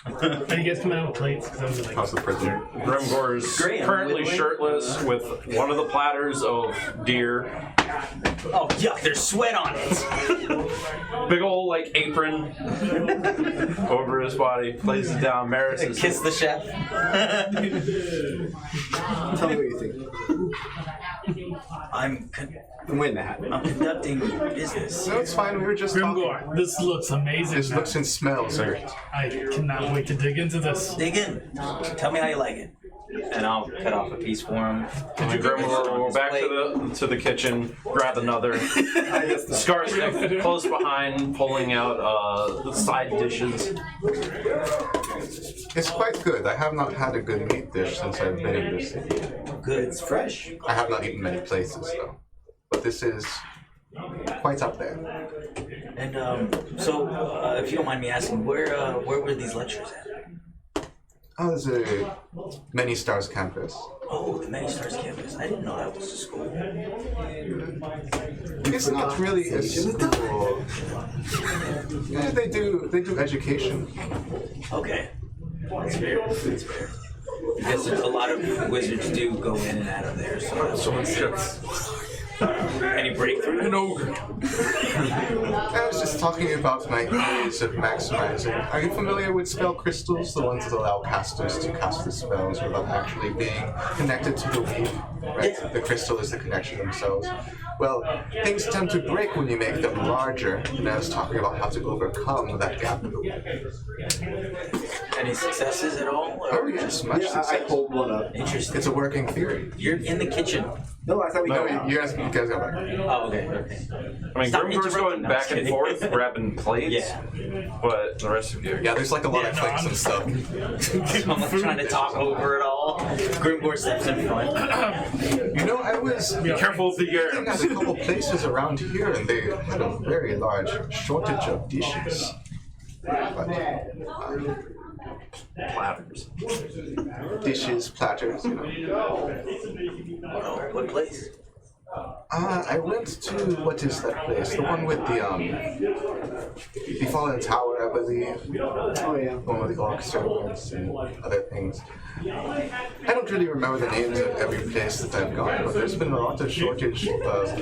E: Are you guys coming out with plates? Because I was like,
B: How's the prisoner?
C: Grimgor's
D: Great, I'm
C: currently
D: whittling.
C: shirtless with one of the platters of deer.
D: Oh, yuck, there's sweat on it.
C: Big old like apron over his body. Plays it down. Maris is
D: Kiss the chef.
A: Tell me what you think.
D: I'm
A: Win the hat.
D: conducting business.
B: No, it's fine. We were just talking.
E: Grimgor, this looks amazing.
B: This
E: now.
B: looks and smells great.
E: I cannot wait to dig into this.
D: Dig in. Tell me how you like it. And I'll cut off a piece for him.
C: And Grimgor will go back to the kitchen, grab another. Skarsnik close behind, pulling out the side dishes.
B: It's quite good. I have not had a good meat dish since I've been in this city.
D: Good. It's fresh.
B: I have not eaten many places though. But this is quite up there.
D: And so, if you don't mind me asking, where were these lectures at?
B: Oh, there's a Many Stars campus.
D: Oh, the Many Stars campus. I didn't know that was a school.
B: It's not really a school. Yeah, they do education.
D: Okay. That's fair. That's fair. Because a lot of wizards do go in and out of there, so that's
C: So much shit.
D: any breakthrough?
C: An ogre.
B: I was just talking about my ways of maximizing. Are you familiar with spell crystals? The ones that allow casters to cast the spells without actually being connected to the weave? Right? The crystal is the connection themselves. Well, things tend to break when you make them larger, and I was talking about how to overcome that gap in the weave.
D: Any successes at all?
B: Oh yes, much
A: Yeah, I
B: success.
A: pulled one up.
D: Interesting.
B: It's a working theory.
D: You're in the kitchen.
A: No, I thought we
B: No,
A: got
B: you guys go back.
D: Oh, okay. Okay.
C: I mean,
D: Stop
C: Grimgor's
D: interrupting.
C: going
D: No,
C: back
D: just
C: and
D: kidding.
C: forth, grabbing plates.
D: Yeah.
C: But the rest of you.
B: Yeah, there's like a lot of
E: no,
B: clicks
E: I'm-
B: and stuff.
D: I'm like trying to talk over it all. Grimgor steps in front.
B: You know, I was
C: Be careful of the
B: looking at
C: germs.
B: a couple places around here, and they had a very large shortage of dishes. But,
C: Platters.
B: dishes, platters, you know.
D: Oh, what place?
B: I went to, what is that place? The one with the Fallen Tower, I believe.
A: Oh yeah.
B: The one with the orc servants and other things. I don't really remember the names of every place that I've gone, but there's been a lot of shortage of,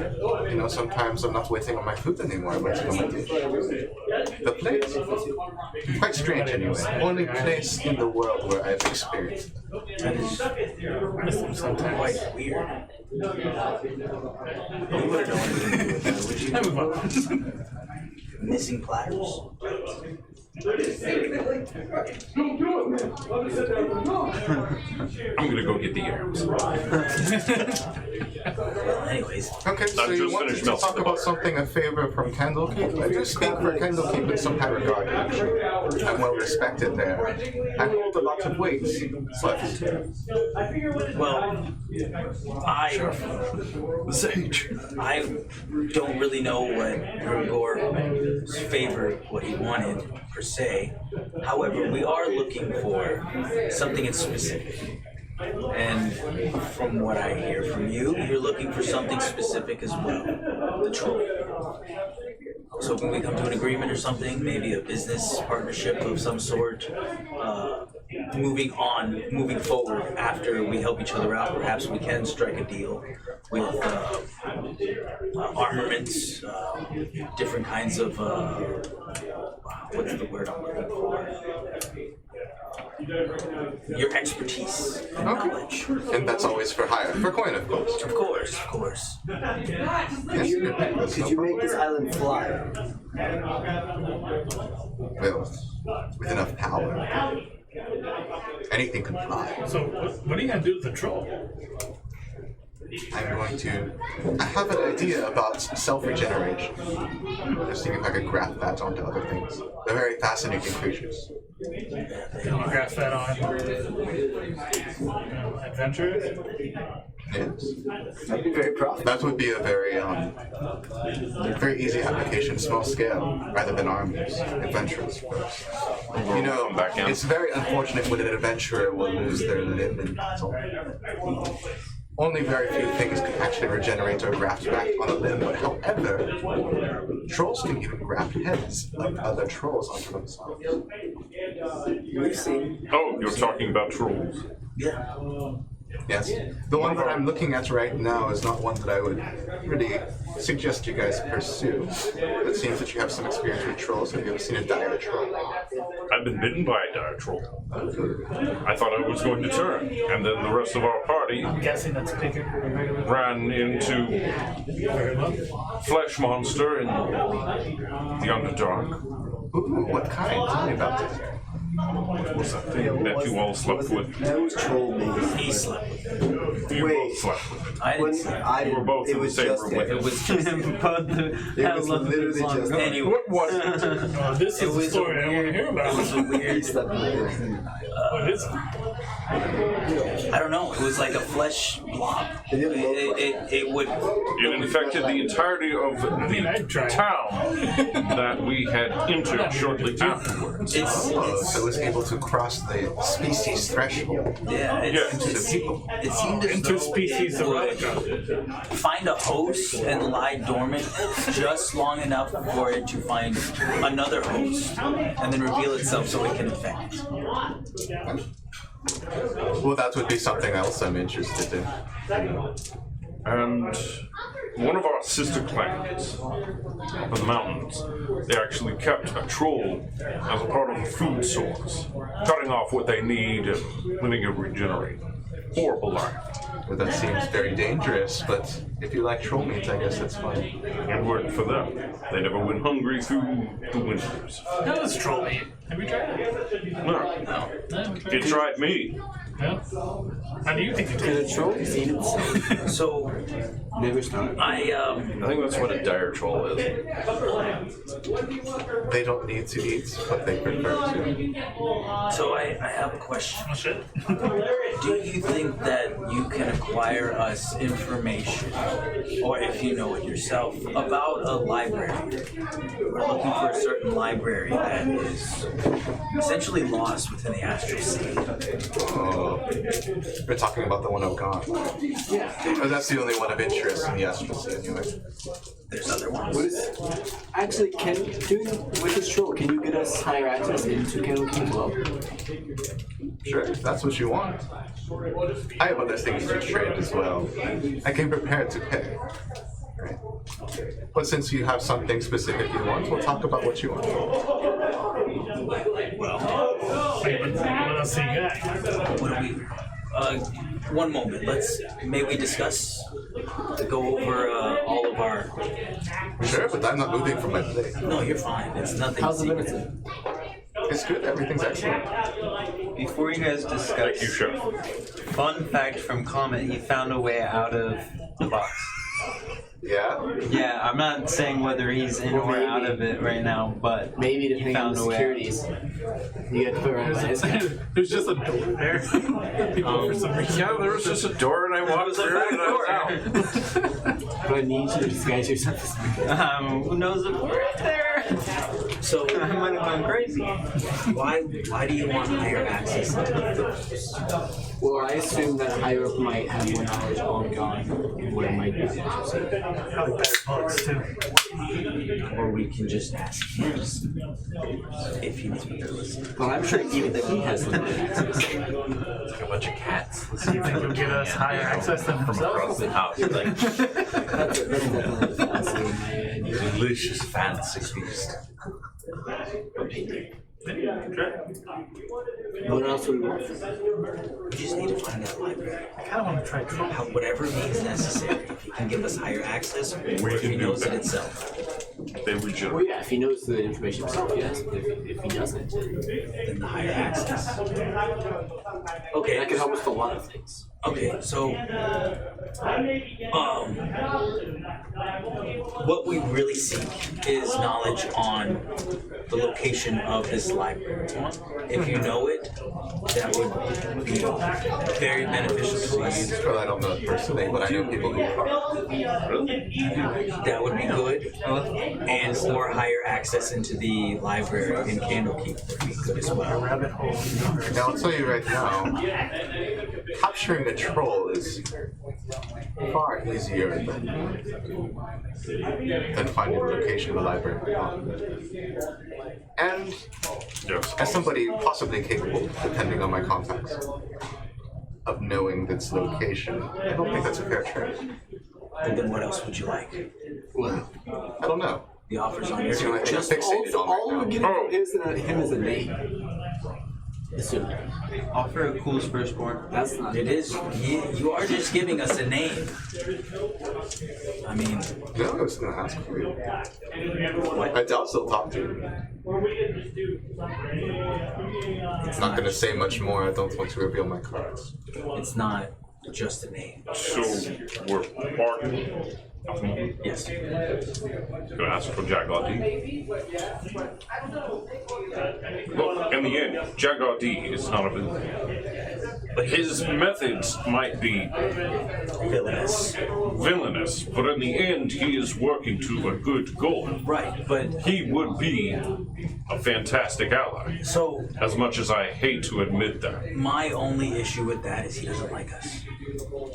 B: you know, sometimes I'm not waiting on my food anymore, I'm waiting on my dish. The place? Quite strange anyway. Only place in the world where I've experienced it.
D: That is quite weird. You wouldn't know anything to do with that, would you?
E: I move on.
D: Missing platters.
C: I'm gonna go get the arrows.
D: Well, anyways,
B: Okay, so
C: I've
B: you
C: just
B: wanted
C: finished
B: to
C: melting
B: talk
C: the
B: about
C: butter.
B: something, a favor from Candlekeep? I do speak for Candlekeep in some high regard, actually. I'm well respected there. I hold a lot of weight, but
D: well,
C: Sage.
D: I don't really know what Grimgor's favor, what he wanted per se. However, we are looking for something in specific. And from what I hear from you, you're looking for something specific as well. The troll. I was hoping we come to an agreement or something, maybe a business partnership of some sort. moving forward after we help each other out, perhaps we can strike a deal with armaments, different kinds of what's the word I'm looking for? Your expertise and knowledge.
B: And that's always for hire. For coin, of course.
D: Of course.
B: Yes,
A: Could you make this island fly?
B: Well, with enough power, anything can fly.
E: So, what are you gonna do with the troll?
B: I'm going to. I have an idea about self-regeneration. Just seeing if I could graft that onto other things. They're very fascinating creatures.
E: I'll graph that on adventure.
B: Yes.
A: That'd be very profitable.
B: That would be a very easy application, small scale, rather than armies, adventurers first. You know, it's very unfortunate when an adventurer will lose their limb in battle. Only very few things can actually regenerate or graft back on a limb, but however, trolls can even graft heads of other trolls onto themselves.
A: We've seen.
G: Oh, you're talking about trolls.
B: Yeah. Yes. The one that I'm looking at right now is not one that I would really suggest you guys pursue. It seems that you have some experience with trolls. Have you ever seen a dire troll?
G: I've been bitten by a dire troll. I thought I was going to turn, and then the rest of our party
E: I'm guessing that's bigger.
G: ran into
E: Very well.
G: flesh monster in the Underdark.
B: Ooh, what kind? Tell me about it.
G: What was that thing that you all slept with?
A: That was troll based.
D: He slept with it.
G: You
A: Wait.
G: both slept with it.
D: I didn't sleep.
G: We were both
A: It
G: in the
A: was
G: same
A: just
G: room
A: him.
G: with
D: It
G: it.
D: was just
A: It was literally just him.
D: anyway.
G: What was it?
E: Oh, this is the story I want to hear
D: It was
E: about.
D: a weird.
A: He slept with him.
E: What is it?
D: I don't know. It was like a flesh blob.
A: It didn't look like
D: It would.
G: It infected the entirety of
E: I'd try
G: the
E: it.
G: town that we had entered shortly afterwards.
D: It's
B: Oh, so it was able to cross the species threshold
D: yeah.
G: Yes.
B: into the people.
D: It seemed as though
E: Interspecies
D: it would
E: erotica.
D: find a host and lie dormant just long enough for it to find another host and then reveal itself so it can infect.
B: Well, that would be something else I'm interested in.
G: And one of our sister clans up in the mountains, they actually kept a troll as a part of the food source, cutting off what they need and letting it regenerate. Horrible life.
B: Well, that seems very dangerous, but if you like troll meat, I guess that's fine.
G: It worked for them. They never went hungry through the winters.
E: That was troll meat. Have you tried it?
G: No,
E: No.
G: it tried me.
E: Yeah. How do you think it
A: Could a
E: tastes?
A: troll eat itself?
D: So
A: Never start.
C: I think that's what a dire troll is.
B: They don't need to eat, but they prefer to.
D: So I have a question.
E: Oh, shit.
D: Do you think that you can acquire us information, or if you know it yourself, about a library? We're looking for a certain library that is essentially lost within the astral sea.
B: Oh, we're talking about the one of God.
A: Yeah.
B: Oh, that's the only one of interest in the Astral Sea, anyway.
D: There's other ones.
A: What is? Actually, with this troll, can you get us higher access into Candle King as well?
B: Sure, if that's what you want. I have other things to trade as well. I came prepared to pay. Right. But since you have something specific you want, we'll talk about what you want.
E: Wait, what else do you got?
D: What do we? One moment. May we discuss? Go over all of our.
B: Sure, but I'm not moving from my place.
D: No, you're fine. It's nothing.
A: How's the
D: secret.
A: limited?
B: It's good, everything's excellent.
H: Before you guys discuss,
G: Thank you, Chef.
H: fun fact from Comet, he found a way out of the box.
B: Yeah?
H: Yeah, I'm not saying whether he's in or out of it right now, but
A: Maybe
H: he
A: depending on
H: found
A: the
H: a way.
A: securities. You get to put around his
E: There's just a door there. People for some reason.
G: Yeah, there was just a door and I walked through it and I was out.
A: But I need you to disguise yourself as
H: Who knows if we're in there?
D: So
H: I might have gone crazy.
D: why do you want higher access into those?
A: Well, I assume that higher up might have more knowledge on God and what it might be.
E: Probably better books too.
D: Or we can just ask him if he needs me to listen.
A: Well, I'm sure even that he has limited access.
C: It's like a bunch of cats
E: Do you
C: listening
E: think he'll give us higher access than
C: from across
E: himself?
C: the house. Like,
A: That's definitely a fallacy in my idea.
C: delicious fancy feast.
A: What else would we want?
D: We just need to find that library.
E: I kind of want to try troll.
D: Whatever means necessary. If he can give us higher access, or if he knows it itself,
C: They regenerate.
A: Well, yeah, if he knows the information himself, yes. But if he doesn't,
D: then the higher access. Okay,
A: that could help us with a lot of things.
D: Okay, so what we really seek is knowledge on the location of this library. If you know it, that would be very beneficial to us.
B: Well, I don't know it personally, but I know people who are.
D: That would be good. And or higher access into the library in Candlekeep would be good as well.
E: Rabbit hole.
B: Now, I'll tell you right now, capturing a troll is far easier than finding the location of the library. And
G: Yes.
B: as somebody possibly capable, depending on my contacts, of knowing its location, I don't think that's a fair trade.
D: And then what else would you like?
A: Well,
B: I don't know.
D: The offers on your
B: It's the only thing I'm
A: just
B: fixated on
A: all
B: right
A: we're getting
B: now.
A: from him is a name. Assume.
H: Offer a cool firstborn.
A: That's not.
D: It is. You are just giving us a name. I mean,
B: No, I was going to ask for you. I doubt they'll talk to you.
D: it's
B: Not
D: not.
B: going to say much more. I don't want to reveal my cards.
D: It's not just a name.
G: So we're bargaining.
D: Yes.
G: Gonna ask for Jagar-D. Look, in the end, Jagar-D is not a villain.
D: But
G: His methods might be
D: villainous.
G: villainous, but in the end, he is working to a good goal.
D: Right, but
G: He would be a fantastic ally,
D: so
G: as much as I hate to admit that.
D: my only issue with that is he doesn't like us.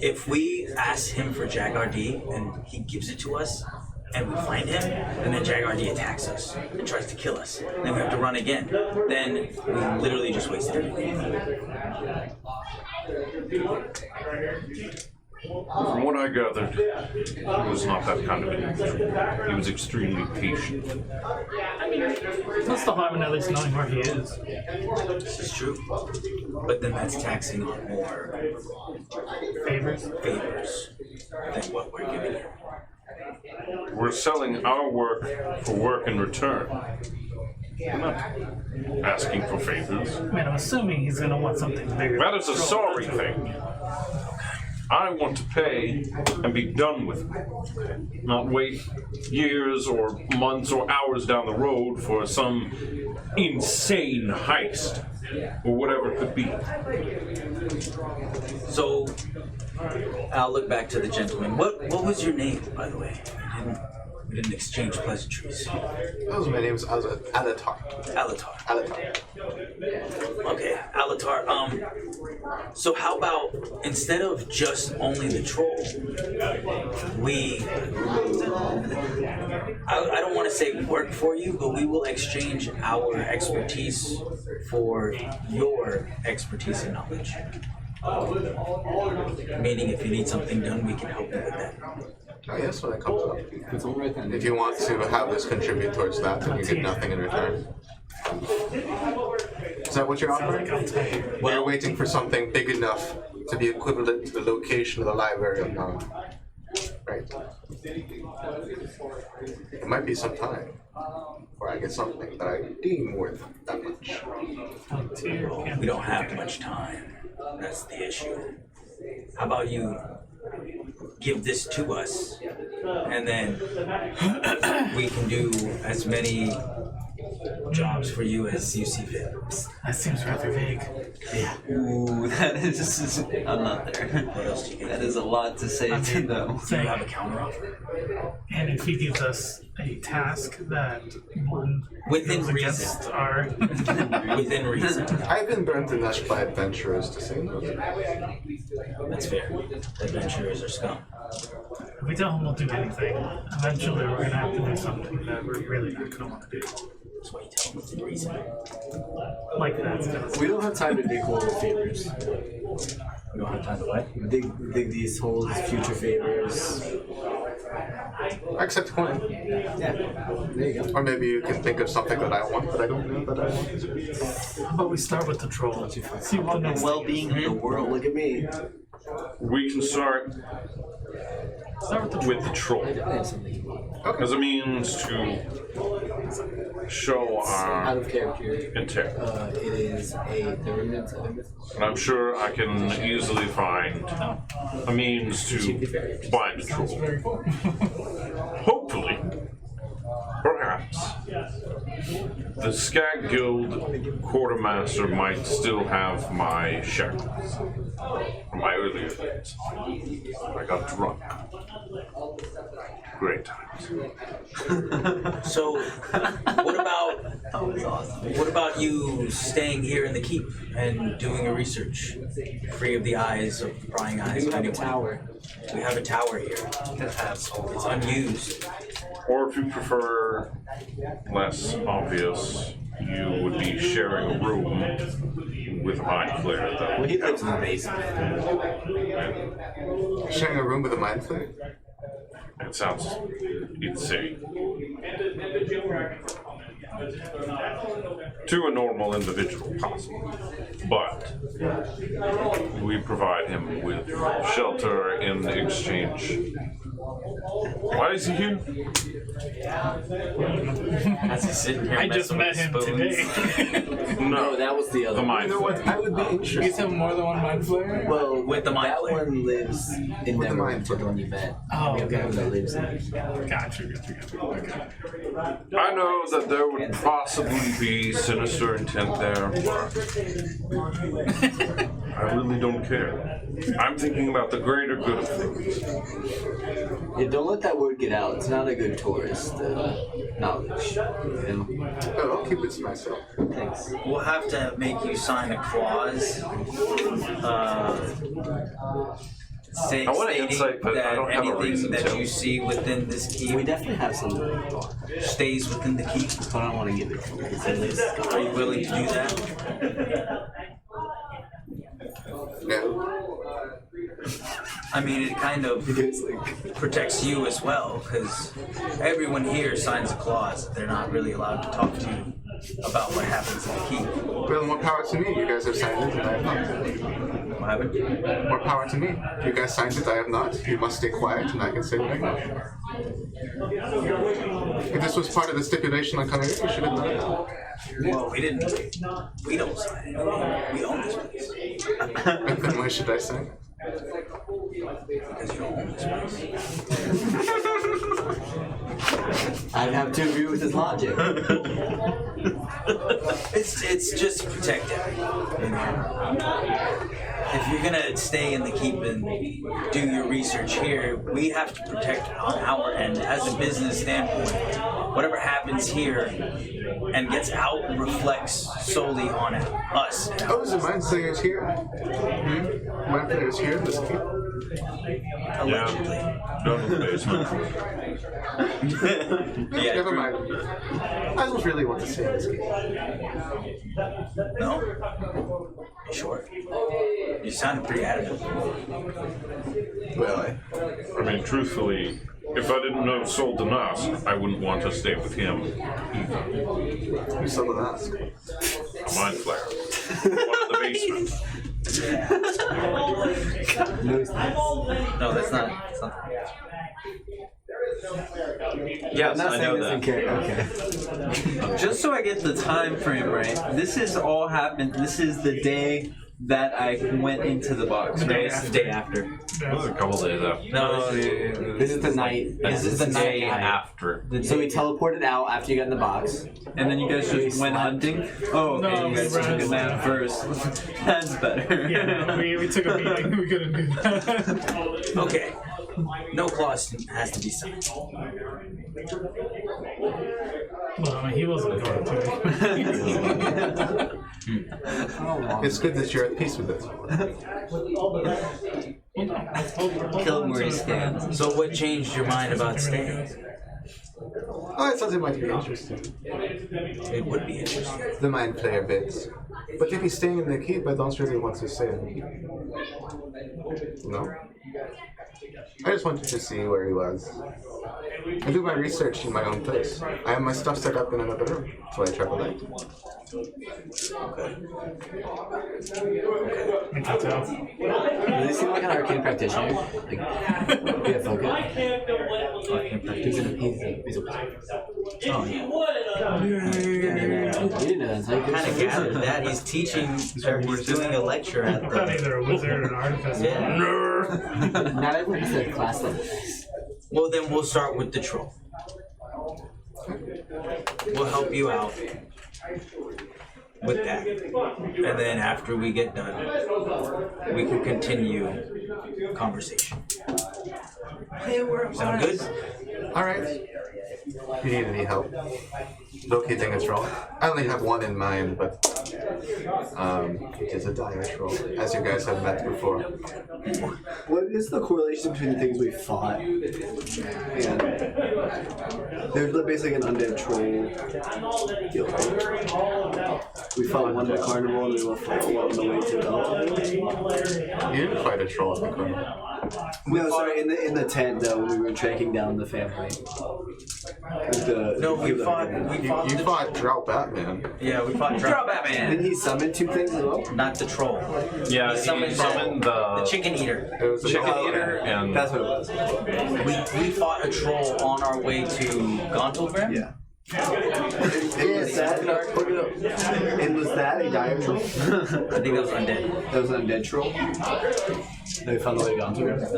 D: If we ask him for Jagar-D and he gives it to us, and we find him, and then Jagar-D attacks us and tries to kill us, then we have to run again. Then we literally just wasted everything.
G: From what I gathered, he was not that kind of individual. He was extremely patient.
E: What's the harm in at least knowing where he is?
D: This is true. But then that's taxing on more
E: Favors?
D: favors than what we're giving him.
G: We're selling our work for work in return. We're not asking for favors.
E: I mean, I'm assuming he's gonna want something bigger.
G: That is a sorry thing. I want to pay and be done with it. Not wait years or months or hours down the road for some insane heist or whatever it could be.
D: So, I'll look back to the gentleman. What was your name, by the way? We didn't exchange pleasantries.
B: That was my name was Alatar.
D: Alatar.
B: Alatar.
D: Okay, Alatar. So how about instead of just only the troll, I don't want to say work for you, but we will exchange our expertise for your expertise and knowledge. Meaning, if you need something done, we can help you with that.
B: Oh, yes, when it comes up.
A: It's all right then.
B: If you want to have this contribute towards that, then you get nothing in return. Is that what you're offering? Well, you're waiting for something big enough to be equivalent to the location of the library of knowledge. Right. It might be some time before I get something that I deem worth that much.
D: We don't have much time. That's the issue. How about you give this to us, and then we can do as many jobs for you as you see fit.
E: That seems rather vague.
H: Ooh, that is. I'm not there.
D: What else do you get?
H: That is a lot to say to them.
D: Do you
E: Saying,
D: have a counteroffer?
E: and if he gives us a task that one
D: Within
E: goes against
D: reason.
E: our
D: Within reason.
B: I've been burnt enough by adventurers to say no.
D: That's fair. Adventurers are scum.
E: if we tell him we'll do anything, eventually we're gonna have to do something that we're really not gonna want to do.
D: That's why you tell them within reason.
E: Like that.
A: We don't have time to dig holes with favors.
D: We don't have time to what?
A: Dig these holes, future favors.
B: I accept coin.
A: Yeah, there you go.
B: Or maybe you can think of something that I want that I don't know that I want.
E: How about we start with the troll? See what the
H: The
E: next
H: well-being of the
A: Don't
H: world.
A: look at me.
G: We can start
E: start with the troll.
G: with the troll
A: I have something.
G: as a means to show
A: Out
G: our
A: of character.
G: intent.
A: It is a remnant of a myth.
G: And I'm sure I can easily find a means to bind a troll. Hopefully, perhaps, the Skag Guild quartermaster might still have my shackles from my earlier days. I got drunk. Great times.
D: So, what about you staying here in the keep and doing your research, free of the eyes of prying eyes
A: We
D: of
A: have a
D: anyone?
A: tower.
D: We have a tower here. It's unused.
G: Or if you prefer less obvious, you would be sharing a room with a mind flayer,
A: Well,
G: though.
A: he lives in the basement.
B: Sharing a room with a mind flayer?
G: It sounds insane. To a normal individual, possibly. But we provide him with shelter in exchange. Why is he here?
H: As he's sitting here
E: I just
H: messing
E: met
H: with
E: him
H: spoons.
E: today.
A: No,
G: No,
A: that was the other
G: the
A: one.
G: mind
B: You know what?
G: flayer.
B: I would be interested.
E: He's have more than one mind flayer?
A: Well,
D: With the mind
A: that
D: flayer.
A: one lives in
B: With the
A: Neverwinter,
B: mind
A: the one you met.
E: Oh,
A: We have
E: okay.
A: one that lives in.
E: Gotcha. Okay.
G: I know that there would possibly be sinister intent there, but I really don't care. I'm thinking about the greater good of things.
A: Yeah, don't let that word get out. It's not a good tourist knowledge. You
B: Oh, I'll keep it to myself.
A: know? Thanks.
D: We'll have to make you sign a clause
G: I want to
D: stating
G: insight, but I
D: that
G: don't have a
D: anything
G: reason
D: that
G: to.
D: you see within this
A: We
D: keep
A: definitely have something,
D: stays within the keep.
A: but I don't want to give it to you because it lives.
D: Are you willing to do that?
B: No.
D: I mean, it kind of
A: It's like,
D: protects you as well, because everyone here signs a clause that they're not really allowed to talk to you about what happens in the keep.
B: Well, more power to me. You guys have signed it and I have not.
D: What happened?
B: More power to me. You guys signed it, I have not. You must stay quiet and I can say what I want. If this was part of the stipulation on Connor, you should have done it.
D: Well, we didn't. We don't sign it. We own this place.
B: And then why should I sign?
D: Because you don't own this place.
A: I'd have to agree with his logic.
D: It's just to protect everyone. You know? If you're gonna stay in the keep and do your research here, we have to protect on our end as a business standpoint. Whatever happens here and gets out reflects solely on us.
B: Oh, is the mind flayers here? Mind flayers here in this keep?
D: Allegedly.
G: Down in the basement.
D: Yeah,
B: Never mind. I don't really want to say this keep.
D: No? You sure? You sounded pretty adamant.
B: Well,
G: I mean, truthfully, if I didn't know sold us, I wouldn't want to stay with him either.
B: you someone ask.
G: A mind flayer. One in the basement.
A: No, it's not.
H: No, that's not. Yes,
A: I'm not
H: I
A: saying
H: know
A: this in
H: that.
A: character. Okay.
H: Just so I get the time frame right, this has all happened. This is the day that I went into the box, right?
D: Day after.
C: It was a couple days after.
D: No,
A: This is the night.
D: This is the
C: day
D: night
C: after.
A: So we teleported out after you got in the box.
H: And then you guys just went hunting? Oh, okay,
E: No,
H: you guys
E: we
H: took a
E: ran.
H: nap first. That's better.
E: Yeah, we took a meeting. We couldn't do that.
D: Okay. No clause has to be signed.
E: Well, I mean, he wasn't going to.
B: It's good that you're at peace with it.
H: Kill him where he stands.
D: So what changed your mind about staying?
B: Oh, it sounds it might be interesting.
D: It would be interesting.
B: The mind play a bit. But if he's staying in the keep, I don't really want to stay in the keep. No? I just wanted to see where he was. I do my research in my own place. I have my stuff set up in another room. That's why I travel light.
E: I can tell.
A: Does he seem like an arcane practitioner? Like, yeah, focus. He's a wizard.
D: Oh, yeah.
A: You didn't know that.
D: Kind of gathered that he's teaching, or he's doing a lecture at
E: I'm not
D: the.
E: either a wizard or an artificer.
D: Yeah.
A: Not everyone has a class level.
D: Well, then we'll start with the troll. We'll help you out with that. And then after we get done, we can continue conversation. Sound good?
B: Alright. You need any help? Locating a troll? I only have one in mind, but it is a dire troll, as you guys have met before.
A: What is the correlation between the things we fought? Yeah. There's basically an undead troll deal. We fought one at the carnival and we fought one on the way to the
B: You didn't fight a troll at the carnival.
A: No, sorry, in the tent though when we were tracking down the family.
D: No, we fought.
B: You fought Drow Batman.
D: Yeah, we fought Drop Batman.
A: Didn't he summon two things as well?
D: Not the troll.
C: Yeah,
D: He summoned
C: the
D: chicken eater.
B: It was a
C: chicken
B: troll.
C: eater and
A: That's what it was.
D: We fought a troll on our way to Gontalgrim.
A: Yeah. Yes, that. And was that a dire troll?
D: I think that was undead.
A: That was an undead troll. They found the way gone to it.
B: It's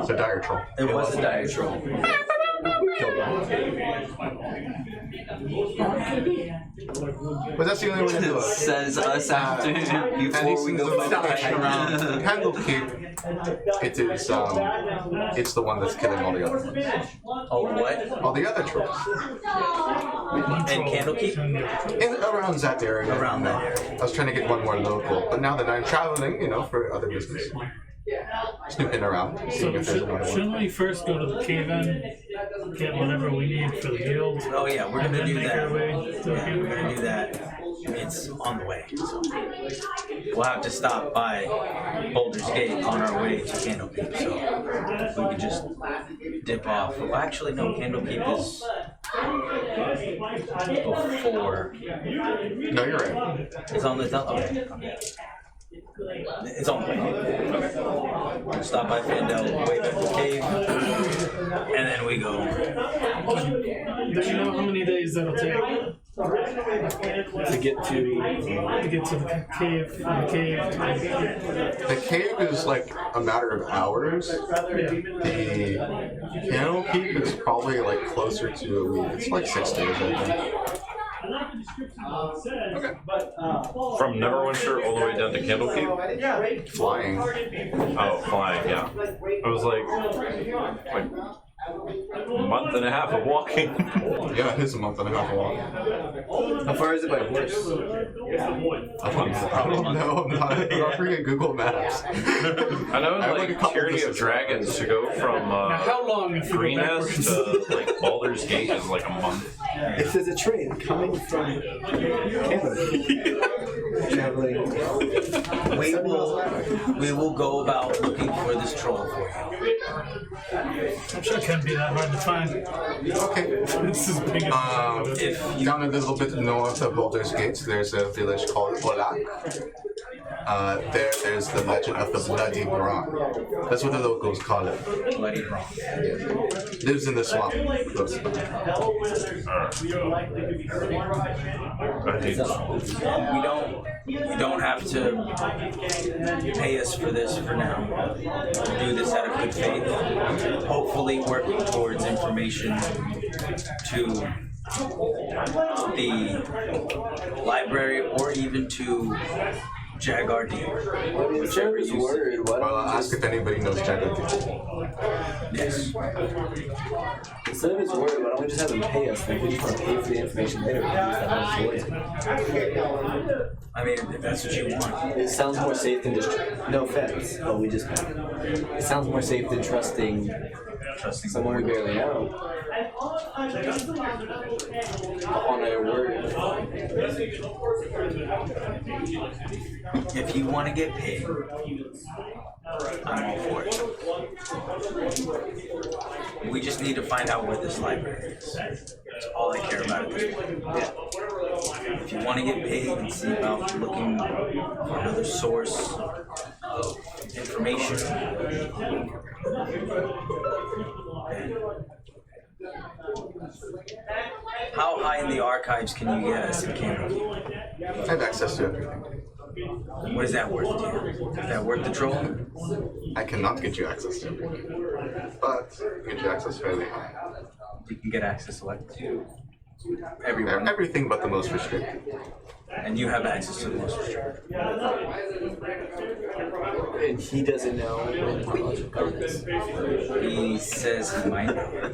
B: a dire troll.
D: It was a dire troll.
B: But that's the only way to do it.
H: Says us after
B: And
H: before
B: these
H: we
B: things
H: go
B: don't stop hanging around.
H: fight.
B: Candlekeep, it is, it's the one that's killing all the other ones.
D: Oh, what?
B: All the other trolls.
D: And Candlekeep?
B: Around that area.
D: Around that area.
B: I was trying to get one more local, but now that I'm traveling, for other business, snooping around, seeing
E: So
B: if there's another one.
E: shouldn't we first go to the cave-in, get whatever we need for the guild,
D: Oh yeah, we're
E: and
D: gonna
E: then
D: do
E: make
D: that.
E: our way to the
D: Yeah, we're
E: guild?
D: gonna do that. It's on the way. So we'll have to stop by Boulder's Gate on our way to Candlekeep. So we can just dip off. Well, actually, no, Candlekeep is before.
B: No, you're right.
D: It's on the okay. It's on the way. We'll stop by Fandel, way back to the cave, and then we go.
E: Do you know how many days that'll take
A: To get to
E: the cave, from the cave to
B: The cave is like a matter of hours. The Candlekeep is probably like closer to a week. It's like 6 days, I think.
C: from Neverwinter all the way down to Candlekeep.
B: Flying.
C: Oh, flying, yeah. I was like a month and a half of walking.
B: Yeah, it is a month and a half long.
A: how far is it by horse?
B: I don't know. I'm not freaking Google Maps.
C: I know
B: I have, like, a
C: like
B: couple
C: Tyranny of
B: distance
C: Dragons to go from
E: Now, how long if you go
C: Greenest
E: backwards?
C: to like Baldur's Gate is like a month.
A: If there's a train coming from Canada, traveling,
D: We will go about looking for this troll for you.
E: I'm sure it can't be that hard to find.
B: Okay.
E: This is big.
D: If you
B: Down a little bit north of Boulder's Gates, there's a village called Olak. There's the legend of the Bloody Bronc. That's what the locals call it.
D: Bloody Bronc.
B: Lives in the swamp. Close.
D: We don't have to pay us for this for now. We'll do this out of good faith. Hopefully working towards information to the library or even to Jaguar D.
A: Whichever is word. Why
B: Well, I'll
A: don't we
B: ask if anybody knows Jaguar.
D: Yes.
A: instead of his word, why don't we just have him pay us? Then we just want to pay for the information later. We use that money towards it.
D: I mean, if that's what you want.
A: It sounds more safe than just. No offense, but we just. It sounds more safe than trusting someone we barely know on their word.
D: If you want to get paid, I'm all for it. We just need to find out where this library is. That's all I care about at this point. If you want to get paid and see about looking for another source of information, how high in the archives can you get us in Canada?
B: I have access to everything.
D: What is that worth to you? Is that worth the troll?
B: I cannot get you access to everything, but get you access fairly high.
D: You can get access to what? To everyone.
B: Everything but the most restricted.
D: And you have access to the most restricted.
A: And he doesn't know when the college comes.
D: He says he might know.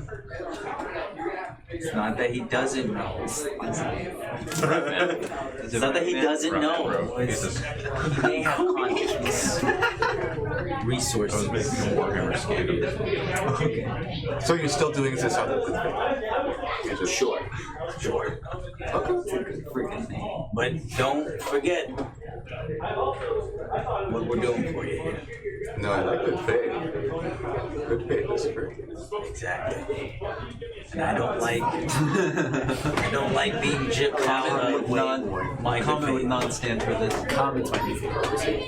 D: It's not that he doesn't know. It's not that he doesn't know. It's, he may have conscious resources.
B: So you're still doing this out of good faith?
D: Sure. But don't forget what we're doing for you here.
B: No, I like good faith. Good faith is free.
D: Exactly. And I don't like being gypped out of my
H: Comment would not stand for this.
A: Comments might be for purposes.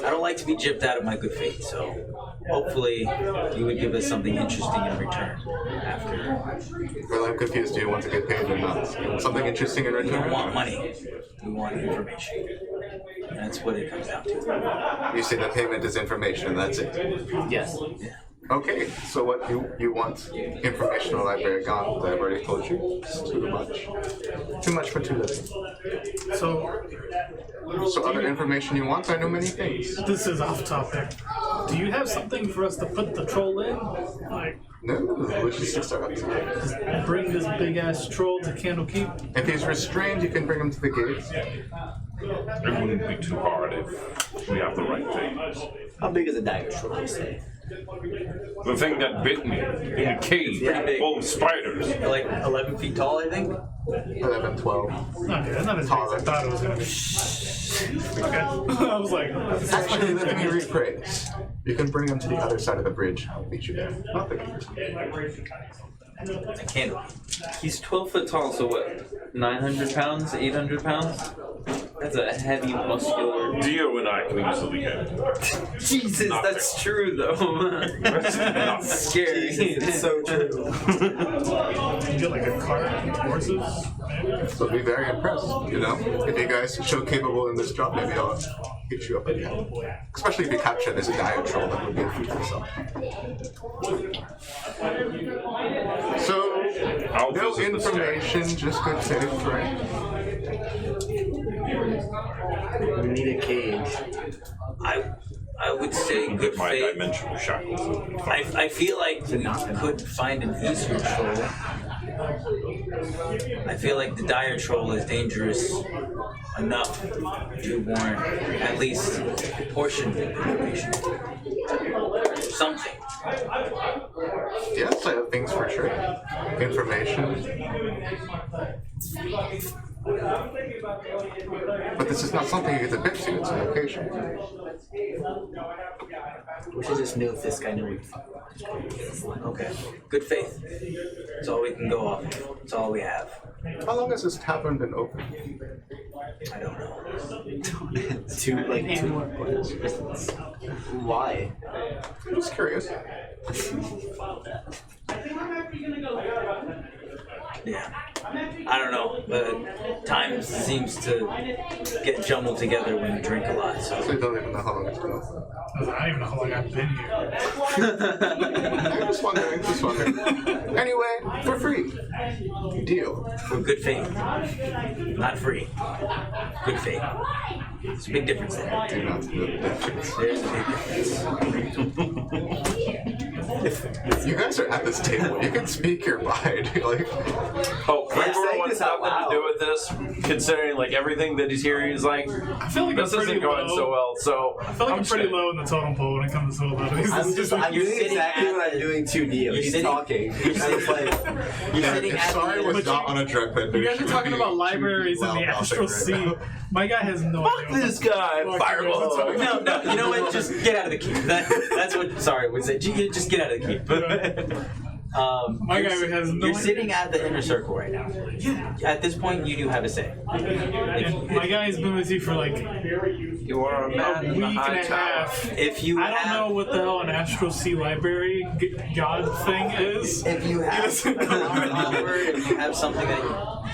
D: I don't like to be gypped out of my good faith, so hopefully you would give us something interesting in return after.
B: Well, I'm confused. Do you want to get paid or not? Something interesting in
D: We
B: return?
D: don't want money. We want information. That's what it comes down to.
B: You say the payment is information, that's it.
A: Yes.
B: Okay, so what you want information on library gone? I've already told you. It's too much. Too much for too little.
E: So
B: So other information you want? I know many things.
E: this is off topic. Do you have something for us to put the troll in? Like
B: No, logistics are up to you.
E: bring this big ass troll to Candlekeep?
B: If he's restrained, you can bring him to the gates.
G: It wouldn't be too hard if we have the right things.
A: How big is a dagger troll, you say?
G: The thing that bit me in the cave,
A: pretty big.
G: full of spiders.
D: Like 11 feet tall, I think.
B: 11, 12.
E: Okay, that's not as big as I thought it was gonna be. Okay. I was like,
B: Actually, let me rephrase. You can bring him to the other side of the bridge. I'll meet you there. Not the gate.
D: I can't.
H: He's 12 foot tall, so what? 900 pounds? 800 pounds? That's a heavy, muscular.
G: Dio and I can easily handle it.
H: Jesus, that's true though.
G: Not
H: Scary.
A: It's so true.
E: you get like a cart and horses.
B: So be very impressed, you know? If you guys show capable in this job, maybe I'll hit you up again. Especially if you capture this dire troll, that would be a feat of itself. So,
G: I'll
B: no
G: visit the
B: information, just good faith, right?
A: We need a cage.
D: I would say good
G: my
D: faith.
G: dimensional shackles.
D: I feel like we could find an easier troll. I feel like the dire troll is dangerous enough to warrant at least a portion of information. Something.
B: Yes, I have things for sure. Information. But this is not something you get to bid to, it's a location.
A: We should just know if this guy knows.
D: Okay. Good faith. That's all we can go off. That's all we have.
B: How long has this tavern been open?
D: I don't know.
A: Why?
B: I'm just curious.
D: Yeah. I don't know. But time seems to get jumbled together when you drink a lot. So
B: So you don't even know how long it's been open.
E: I don't even know how long I've been here.
B: I'm just wondering, Anyway, for free. Deal.
D: for good faith. Not free. Good faith. There's a big difference there.
B: Do not do that.
D: There's a big difference.
B: You guys are at this table. You can speak your mind. Like,
C: Oh, Gregor
A: saying
C: wants
A: this out
C: nothing to do with this, considering like everything that he's hearing. He's like,
E: I feel like
C: this
E: I'm pretty
C: isn't going
E: low.
C: so well. So
E: I feel like I'm pretty low in the totem pole when it comes to abilities.
A: I'm
D: You're
A: doing
D: sitting
A: exactly
D: at
A: what I'm
D: the-
A: doing to Neo.
D: you're
A: He's
D: sitting-
A: talking.
D: you're
A: And it's like,
D: You're sitting
B: if
D: at
B: Sorry
D: the
B: was
E: But
B: not
E: you-
B: on a drug bed,
E: You guys are talking about libraries in the astral sea. My guy has no
C: fuck
E: idea.
C: this guy.
E: Fuck
C: Fireball.
E: you guys are
D: No, you know what? Just get out of the keep. That's what Sorry would say. Just get out of the keep.
E: My guy has no
D: You're
E: idea.
D: sitting at the inner circle right now. At this point, you do have a say.
E: And my guy's been with you for like
C: You are a
E: a
C: man in
E: week
C: the
E: and
C: high
E: a
C: tower.
E: half.
D: If you
E: I don't
D: have,
E: know what the hell an astral sea library god thing is.
D: if you have
E: doesn't
D: an
E: know.
D: offer, if you have something that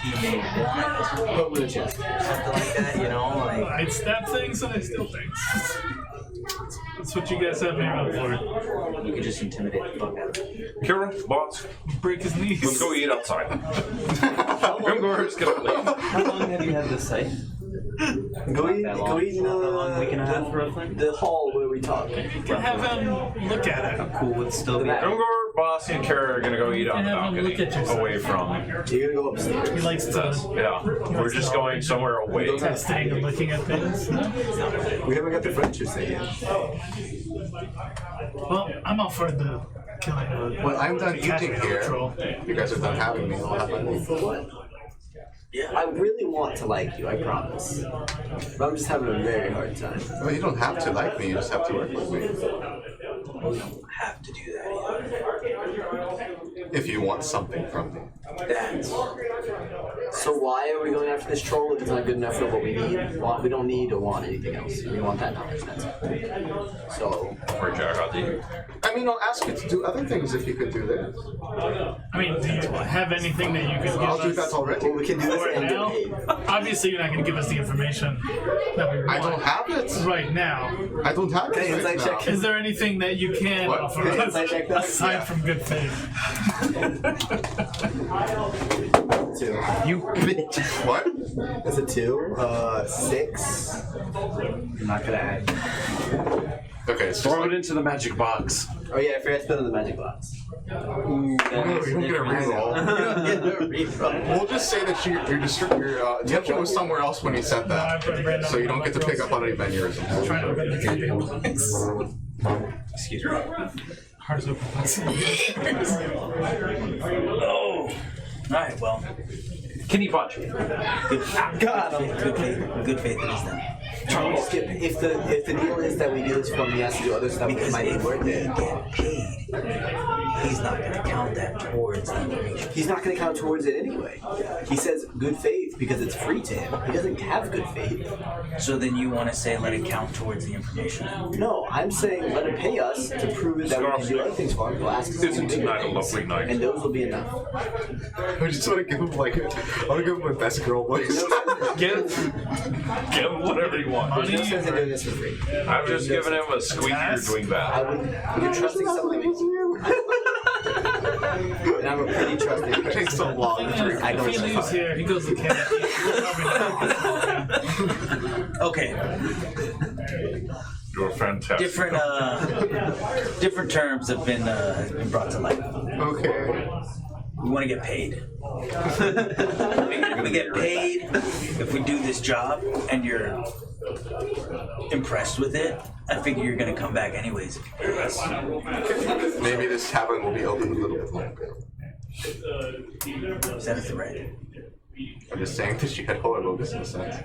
D: he may want,
A: put with a chest.
D: something like that, you know, like
E: I stab things and I steal things. That's what you guys have me around for.
D: you could just intimidate the fuck out of him.
C: Kira, boss,
E: Break his knees.
C: let's go eat outside. Grimgor's gonna leave.
H: How long have you had this site?
A: Go eat,
H: That
A: go
H: long?
A: eat in
H: How long? Week and a half, roughly?
A: the hall where we talk.
E: You can have him look at it.
H: Cool would still be.
C: Grimgor, boss, and Kara are gonna go eat on the
E: Have him
C: balcony,
E: look at yourself.
C: away from.
A: You're gonna go upstairs.
E: He likes to
C: Yeah, we're just going somewhere away.
E: testing and looking at things.
A: We haven't got the furniture set yet.
E: Well, I'm all for the killing.
B: when I'm done
E: the
B: eating here,
E: control.
B: you guys are done having me. I'll have my leave.
A: For what? I really want to like you, I promise. But I'm just having a very hard time.
B: Well, you don't have to like me. You just have to work with me.
D: We don't have to do that either.
B: If you want something from me.
D: That's
A: So why are we going after this troll if it's not good enough for what we need? Well, we don't need or want anything else. We want that knowledge, that's it. So,
C: For Jarhadi.
B: I mean, I'll ask you to do other things if you could do this.
E: I mean, do you have anything that you could give
B: I'll do
E: us
B: that already.
A: well, we can do this
E: right
A: and
E: now?
A: get paid.
E: Obviously, you're not going to give us the information that we want
B: I don't have it.
E: right now.
B: I don't have it
A: Okay,
B: right
A: insight
B: now.
A: check.
E: Is there anything that you can
B: What?
E: offer
A: Okay,
E: us
A: insight check that.
E: aside
B: Yeah.
E: from good faith?
A: 2.
C: You bitch.
B: What?
A: That's a 2. 6. I'm not gonna add.
B: Okay, it's just
C: Throw
B: like,
C: it into the magic box.
A: Oh yeah, I forgot to put it in the magic box.
B: no, you don't get a reroll. We'll just say that your attention was somewhere else when you said that, so you don't get to pick up on any mannerisms.
E: Trying to open the goddamn box.
D: excuse me.
E: Heart is open.
D: Oh. Alright, well,
C: Kitty punch.
D: good faith. Good faith it is then.
A: Charlie, skip. If the deal is that we do this for him, he has to do other stuff. It
D: Because
A: might be
D: if
A: worth
D: we
A: it.
D: get paid, he's not going to count that towards the information.
A: He's not going to count towards it anyway. He says good faith because it's free to him. He doesn't have good faith.
D: So then you want to say let it count towards the information?
A: No, I'm saying let him pay us to prove that we can do other things for him. He'll ask us to
G: Isn't
A: do
G: tonight a
A: things,
G: lovely night?
A: and those will be enough.
B: I just want to give him I want to give him my best girl voice.
C: Give him whatever you want.
A: There's no sense in doing this for free.
C: I'm just giving him a squeak you're doing
A: I
C: bad.
A: would. You're trusting something. And I'm a pretty trusting
B: It takes so
A: person.
B: long to drink.
A: I don't
E: If he leaves
A: trust.
E: here, he goes to Canada.
D: Okay,
G: You're fantastic.
D: different terms have been brought to light.
B: Okay.
D: We want to get paid. If we get paid, if we do this job and you're impressed with it, I figure you're going to come back anyways if you pay us.
B: Maybe this tavern will be open a little bit longer.
D: Is that the right?
B: I I'm just saying that she had horrible business sense.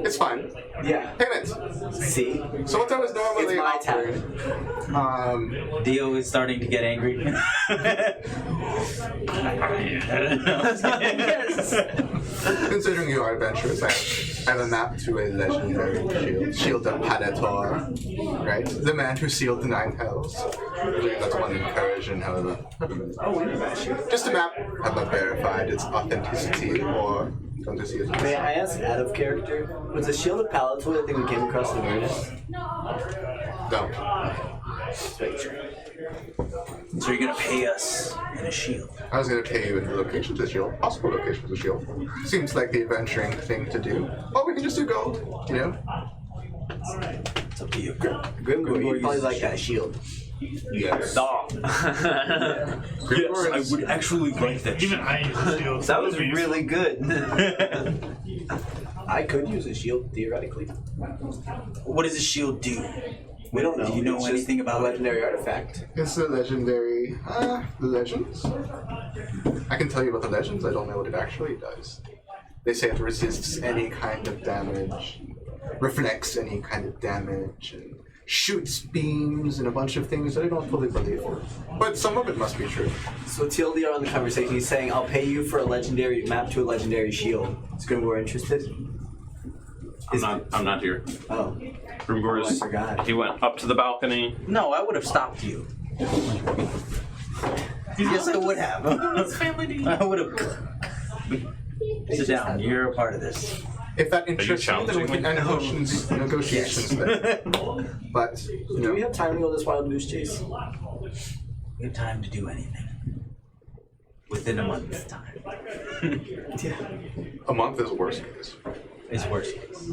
B: It's fine.
A: Yeah.
B: Pin it.
A: See?
B: So what time is normally
A: It's my
B: awkward?
D: Dio is starting to get angry.
B: Considering you are adventurous, I have a map to a legendary shield. Shield of Padator, right? The man who sealed the 9 hells. I believe that's one in Persian, however.
A: Oh, we know that shit.
B: Just a map. I've not verified its authenticity or don't see it.
A: May I ask out of character? Was the Shield of Palatal the thing we came across in the Emergence?
B: No.
A: Just making sure.
D: So you're gonna pay us in a shield.
B: I was going to pay you in the location to shield, possible location to shield. Seems like the adventuring thing to do. Or we can just do gold, you know?
D: It's up to you.
A: Grimgor, you probably like that shield.
B: Yes.
I: Yes, I would actually like that.
E: Even I use a shield.
H: That was really good.
A: I could use a shield, theoretically.
D: What does a shield do?
A: We don't know.
D: Do you know
A: It's
D: anything
A: just
D: about
A: a
D: it?
A: legendary artifact?
B: It's the legendary, legends? I can tell you about the legends, I don't know what it actually does. They say it resists any kind of damage, reflects any kind of damage, and shoots beams and a bunch of things that I don't fully believe. But some of it must be true.
A: So TLDR on the conversation, he's saying, I'll pay you for a legendary map to a legendary shield. Is Grimgor interested?
C: I'm not here.
A: Oh.
C: Grimgor
A: Oh, I forgot.
C: he went up to the balcony.
D: No, I would have stopped you. Yes, I would have. I would have. Sit down. You're a part of this.
B: If that interests you, then we can end negotiations there. But, you
A: Do we
B: know,
A: have time to go on this wild goose chase?
D: We have time to do anything. Within a month's time.
A: Yeah.
B: a month is worst case.
D: It's worst case.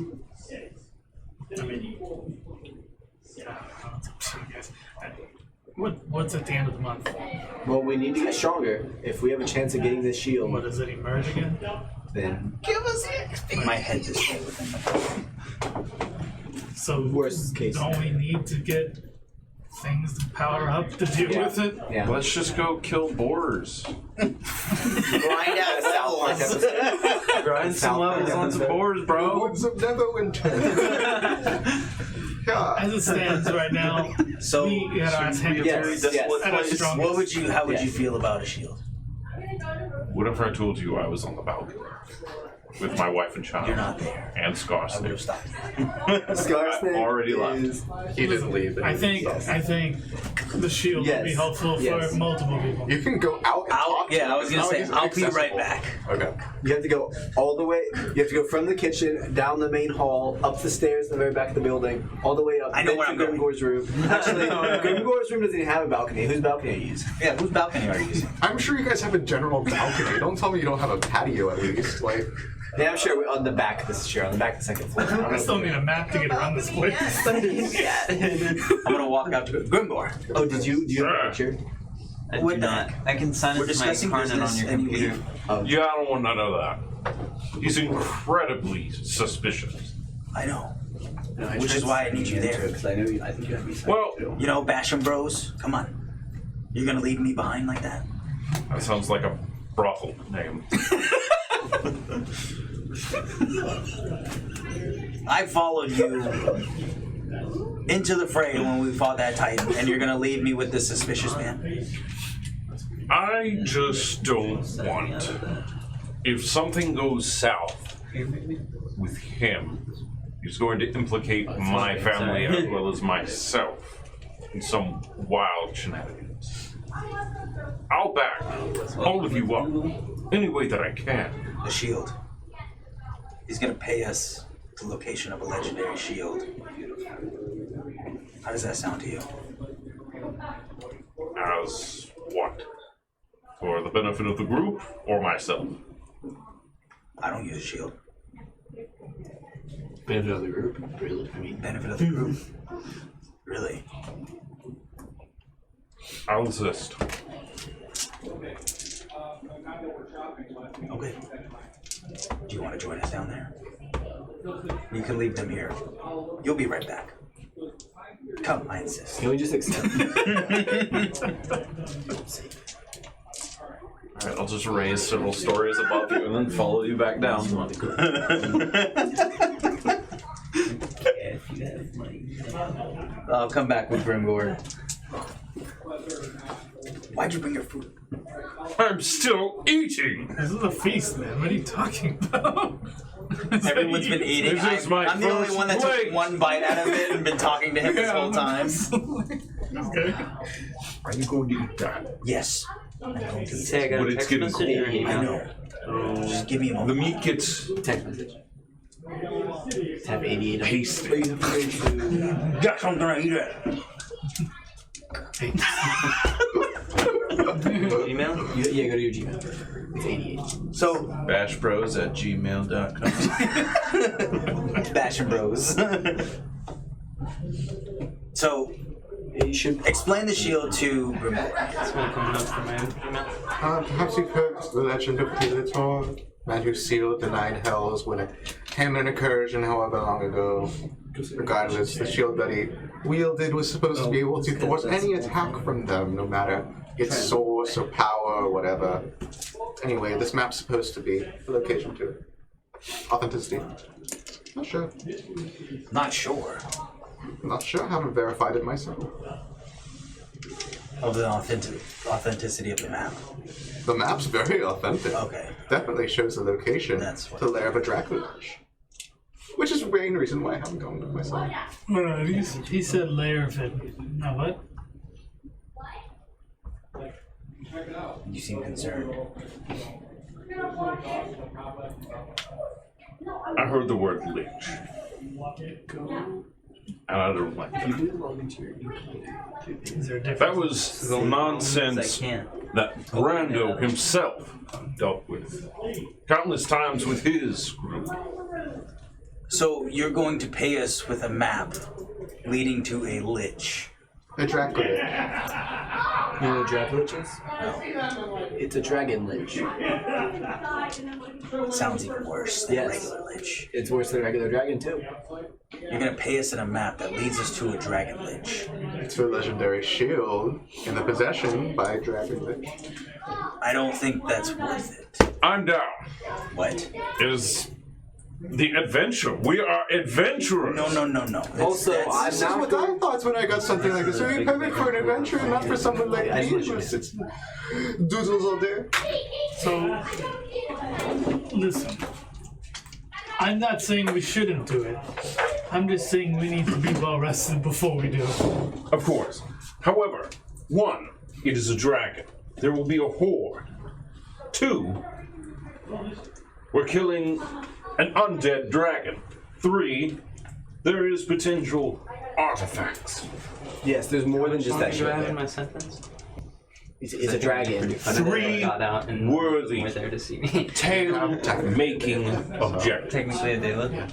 E: What's at the end of the month?
A: Well, we need to get stronger. If we have a chance of getting this shield,
E: What does it emerge again?
A: then
D: My head is full.
E: So
A: Worst case
E: don't we need to get things to power up to deal
A: Yeah.
E: with it?
A: yeah.
C: Let's just go kill boars.
A: Grind out South Park episode.
C: Grind some levels on some boars, bro.
B: Woods of Neverwinter. God.
E: As it stands right now,
D: So,
E: we had our ass handed
A: Yes,
E: to us
A: yes.
E: at our strongest.
D: What would you? How would
A: Yeah.
D: you feel about a shield?
C: Whatever I told you, I was on the balcony with my wife and child.
D: You're not there.
C: And
D: I would
C: Scarsnake.
D: have stopped you.
A: Scarsnake
C: Already left.
A: is
B: He didn't leave.
E: I think the shield
A: Yes.
E: would be helpful
A: Yes.
E: for multiple people.
B: You can go out and talk to him.
D: I was
B: It's
D: gonna
B: not
D: say,
B: like he's
D: I'll be right
B: inaccessible.
D: back.
B: Okay.
A: You have to go all the way. You have to go from the kitchen down the main hall, up the stairs in the very back of the building, all the way up.
D: I know
A: then
D: where
A: to
D: I'm going.
A: Grimgor's room. Actually, Grimgor's room doesn't even have a balcony. Whose balcony are you using?
D: Yeah, whose balcony are you using?
B: I'm sure you guys have a general balcony. Don't tell me you don't have a patio at least. Like,
A: Yeah, I'm sure we're on the back. This is sure on the back of the second floor.
E: I still need a map to get around this place.
D: I'm gonna walk out to Grimbor.
A: Oh, do you have a picture?
H: I do
D: What the
H: not.
D: heck?
H: I can sign
D: We're
H: it to my
D: discussing
H: incarnate on
D: business
H: your
D: and you
H: computer.
D: leave.
G: Yeah, I don't want none of that. He's incredibly suspicious.
D: I know.
A: No, I
D: Which
A: tried
D: is why I need
A: sneaking
D: you there.
A: into it, because I know you. I think you have me. signed
G: Well-
A: too.
D: You know, bash 'em bros. Come on. You're gonna leave me behind like that?
G: That sounds like a brothel name.
D: I followed you into the fray when we fought that Titan, and you're gonna leave me with this suspicious man?
G: I just don't want. If something goes south with him, he's going to implicate my family as well as myself in some wild shenanigans. I'll back all of you up any way that I can.
D: The shield. He's gonna pay us the location of a legendary shield. How does that sound to you?
G: As what? For the benefit of the group or myself?
D: I don't use a shield.
A: Benefit of the group, really? I mean,
D: Benefit of the group. Really?
G: I'll assist.
D: Okay. Do you want to join us down there? You can leave them here. You'll be right back. Come, I insist.
A: can we just accept?
C: Alright, I'll just raise several stories above you and then follow you back down.
D: I'll come back with Grimgor. Why'd you bring your food?
G: I'm still eating.
E: This is a feast, man. What are you talking about?
D: Everyone's been eating.
G: This is my
D: I'm the only
G: first
D: one that
G: plate.
D: took one bite out of it and been talking to him this whole time.
E: Okay.
G: Are you going to eat that?
D: Yes.
H: Say I got
G: But
H: a
G: it's
H: text
G: getting
H: message or an
G: cold.
H: email.
D: I know. Just give me a
G: The
D: moment.
G: meat gets
A: Text message. Tab 88.
G: pasty.
A: Oh, you have to go to.
D: Got something to eat it.
H: Email?
A: Yeah, go to your Gmail. It's 88.
D: So,
C: bashbros@gmail.com.
D: Bash and Bros. So,
A: You should.
D: explain the shield to Grimgor.
H: That's one coming up for my email.
B: Perhaps you've heard the legend of Pilator, man who sealed the 9 hells when it came an incursion however long ago. Regardless, the shield that he wielded was supposed to be able to thwart any attack from them, no matter its source or power or whatever. Anyway, this map's supposed to be the location to it. Authenticity. Not sure.
D: Not sure
B: Not sure. Haven't verified it myself.
D: of the authenticity of the map.
B: The map's very authentic.
D: Okay.
B: Definitely shows the location
D: That's what-
B: to Lair of a Dracula. Which is the main reason why I haven't gone with myself.
E: No, he said layer of it. No, what?
D: You seem concerned.
G: I heard the word lich. And I don't like that.
E: Is there a difference?
G: That was the nonsense
H: I can't.
G: that Brando himself dealt with countless times with his group.
D: So, you're going to pay us with a map leading to a lich.
B: A Dracula.
A: You know what a Dracula lich is? It's a dragon lich.
D: It sounds even worse than
A: Yes.
D: regular lich.
A: It's worse than a regular dragon, too.
D: You're going to pay us in a map that leads us to a dragon lich.
B: It's a legendary shield in the possession by Dragon Lich.
D: I don't think that's worth it.
G: I'm down.
D: What?
G: It is the adventure. We are adventurers.
D: No. That's-
A: Also,
D: that's-
A: I'm
B: This is
A: not
B: what
A: going.
B: I thought when I got something like this. So you're perfect for an adventure, not for someone like
A: I
B: me
A: just
B: who
A: want you
B: sits doodles all day.
E: So, listen. I'm not saying we shouldn't do it. I'm just saying we need to be well rested before we do.
G: Of course. However, 1, it is a dragon. There will be a horde. 2, we're killing an undead dragon. 3, there is potential artifacts.
A: Yes, there's more than just that
H: Do
A: shit.
H: I have in
A: there.
H: my sentence?
A: It's a dragon.
G: 3
H: Got out and
G: worthy
H: were there to see me.
G: tail-making objectives.
H: Technically a Dayla.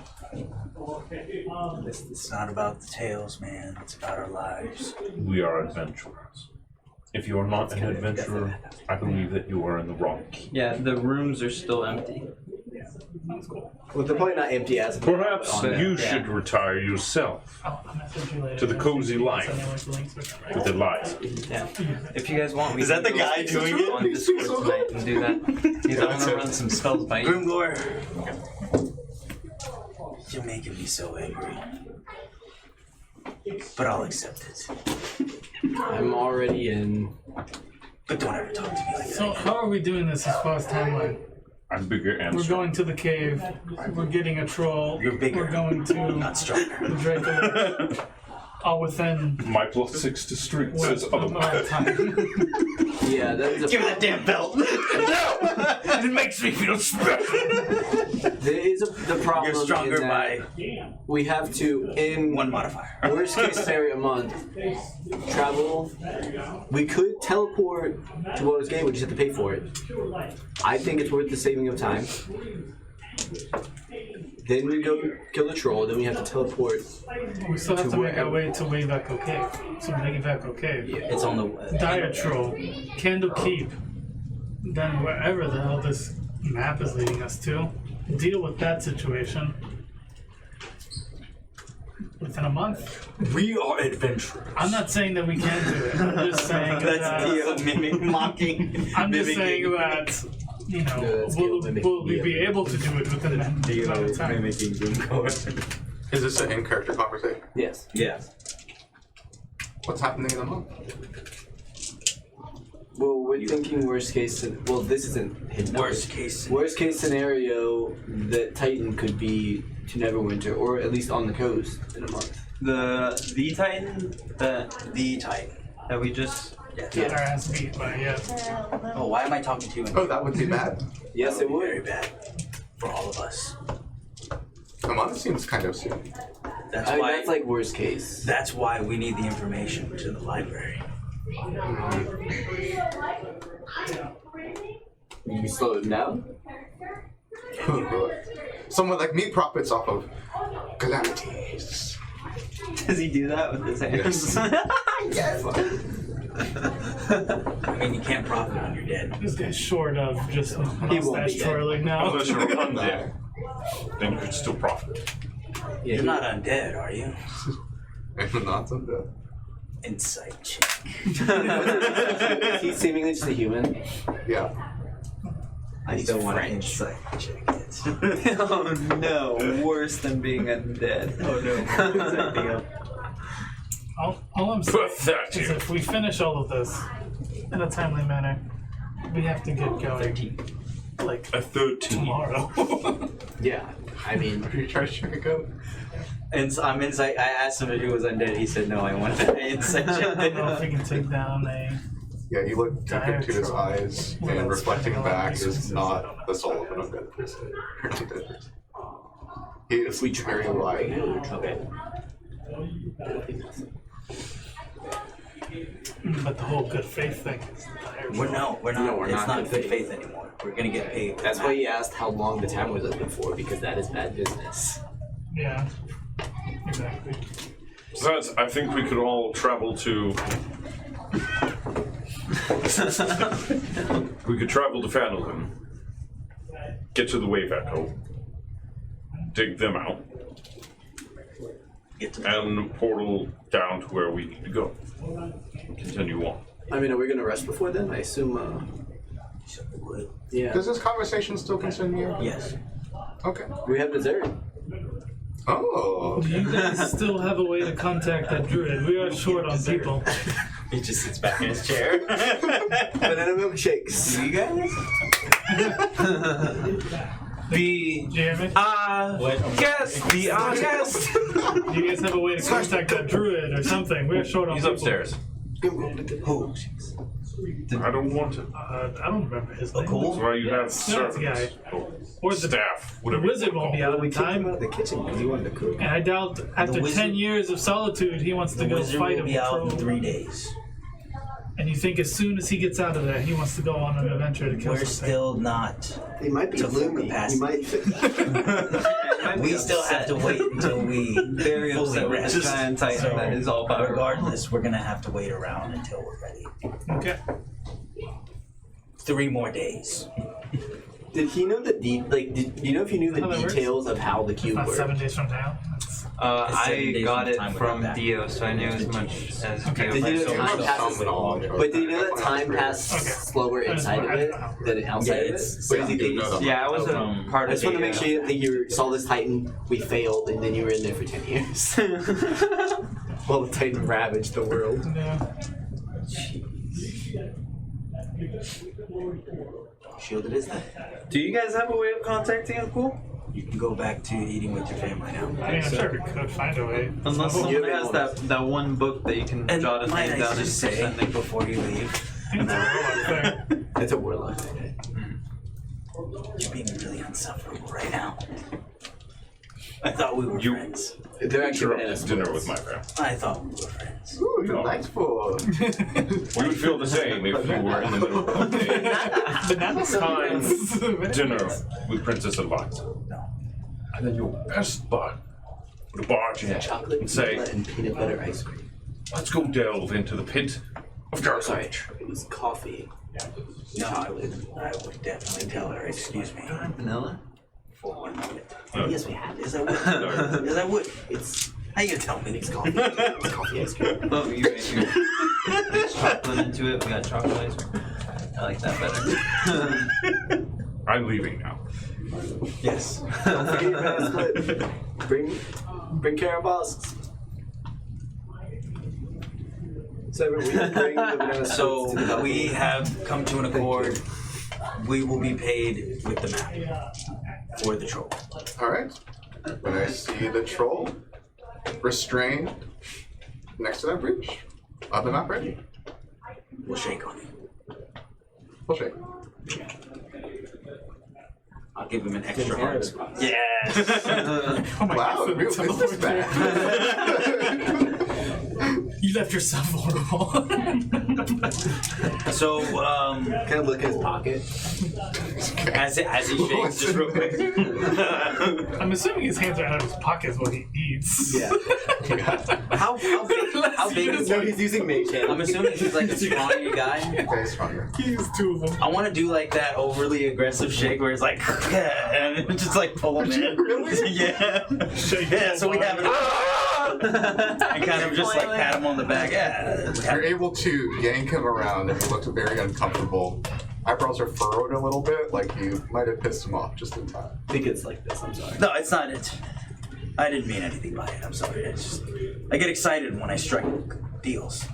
D: It's not about the tales, man. It's about our lives.
G: We are adventurers. If you are not an adventurer, I believe that you are in the wrong key.
H: Yeah, the rooms are still empty.
A: Well, they're probably not empty as.
G: Perhaps
A: on
G: you
A: there.
G: should retire yourself
E: To
G: the cozy life with Eliza.
H: Yeah. If you guys want, we
D: Is that
H: can
D: the
H: go
D: guy doing it?
H: on Discord tonight and do that. He's I want to run some spells by you.
D: Grimgor. You're making me so angry. But I'll accept it.
A: I'm already in.
D: But don't ever talk to me like
E: So
D: that.
E: how are we doing this as far as timeline?
G: I'm bigger and
E: We're
G: stronger.
E: going to the cave. We're getting a troll.
D: You're bigger.
E: We're going to
D: Not stronger.
E: the Draco. All within
G: My +6 to strength
E: what
G: says
E: amount
G: otherwise.
E: of time?
A: Yeah, that is a.
D: Give me that damn belt. No! It makes me feel special.
A: There is the problem.
D: You're stronger
A: in that
D: by
A: We have to in
D: one modifier.
A: worst case scenario a month travel. We could teleport to Baldur's Gate. We just have to pay for it. I think it's worth the saving of time. Then we go kill the troll. Then we have to teleport.
E: We still have
A: To
E: to make our
A: wherever.
E: way to Wayvako Cave. So Wayvako Cave.
D: It's on the
E: Dire Troll. Candle Keep. Then wherever the hell this map is leading us to. Deal with that situation. Within a month.
I: We are adventurers.
E: I'm not saying that we can do it. I'm just saying
D: That's Dio mocking.
E: I'm just saying that, you know, will we be able to do it within that amount of time?
D: Mimicking Grimgor.
B: Is this an in-character conversation?
A: Yes.
D: Yeah.
B: What's happening in a month?
A: Well, we're thinking worst case. Well, this isn't hidden.
D: Worst case.
A: Worst case scenario, that Titan could be to Neverwinter, or at least on the coast in a month.
H: The Titan
D: The Titan.
H: that we just.
E: Get our ass beat by, yeah.
D: Oh, why am I talking to you?
B: Oh, that would be bad.
A: Yes,
D: That
A: it
D: would be very
A: would.
D: bad for all of us.
B: A month seems kind of soon.
D: That's
A: I mean,
D: why.
A: that's like worst case.
D: That's why we need the information to the library.
A: You slow it down.
B: Someone like me profits off of calamities.
H: Does he do that with his hands?
B: Yes.
D: I mean, you can't profit when you're dead.
E: This guy's short of just
A: He won't be
E: mustache
A: dead.
E: twirling now.
G: Unless you're undead, then you could still profit.
A: Yeah,
D: You're not undead, are you?
B: I'm not so dead.
D: Insight check.
A: He's seemingly just a human.
B: Yeah.
H: I still want to insight check it. Oh no, worse than being undead. Oh no.
E: All I'm saying
G: Pathetic.
E: is if we finish all of this in a timely manner, we have to get going. Like
G: A 13.
E: tomorrow.
A: Yeah. I mean,
B: Are you trying to check again?
D: And so I'm insight. I asked him if he was undead. He said no. I wanted to insight
E: I
D: check
E: don't know if we
D: it.
E: can take down a.
B: Yeah, you look deep into his eyes,
E: Well,
B: and
E: that's
B: reflecting
E: spending a lot of
B: back is
E: resources.
B: not the soul of an undead person. He is very light.
D: Okay.
E: But the whole good faith thing is
D: We're not.
A: No, we're
D: it's
A: not
D: not
A: good
D: good
A: faith.
D: faith anymore. We're gonna get paid.
A: that's why he asked how long the time was open for, because that is bad business.
E: Yeah. Exactly.
G: Besides, I think we could all travel to. We could travel to Fandolin, get to the Wave Echo, dig them out,
D: Get to
G: and portal down to where we need to go. Continue on.
A: I mean, are we gonna rest before then? I assume. Yeah.
B: Does this conversation still concern you?
D: Yes.
B: Okay.
A: We have dessert.
B: Oh.
E: Do you guys still have a way to contact that druid? We are short on people.
D: He just sits back in his chair.
A: Banana milkshakes.
D: You guys?
H: The
E: Jeremy,
H: guest, the guest.
E: do you guys have a way to contact that druid or something? We're short on
C: He's
E: people.
C: upstairs.
D: Who?
G: I don't want it.
E: I don't remember his name.
G: That's why you have
E: That's
G: servants.
E: the guy.
G: Or
E: Or the-
G: staff.
E: The
G: Whatever you
E: wizard won't be
G: call
E: out
A: We
E: in
A: kicked him
E: time.
A: out of the kitchen because he wanted to cook.
E: And I doubt after
D: wizard-
E: 10 years of solitude, he wants to
D: The
E: go
D: wizard
E: fight
D: will
E: a
D: be out in
E: patrol.
D: 3 days.
E: And you think as soon as he gets out of there, he wants to go on an adventure to kill
D: We're
E: something.
D: still not.
A: He might be
D: To full
A: gloomy. He
D: capacity.
A: might.
D: We still have to wait until we
H: Very
D: fully
H: upset with
D: rest.
H: the giant titan that is all powerful.
D: Regardless, we're gonna have to wait around until we're ready.
E: Okay.
D: 3 more days.
A: Did he know the do you know if he knew the
E: How that works?
A: details of how the cube
E: Not 7
A: worked?
E: days from now.
D: It's 7
H: I
D: days
H: got
D: from
H: it
D: time
H: from
D: without that.
H: Dio, so I knew as much as
E: Okay.
H: Dio.
A: Did you know
B: So
A: time
B: much
A: passes?
B: some knowledge of
A: But did you know
B: it.
A: that time passed
E: Okay.
A: slower inside of it than outside
D: Yeah,
A: of it?
D: it's-
A: Or does he
B: yeah,
A: think
B: you know
A: he's-
B: that.
H: Yeah, I was a part
A: I
H: of
A: just want to
H: the,
A: make sure you didn't think you saw this Titan, we failed, and then you were in there for 10 years. While the Titan ravaged the world.
E: Yeah.
D: Shielded is that?
H: Do you guys have a way of contacting Uncle?
D: You can go back to eating with your family now.
E: I mean, I'm sure we could find a way.
H: Unless
E: Some-
H: someone has that one book that you can
D: And
H: jot his
D: might
H: name
D: I
H: down and
D: just say,
H: send it.
D: before you leave,
E: I think it's a warlock thing.
A: It's a warlock thing.
D: you're being really unsufferable right now. I thought we were
G: You-
D: friends.
A: They're actually
G: Interrupt
A: bananas.
G: dinner with my family.
D: I thought we were friends.
B: Ooh, delightful.
G: We would feel the same if you were in the middle of a
E: Banana
G: time
E: signs.
G: dinner with Princess Eliza.
D: No.
G: And then your best bud would barge in
A: Chocolate,
G: and say,
A: vanilla, and peanut butter ice cream.
G: let's go delve into the pit of dark
A: Sorry,
G: nature.
A: it was coffee.
D: No, I would definitely tell her, excuse me,
H: Vanilla?
D: for 1 moment.
G: No.
A: Yes, we have.
D: Yes, I would. Yes, I would.
A: It's
D: How you gonna tell me?
A: It's coffee ice cream.
H: Oh, you mix chocolate into it. We got chocolate ice cream. I like that better.
G: I'm leaving now.
D: Yes.
A: Don't forget your banana split. Bring carabasks. So we bring the banana splits
D: So
A: to the balcony.
D: we have come to an accord. We will be paid with the map for the troll.
B: All right. When I see the troll restrained next to that bridge, I'll have the map ready.
D: We'll shake on it.
B: We'll shake.
D: I'll give him an extra hard spot.
E: Oh my
B: Wow,
E: God,
B: real businessman.
E: You left yourself vulnerable.
D: So,
A: Kind of look in his pocket.
D: as he shakes, just real quick.
E: I'm assuming his hands are out of his pockets while he eats.
A: Yeah.
D: How big is
A: No,
D: he?
A: he's using mage hand.
D: I'm assuming he's like a scrawny guy.
B: Okay, stronger.
E: He used two of them.
D: I want to do like that overly aggressive shake where it's like, and just like pull him in.
B: Really?
D: Yeah.
E: Shake
D: Yeah, so we have
E: it.
D: it. And kind of just like pat him on the back. Yeah.
B: You're able to yank him around and he looks very uncomfortable. Eyebrows are furrowed a little bit, like you might have pissed him off just in time.
A: I think it's like this. I'm sorry.
D: No, it's not it. I didn't mean anything by it. I'm sorry. It's just, I get excited when I strike deals.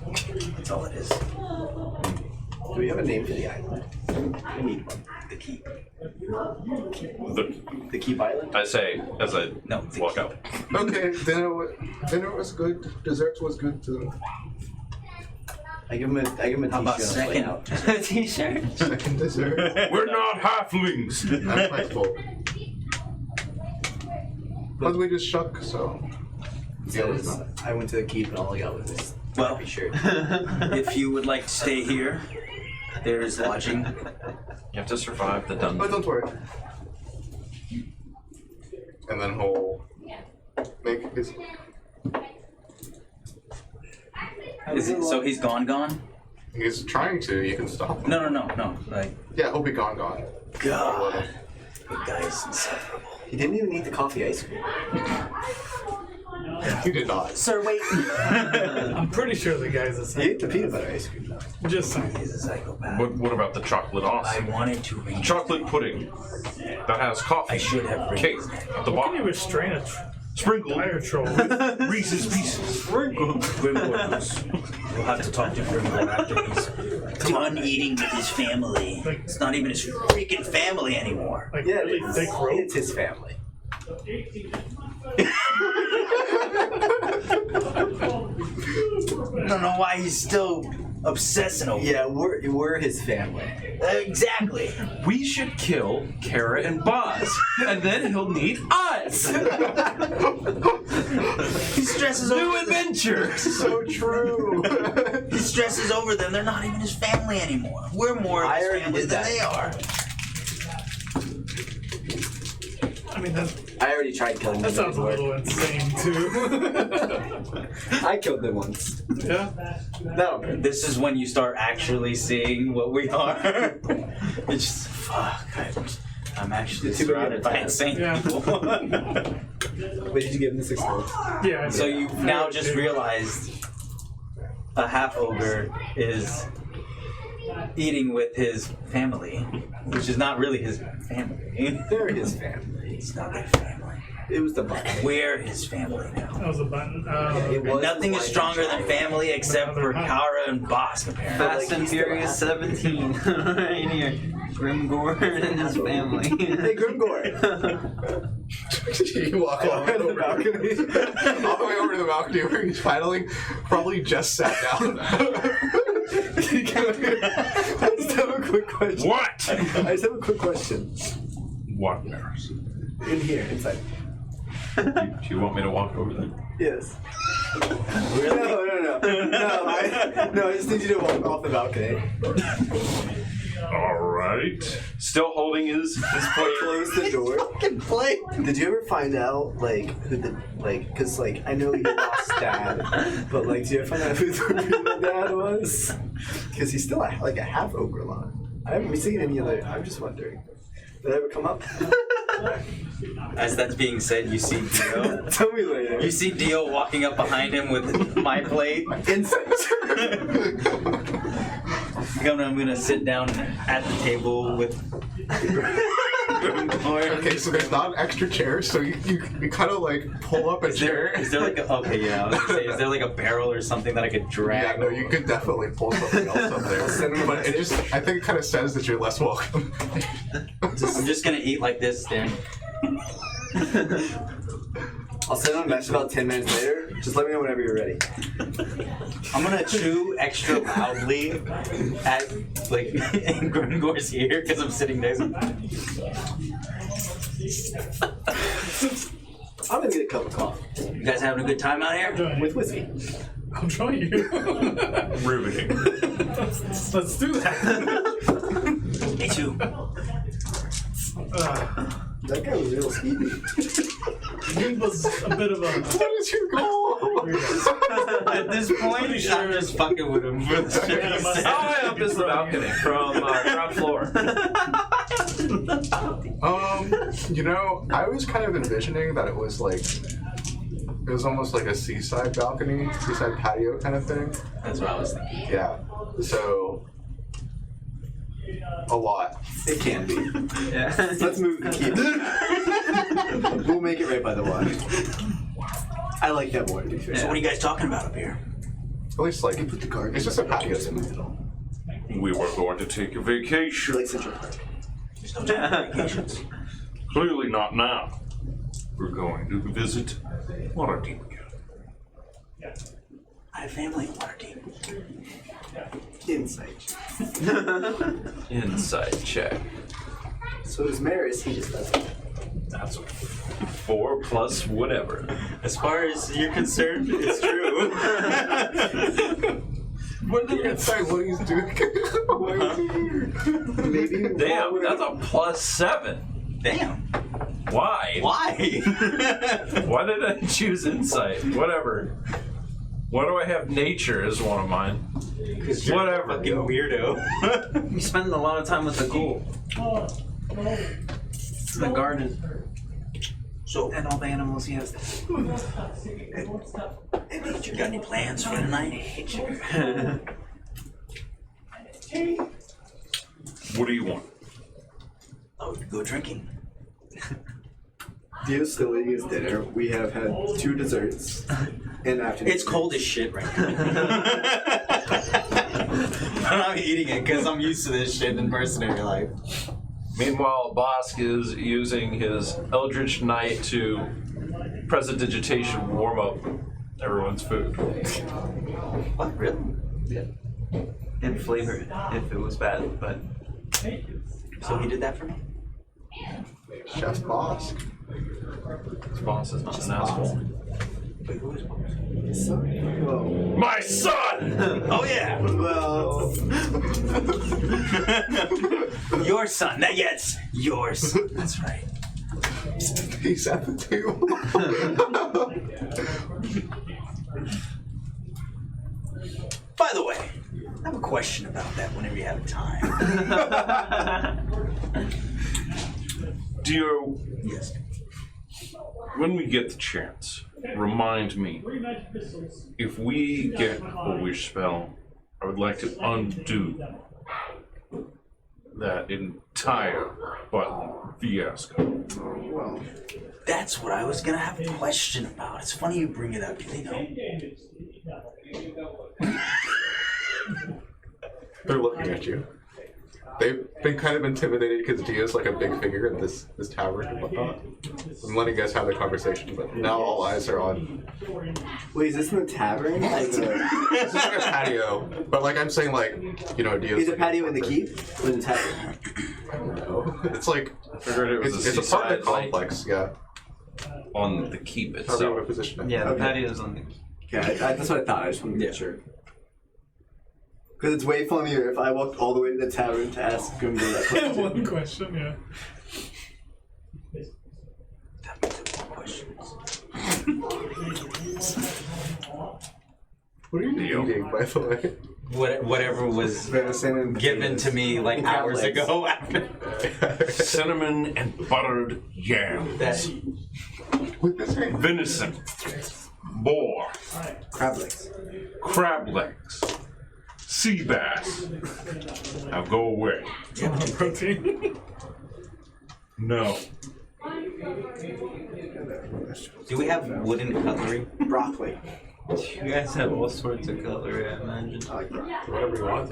D: That's all it is.
A: Do we have a name for the island? We need one.
D: The keep.
A: The Keep Island?
C: I say as I
D: No,
C: walk out.
B: Okay, dinner was good. Dessert was good too.
A: I give him a
D: How about
A: t-shirt and a
D: second?
A: out.
H: T-shirt.
B: Second dessert.
G: We're not halflings.
B: That's my fault. But we just shook, so. Yeah, it's not.
A: I went to the Keep and all I got was this
D: Well,
A: crappy shirt.
D: if you would like to stay here, there is lodging.
C: You have to survive the
B: But
C: dungeon.
B: don't worry. And then he'll make his.
D: So he's gone?
B: He's trying to. You can stop him.
D: No. Like,
B: Yeah, he'll be gone.
D: God, the guy's insufferable.
A: He didn't even eat the coffee ice cream.
B: He did not.
D: Sir, wait.
E: I'm pretty sure the guy's a
A: He ate the peanut butter ice cream though.
E: Just saying.
D: He's a psychopath.
C: What about the chocolate
D: I
C: awesome?
D: wanted to ring.
C: Chocolate pudding that has coffee.
D: I should have ringed
C: Cake
D: his neck.
C: at the
E: Can you
C: bottom.
E: restrain a
C: Sprinkled
E: fire troll?
C: Reese's Pieces.
D: Grimgor knows. We'll have to talk to Grimgor after he's done eating with his family. It's not even his freaking family anymore.
E: Like
A: Yeah,
E: really thick rope?
A: it's his family.
D: I don't know why he's still obsessing over
A: Yeah, we're his family.
D: Exactly.
C: We should kill Kara and Boz, and then he'll need us.
D: He stresses
C: New
D: over them.
C: adventure.
B: So true.
D: He stresses over them. They're not even his family anymore. We're more of
A: I
D: his
A: already
D: family
A: did
D: than
A: that.
D: they are.
E: I mean, that
A: I already tried killing them.
E: sounds a little insane, too.
A: I killed them once.
E: Yeah?
A: No.
D: This is when you start actually seeing what we are. It's just, fuck. I'm actually
A: It's too
D: surrounded by
A: bad.
D: insane
E: Yeah.
D: people.
A: Wait, did you give him the 6 gold?
E: Yeah.
D: So you've now just realized a half ogre is eating with his family, which is not really his family.
A: They're his family.
D: It's not their family.
A: It was the button.
D: We're his family now.
E: That was a button.
A: It was
D: Nothing is stronger than family except for Kara and Bosk, apparently.
H: Fast and Furious 17. Right here. Grimgor and his family.
A: Hey, Grimgor.
B: You walk all the way over all the way over to the balcony where he finally probably just sat down.
A: I just have a quick question.
G: What?
A: I just have a quick question.
G: What, Maris?
A: In here, inside.
C: Do you want me to walk over there?
A: Yes. Really? No. No, I just need you to walk off the balcony.
G: All right.
C: Still holding his plate.
A: Close the door.
D: Fucking play.
A: Did you ever find out, like, who the, like, cause, like, I know you lost dad, but, like, did you ever find out who the real dad was? Cause he's still, like, a half ogre line. I haven't seen any other, I'm just wondering. Did that ever come up?
D: As that's being said, you see Dio.
H: Tell me later.
D: You see Dio walking up behind him with my plate.
A: Insight.
D: I'm gonna sit down at the table with.
B: Okay, so there's not an extra chair, so you kind of like pull up a chair.
D: Is there like a okay? Yeah, I was gonna say, is there like a barrel or something that I could drag?
B: Yeah, no, you could definitely pull something else up there. But it just, I think it kind of says that you're less welcome.
D: I'm just gonna eat like this, then.
A: I'll send on a message about 10 minutes later. Just let me know whenever you're ready.
D: I'm gonna chew extra loudly at like in Grimgor's ear because I'm sitting next to him.
A: I'm gonna get a cup of coffee.
D: You guys having a good time out here?
A: With whiskey.
E: I'll join you.
G: Riveting.
E: Let's do that.
D: Me too.
A: That guy was real speedy.
E: He was a bit of a.
B: What is your goal?
D: At this point, I'm just fucking with him.
C: How high up is the balcony from ground floor?
B: You know, I was kind of envisioning that it was almost like a seaside balcony, seaside patio kind of thing.
D: That's what I was thinking.
B: Yeah. So, a lot.
A: It can be.
H: Yeah.
A: Let's move the keep. We'll make it right by the water. I like that more, to be fair.
D: So what are you guys talking about up here?
B: At least like,
A: Put the garden.
B: it's just a patio.
G: We were going to take a vacation.
A: Like Central Park.
D: There's no time for vacations.
G: Clearly not now. We're going to visit Waterdeep again.
D: I have family in Waterdeep.
A: Insight.
C: Inside check.
A: So does Maris, he just doesn't.
C: That's 4 plus whatever.
D: As far as you're concerned, it's true.
B: What did it say? What he's doing? Why is he here?
A: Maybe.
C: Damn, that's a plus 7.
D: Damn.
C: Why?
D: Why?
C: Why did I choose insight? Whatever. Why do I have nature as one of mine? Whatever.
D: Fucking weirdo.
H: You spend a lot of time with the ghoul. In the garden.
D: So,
H: And all the animals he has.
D: you got any plans for tonight?
G: What do you want?
D: Oh, go drinking.
A: Dio's still eating his dinner. We have had 2 desserts. And afternoon.
D: It's cold as shit right now. But I'm eating it because I'm used to this shit in mercenary life.
C: Meanwhile, Bosk is using his Eldritch Knight to prestidigitation warm up everyone's food.
D: What, really?
H: Yeah. And flavor it if it was bad, but.
D: So he did that for me?
B: Chef's boss.
C: His boss is not an asshole.
D: Wait, who is
A: Well,
G: My son!
D: Oh, yeah!
A: well,
D: Your son. Yes, yours. That's right.
B: He's at the table.
D: By the way, I have a question about that whenever you have time.
G: Dio,
D: Yes.
G: when we get the chance, remind me, if we get a wish spell, I would like to undo that entire button fiasco.
A: well.
D: That's what I was gonna have a question about. It's funny you bring it up. Do they know?
B: They're looking at you. They've been kind of intimidated because Dio's like a big figure in this tavern and whatnot. I'm letting you guys have the conversation, but now all eyes are on.
A: Wait, is this in the tavern?
B: This is like a patio, but like I'm saying, like Dio's.
A: Is the
B: like,
A: patio in the keep or in the tavern?
B: No, it's like
C: I figured it was
B: it's
C: a
B: a part of
C: seaside
B: the
C: like
B: complex. Yeah,
C: on the keep
B: how do you want to
C: itself.
B: position it?
H: Yeah, the
A: Okay.
H: patio's on the.
A: Okay, that's what I thought. I just wanted to make sure. Because it's way funnier if I walked all the way to the tavern to ask Grimgor that question.
E: One question, yeah.
D: That makes it more questions.
B: What are you eating, by the way?
D: whatever was
A: Venison and
D: given to me like
A: And crab
D: hours
A: legs.
D: ago.
G: Cinnamon and buttered yams.
D: That
B: With this name.
G: Venison. Boar.
A: crab legs.
G: Crab legs. Sea bass. Now go away.
E: Protein.
G: No.
D: do we have wooden cutlery?
A: Broccoli.
H: You guys have all sorts of cutlery, I imagine.
A: I like broccoli.
B: Whatever you want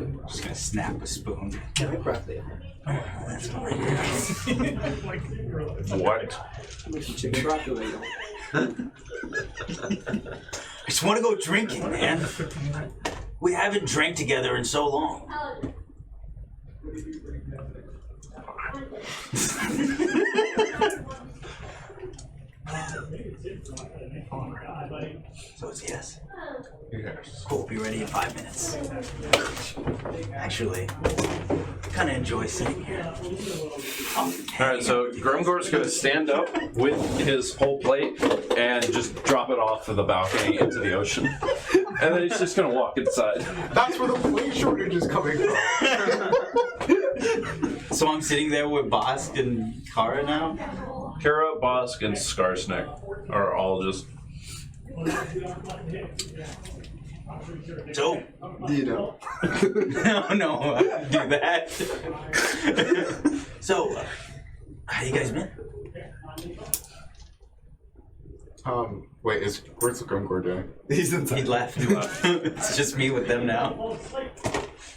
B: to.
D: Just gonna snap a spoon.
A: I like broccoli.
G: What?
A: Chicken broccoli.
D: I just want to go drinking, man. We haven't drank together in so long. So it's yes.
G: Yes.
D: Cool, be ready in 5 minutes. Actually, I kind of enjoy sitting here.
C: Alright, so Grimgor's gonna stand up with his whole plate and just drop it off of the balcony into the ocean. And then he's just gonna walk inside.
B: That's where the plate shortage is coming from.
D: So I'm sitting there with Bosk and Kara now?
C: Kara, Bosk, and Skarsnik are all just.
D: So,
A: You know.
D: no, I wouldn't do that. So, how you guys been?
B: Wait, where's the Grimgor doing?
A: He's
D: He
A: inside.
D: left. It's just me with them now.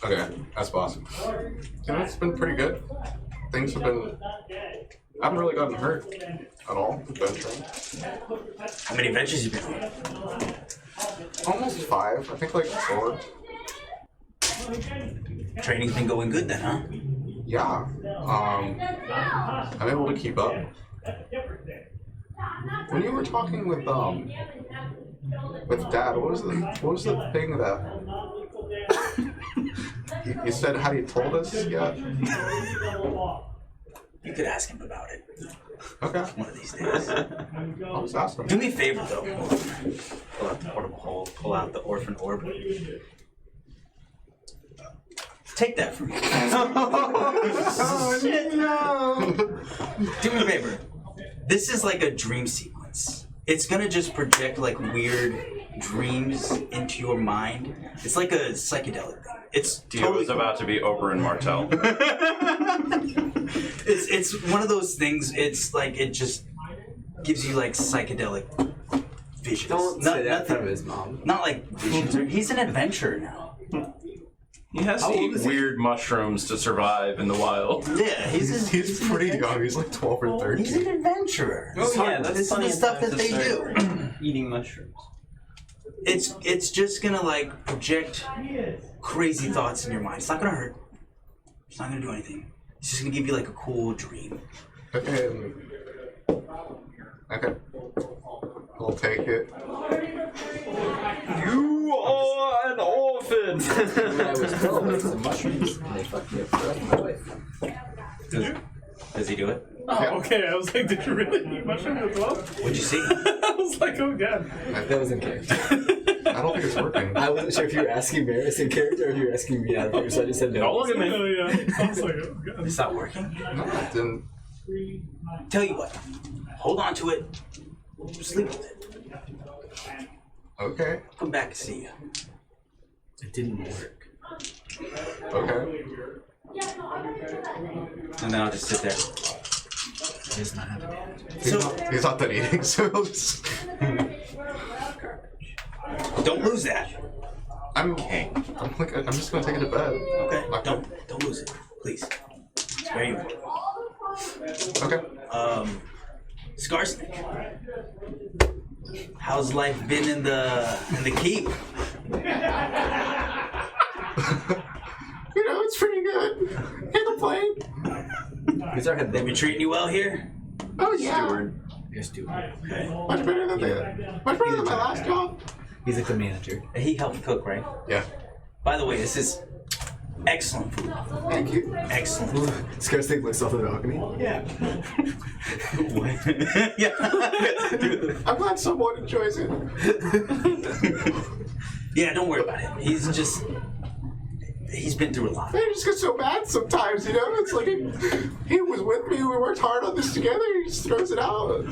B: Okay, that's awesome. It's been pretty good. Things have been. I haven't really gotten hurt at all adventuring.
D: How many adventures you been on?
B: Almost 5. I think like 4.
D: Training's been going good then, huh?
B: Yeah. I'm able to keep up. When you were talking with Dad, what was the thing that you said? Had he told us yet?
D: You could ask him about it
B: Okay,
D: one of these days.
B: I'll just ask him.
D: Do me a favor though. Pull out the portable hole, pull out the orphan orb. Take that from me.
B: Oh shit, no!
D: Do me a favor. This is like a dream sequence. It's gonna just project like weird dreams into your mind. It's like a psychedelic thing. It's
C: Dio
D: totally
C: is about to be Oberyn Martell.
D: It's one of those things. It's like it just gives you like psychedelic visions.
A: Don't
D: Not-
A: say that in
D: nothing-
A: front of his mom.
D: Not like visions. He's an adventurer now.
C: He has to
A: How old
C: eat
A: is he?
C: weird mushrooms to survive in the wild.
D: Yeah, he's
B: He's pretty young. He's like 12 or
D: He's
B: 13.
D: an adventurer.
H: Oh yeah,
D: This
H: that's
D: is the
H: plenty of
D: stuff
H: time
D: that
H: to
D: they
H: start
D: do.
H: Eating mushrooms.
D: It's just gonna like project crazy thoughts in your mind. It's not gonna hurt. It's not gonna do anything. It's just gonna give you like a cool dream.
B: Okay. Okay. I'll take it.
H: You are an orphan!
A: When I was 12, I ate some mushrooms and they fucked me up for the rest of my life.
D: Does he do it?
E: Oh, okay. I was like, did you really eat mushrooms as well?
D: What'd you see?
E: I was like, oh god.
A: That was in character.
B: I don't think it's working.
A: I wasn't sure if you were asking Maris in character or if you were asking me out of character, so I just said no.
C: Don't look at me.
E: Oh yeah. I was like, oh god.
D: It's not working.
B: No, it didn't.
D: Tell you what. Hold on to it. Sleep with it.
B: Okay.
D: Come back and see you.
A: It didn't work.
B: Okay.
D: And then I'll just sit there.
A: He does not have a dad.
B: He's not done eating, so he'll just.
D: Don't lose that.
B: I'm just gonna take it to bed.
D: Okay.
B: Lock it.
D: Don't lose it, please. It's very important.
B: Okay.
D: Skarsnik. How's life been in the keep?
B: It's pretty good. Can't complain.
A: He's our head
D: They been treating you well here?
B: Oh yeah.
A: steward. You're steward.
D: Okay.
B: Much better than much better than my last job.
A: He's like the manager.
D: He helped cook, right?
B: Yeah.
D: By the way, this is excellent food.
B: Thank you.
D: Excellent.
A: Skarsnik looks off the balcony.
D: Yeah. yeah.
B: I'm glad someone enjoys it.
D: Yeah, don't worry about him. He's been through a lot.
B: It just gets so bad sometimes, you know? It's like he was with me, we worked hard on this together, he just throws it out.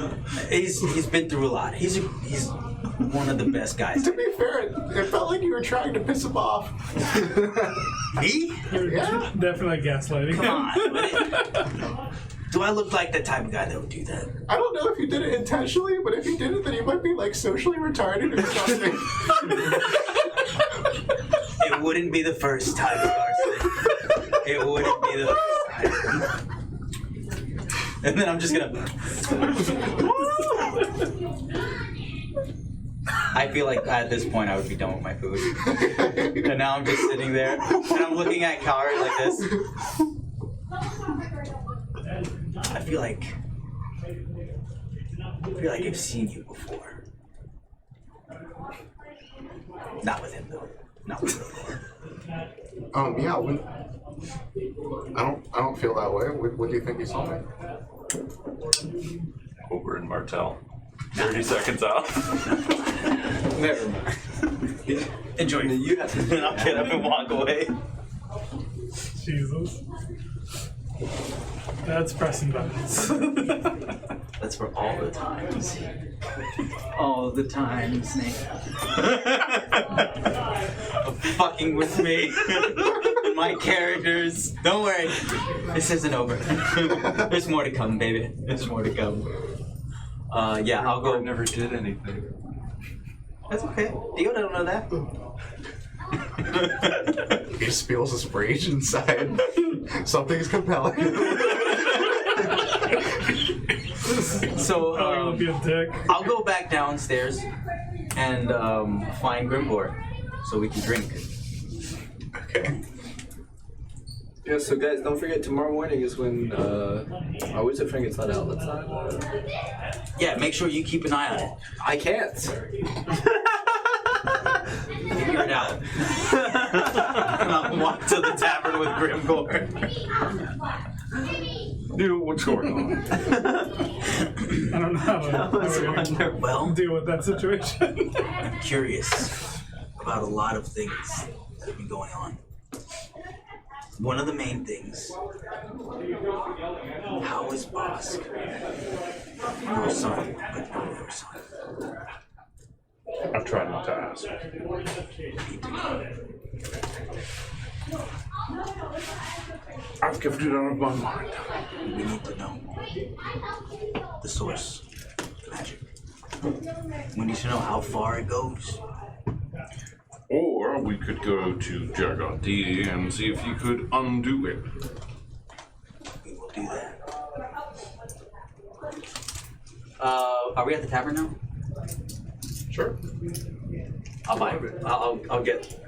D: He's been through a lot. He's one of the best guys.
B: To be fair, it felt like you were trying to piss him off.
D: Me?
B: Yeah.
E: Definitely gaslighting.
D: Come on. Do I look like the type of guy that would do that?
B: I don't know if you did it intentionally, but if you did it, then you might be like socially retarded or something.
D: It wouldn't be the first time, Carson. It wouldn't be the first time. And then I'm just gonna. I feel like at this point I would be done with my food. And now I'm just sitting there and I'm looking at Kari like this. I feel like I've seen you before. Not with him though. Not with him.
B: Yeah, I don't feel that way. What do you think you saw me?
C: Over in Martell. 30 seconds out.
A: Never mind.
D: Enjoy.
A: You have to.
D: And I'll get up and walk away.
E: Jesus. That's pressing buttons.
D: That's for all the times.
H: All the times, Nate.
D: Fucking with me. And my characters. Don't worry. This isn't over. There's more to come, baby. There's more to come. Yeah, I'll go.
F: Never did anything.
D: That's okay. Dio don't know that.
B: He just feels his rage inside. Something's compelling.
D: So,
E: I'll be a dick.
D: I'll go back downstairs and find Grimbor so we can drink.
B: Okay.
A: Yeah, so guys, don't forget tomorrow morning is when our wizard friend gets let out. Let's not.
D: Yeah, make sure you keep an eye on it.
A: I can't.
D: Figure it out. I'll walk to the tavern with Grimgor.
C: Dude, what's going on?
E: I don't know how we're gonna
D: Well,
E: deal with that situation.
D: I'm curious about a lot of things that have been going on. One of the main things, how is Bosk? Your son, but not your son.
G: I've tried not to ask. I've kept it out of my mind.
D: We need to know the source of the magic. We need to know how far it goes.
G: Or we could go to Jargotti and see if he could undo it.
D: We will do that. Are we at the tavern now?
B: Sure.
D: I'll buy it. I'll get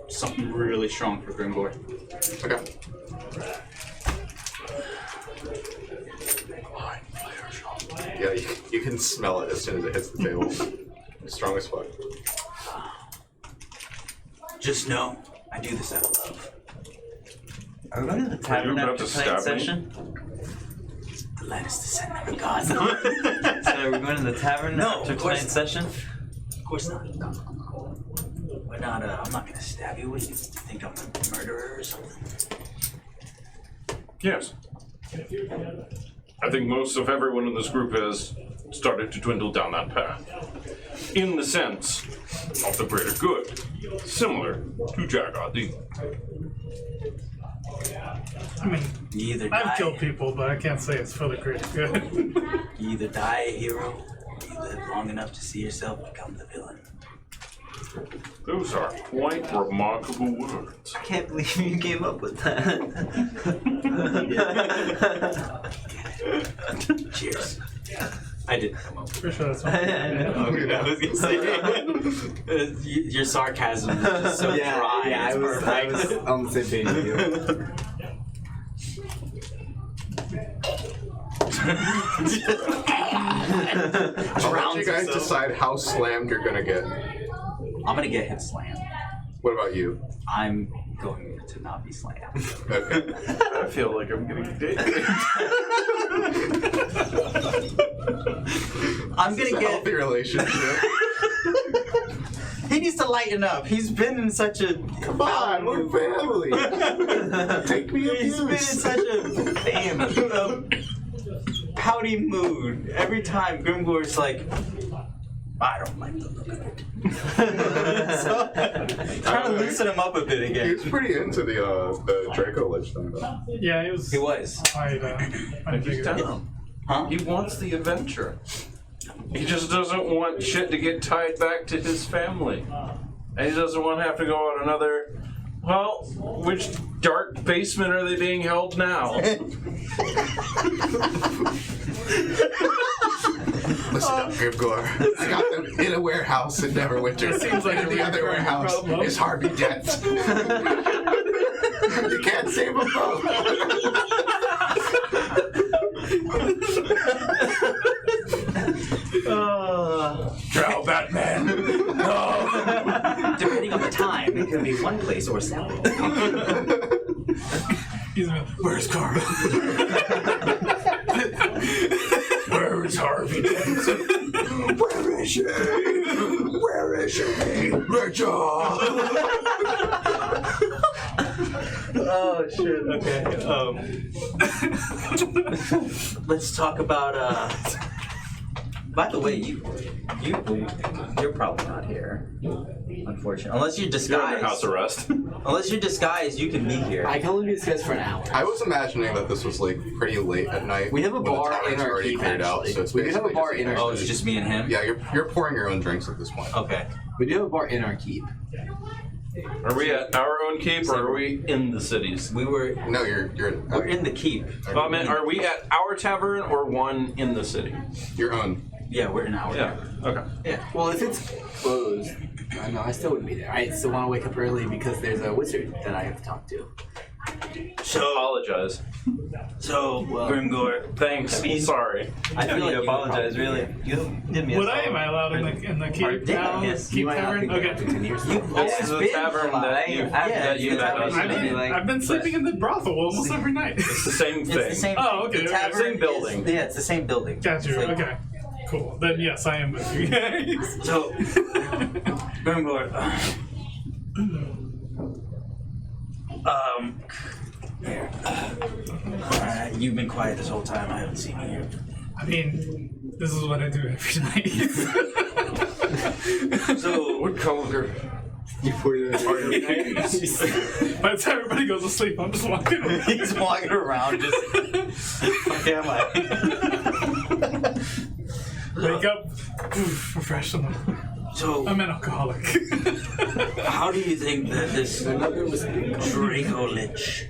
D: something really strong for Grimgor.
B: Okay. Yeah, you can smell it as soon as it hits the table. Strong as fuck.
D: Just know, I do this out of love.
H: Are we going to the tavern
G: about
H: after
G: to
H: tonight's
G: stab me?
H: session?
D: The land is descending of God.
H: So are we going to the tavern
D: No,
H: after
D: of course
H: tonight's session?
D: Of course not. We're not, I'm not gonna stab you. What do you think I'm a murderer or something?
G: Yes. I think most of everyone in this group has started to dwindle down that path. In the sense of the greater good. Similar to Jargotti.
E: I mean,
D: You either
E: I've
D: die,
E: killed people, but I can't say it's for the greater good.
D: you either die a hero, or you live long enough to see yourself become the villain.
G: Those are quite remarkable words.
H: I can't believe you came up with that.
D: Cheers. I didn't come up with
E: For sure, that's
H: I know.
D: it. I was gonna say, your sarcasm is just so dry.
A: yeah,
D: it's
A: I was
D: perfect.
A: on the same page with you.
B: I'll let you guys decide how slammed you're gonna get.
D: I'm gonna get him slammed.
B: What about you?
D: I'm going to not be slammed.
B: Okay.
F: I feel like I'm getting dated.
D: I'm
B: It's
D: gonna
B: a
D: get.
B: healthy relationship.
D: He needs to lighten up. He's been in such a
B: Come on, we're family. Take me
D: He's been in such a pouty mood. Every time Grimgor's like, I don't like the look of it. So, trying to loosen him up a bit
B: He
D: again.
B: was pretty into the Draco Lich thing, though.
E: Yeah, it was.
D: He was.
E: I
C: He's
E: figured.
C: down.
D: Huh?
C: He wants the adventure. He just doesn't want shit to get tied back to his family. And he doesn't want to have to go on another. Well, which dark basement are they being held now?
B: Listen up, Grimgor. I got them in a warehouse in Neverwinter.
E: seems like
B: and
E: a
B: in the other
E: recurring
B: warehouse
E: problem.
B: is Harvey Dent. You can't save them both.
I: Drow Batman.
H: Depending on the time, it could be one place or several.
E: He's been, where's Carl?
I: Where is Harvey Dent?
B: Where is she? Where is she? Rachel!
D: Oh shit. Okay. Let's talk about. By the way, you're probably not here, unfortunately. Unless you're
C: You're under house
D: disguised.
C: arrest.
D: Unless you're disguised, you can be here.
A: I can only be disguised for an hour.
B: I was imagining that this was like pretty late at night.
A: We have a
B: when the
A: bar
B: tavern's
A: in our
B: already
A: keep,
B: cleared out,
A: actually.
B: so it's
A: We do have a
B: basically
A: bar
B: just
A: in our
D: Oh, it's just me and him.
B: Yeah, you're pouring your own drinks at this point.
D: Okay.
A: We do have a bar in our keep.
C: Are we at our own keep or are we in the cities?
D: We're
B: No, you're
D: in the keep.
C: I mean, are we at our tavern or one in the city?
B: your own.
D: Yeah, we're in our.
C: Yeah. Okay.
D: Yeah.
A: Well, if it's closed, no, I still wouldn't be there. I still want to wake up early because there's a wizard that I have to talk to.
C: Apologize.
D: So, Grimgor.
C: Thanks. Sorry.
H: I
D: don't
H: feel
D: need
H: like
D: to apologize,
H: really. You did me a
E: What
H: solid.
E: am I allowed in the keep now?
D: Yes,
E: Keep
A: You might not
E: tavern?
A: think that
E: Okay.
A: after 10 years.
D: You've
C: This
D: always
C: is the
D: been
C: tavern
D: alive.
C: that you
D: Yeah,
C: that you
D: it's the
C: met
D: tavern.
C: us
E: I've
C: in.
E: been, I've been sleeping in the brothel almost every night.
C: It's the same
D: It's
C: thing.
D: the same.
E: Oh, okay,
D: The
E: okay.
D: tavern
C: Same building.
D: Yeah, it's the same building.
E: Got you.
D: It's like-
E: Okay. Cool. Then yes, I am with you guys.
D: So, Grimgor. You've been quiet this whole time. I haven't seen you here.
E: I mean, this is what I do every night.
D: So,
C: What color?
A: You put it in
E: By the time everybody goes to sleep, I'm just walking around.
D: he's walking around just. Fuck am I?
E: Wake up, refresh them.
D: So,
E: I'm an alcoholic.
D: how do you think that this
A: Another was
D: Draco Lich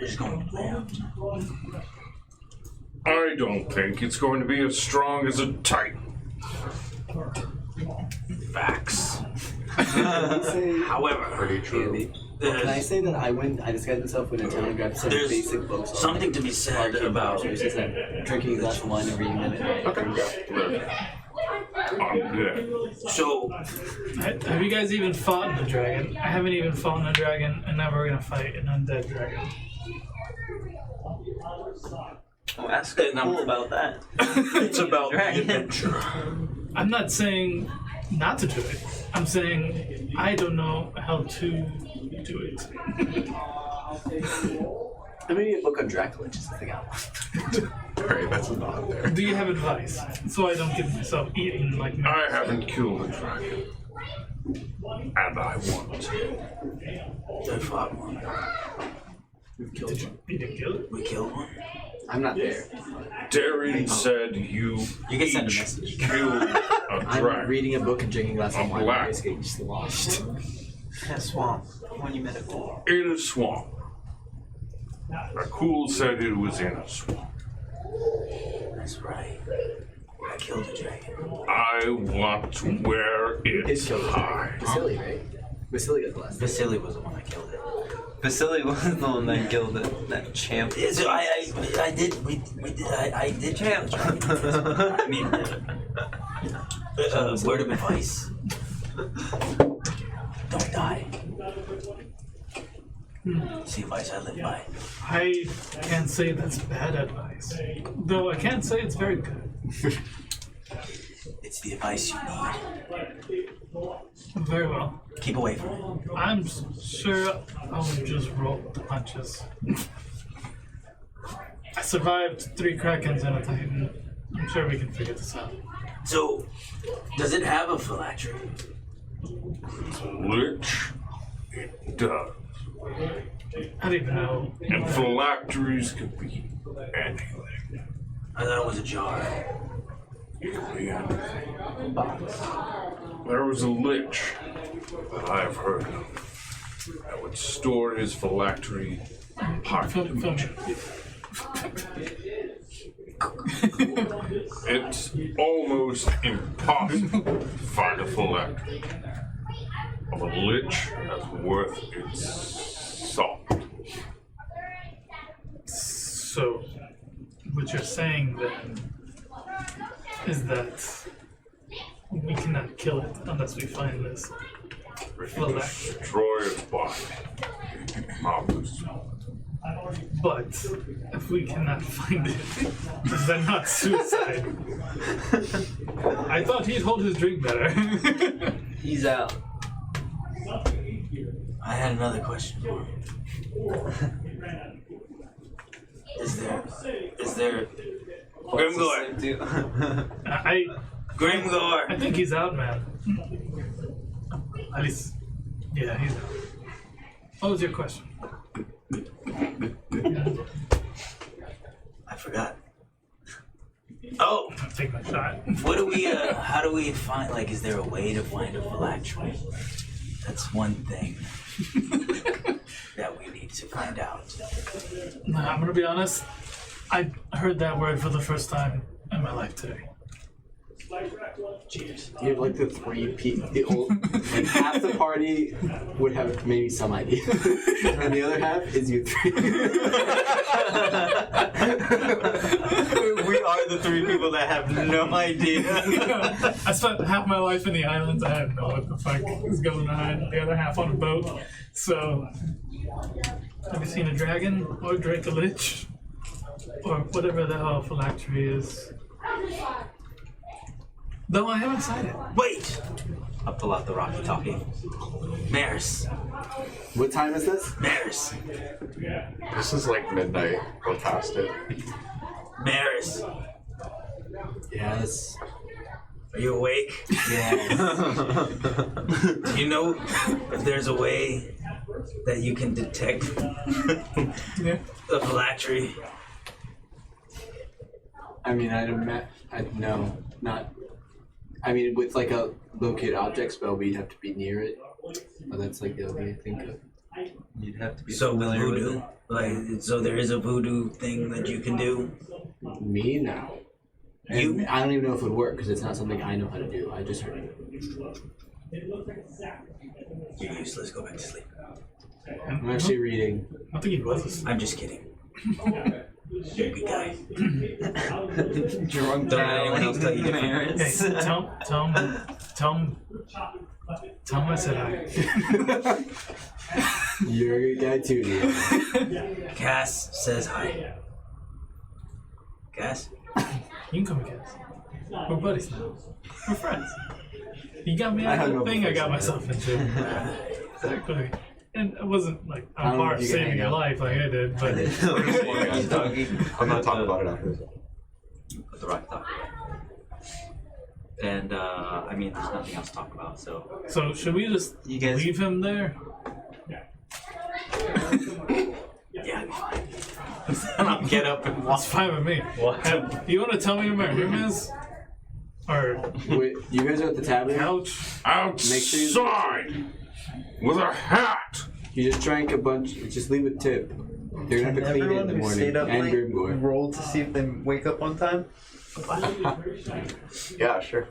D: is going to play out?
G: I don't think it's going to be as strong as a Titan.
D: Facts.
A: say,
D: However,
B: Pretty true.
A: Andy, can I
D: there's
A: say that I disguised myself in a town and grabbed some
D: There's
A: basic books? on
D: something to be said
A: arcane
D: about.
A: culture. It's just like drinking a glass of wine and reading it.
G: I'm dead.
D: So,
E: Have you guys even fought in the dragon? I haven't even fought in a dragon, and now we're gonna fight an undead dragon.
H: Oh, ask Nicole about that.
D: it's about the
H: Dragon.
D: adventure.
E: I'm not saying not to do it. I'm saying I don't know how to do it.
A: I'm reading a book on Dracula, just to think out.
B: Alright, that's a nod there.
E: Do you have advice so I don't get myself eaten like me?
G: I haven't killed a dragon. And I want to.
D: I fought one.
E: You didn't kill it?
D: We killed one.
A: I'm not there.
G: Darian said you
D: You can send a
G: each
D: message.
G: killed a
A: I'm
G: dragon.
A: reading a book and drinking a glass of
G: I'm
A: wine.
G: black.
A: I'm basically just lost.
H: In a swamp. When you met a cool.
G: In a swamp. Rakul said it was in a swamp.
D: That's right. I killed a dragon.
G: I want to wear
A: It's
G: its
A: killed it.
G: hide.
A: Vasily, right? Vasily got the last.
D: Vasily was the one that killed it.
H: Vasily was the one that killed it. That champ.
D: Yeah, so I did. I did kill the dragon. I mean, word of advice. Don't die. It's the advice I live by.
E: I can't say that's bad advice. Though I can't say it's very good.
D: It's the advice you need.
E: Very well.
D: Keep away from it.
E: I'm sure I'll just roll the punches. I survived 3 Krakens and a Titan. I'm sure we can figure this out.
D: So, does it have a phylactery?
G: Lich, it does.
E: I don't even know.
G: And phylacteries could be anything.
D: I thought it was a jar.
G: It could be anything. There was a lich that I've heard of that would store his phylactery apart.
E: Film.
G: It's almost impossible to find a phylactery of a lich that's worth its salt.
E: So, what you're saying then is that we cannot kill it unless we find this phylactery.
G: Destroy its body. Not lose.
E: But if we cannot find it, is that not suicide? I thought he'd hold his drink better.
H: He's out.
D: I had another question for you. Is there Grimgor?
E: I
D: Grimgor!
E: think he's out, man. At least, yeah, he's out. What was your question?
D: I forgot. Oh,
E: I'll take my shot.
D: what do we? How do we find? Like, is there a way to find a phylactery? That's one thing that we need to find out.
E: Nah, I'm gonna be honest. I heard that word for the first time in my life today.
D: Cheers.
A: You have like the 3 people. Like half the party would have maybe some idea, and the other half is you 3.
D: We are the 3 people that have no idea.
E: I spent half my life in the islands. I had no what the fuck is going on. The other half on a boat. So, have you seen a dragon or drank a lich or whatever the hell phylactery is? Though I am excited.
D: Wait! I'll pull out the walkie-talkie. Maris.
A: What time is this?
D: Maris.
B: This is like midnight. Go past it.
D: Maris.
A: Yes.
D: Are you awake?
A: Yes.
D: Do you know if there's a way that you can detect
E: Yeah.
D: the phylactery?
A: I mean, no, not. I mean, with like a locate object spell, we'd have to be near it. But that's like the only thing I think of.
H: You'd have to be
D: So
H: familiar with
D: voodoo,
H: it.
D: like, so there is a voodoo thing that you can do.
A: Me, no. And
D: You?
A: I don't even know if it would work because it's not something I know how to do. I just heard it.
D: You're useless. Go back to sleep.
A: I'm actually reading.
E: I think he was.
D: I'm just kidding. You're a good guy.
H: Drunk
D: Don't let anyone else tell you different.
E: Hey, tell him I said hi.
A: You're a good guy too, dude.
D: Cass says hi. Cass?
E: You can come again. We're buddies now. We're friends. You got me
A: I
E: out
A: have
E: of
A: no
E: the thing I got
A: professional.
E: myself into. Exactly. And it wasn't like
A: I
E: I'm
A: don't know
E: part
A: if you can
E: saving
A: hang
E: your
A: out.
E: life like I did, but
H: He's talking.
B: I'm gonna talk about it after this.
D: Put the rock top. And, I mean, there's nothing else to talk about, so.
E: so should we just
H: You guys-
E: leave him there?
D: Yeah, I'm fine. I'll get up and walk.
E: That's fine with me. Do you want to tell me where my room is? Or
A: Wait, you guys are at the tavern?
E: couch?
A: sure you-
G: Outside! With a hat!
A: You just drank a bunch. Just leave it tip. They're gonna have to clean it in
H: Everyone
A: the
H: who
A: morning.
H: stayed up
A: And
H: late
A: Grimgor.
H: roll to see if they wake up on time.
B: Yeah, sure.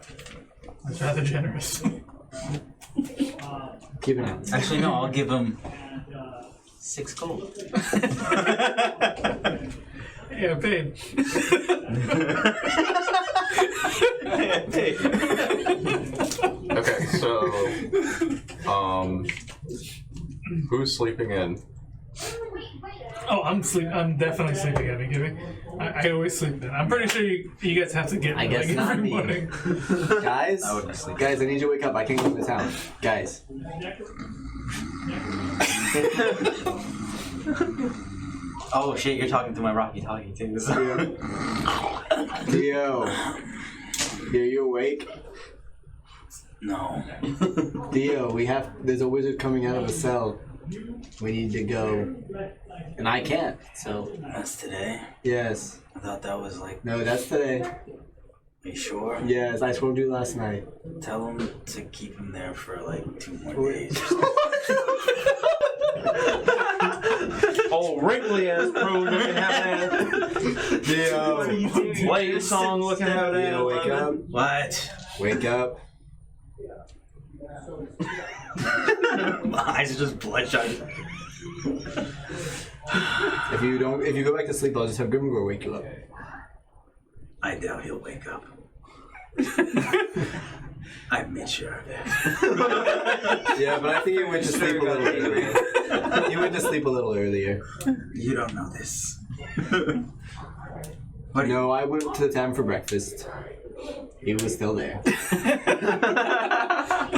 E: That's rather generous.
A: Keep an eye.
D: Actually, no, I'll give him 6 gold.
E: Yeah, paid.
B: Okay, so who's sleeping in?
E: Oh, I'm definitely sleeping at Giving. I always sleep then. I'm pretty sure you guys have to get me
A: I guess
E: like,
A: not
E: every
A: me.
E: morning.
A: Guys,
D: I would be sleeping.
A: guys, I need you to wake up. I can't go to town. Guys.
D: Oh shit, you're talking to my Rocky Talkie too.
A: Theo. Are you awake?
D: No.
A: Theo, there's a wizard coming out of a cell. We need to go. And I can't, so.
D: That's today?
A: Yes.
D: I thought that was like,
A: No, that's today.
D: are you sure?
A: Yes, I told you last night.
D: Tell him to keep him there for like 2 more days.
C: Oh, wrinkly ass pro looking at
A: Theo.
C: Late song looking at
A: Theo, wake up.
D: What?
A: Wake up.
D: My eyes are just bloodshot.
A: If you go back to sleep, I'll just have Grimgor wake you up.
D: I doubt he'll wake up. I made sure of it.
A: Yeah, but I think you went to sleep a little earlier. You went to sleep a little earlier.
D: You don't know this.
A: No, I went to the town for breakfast. He was still there.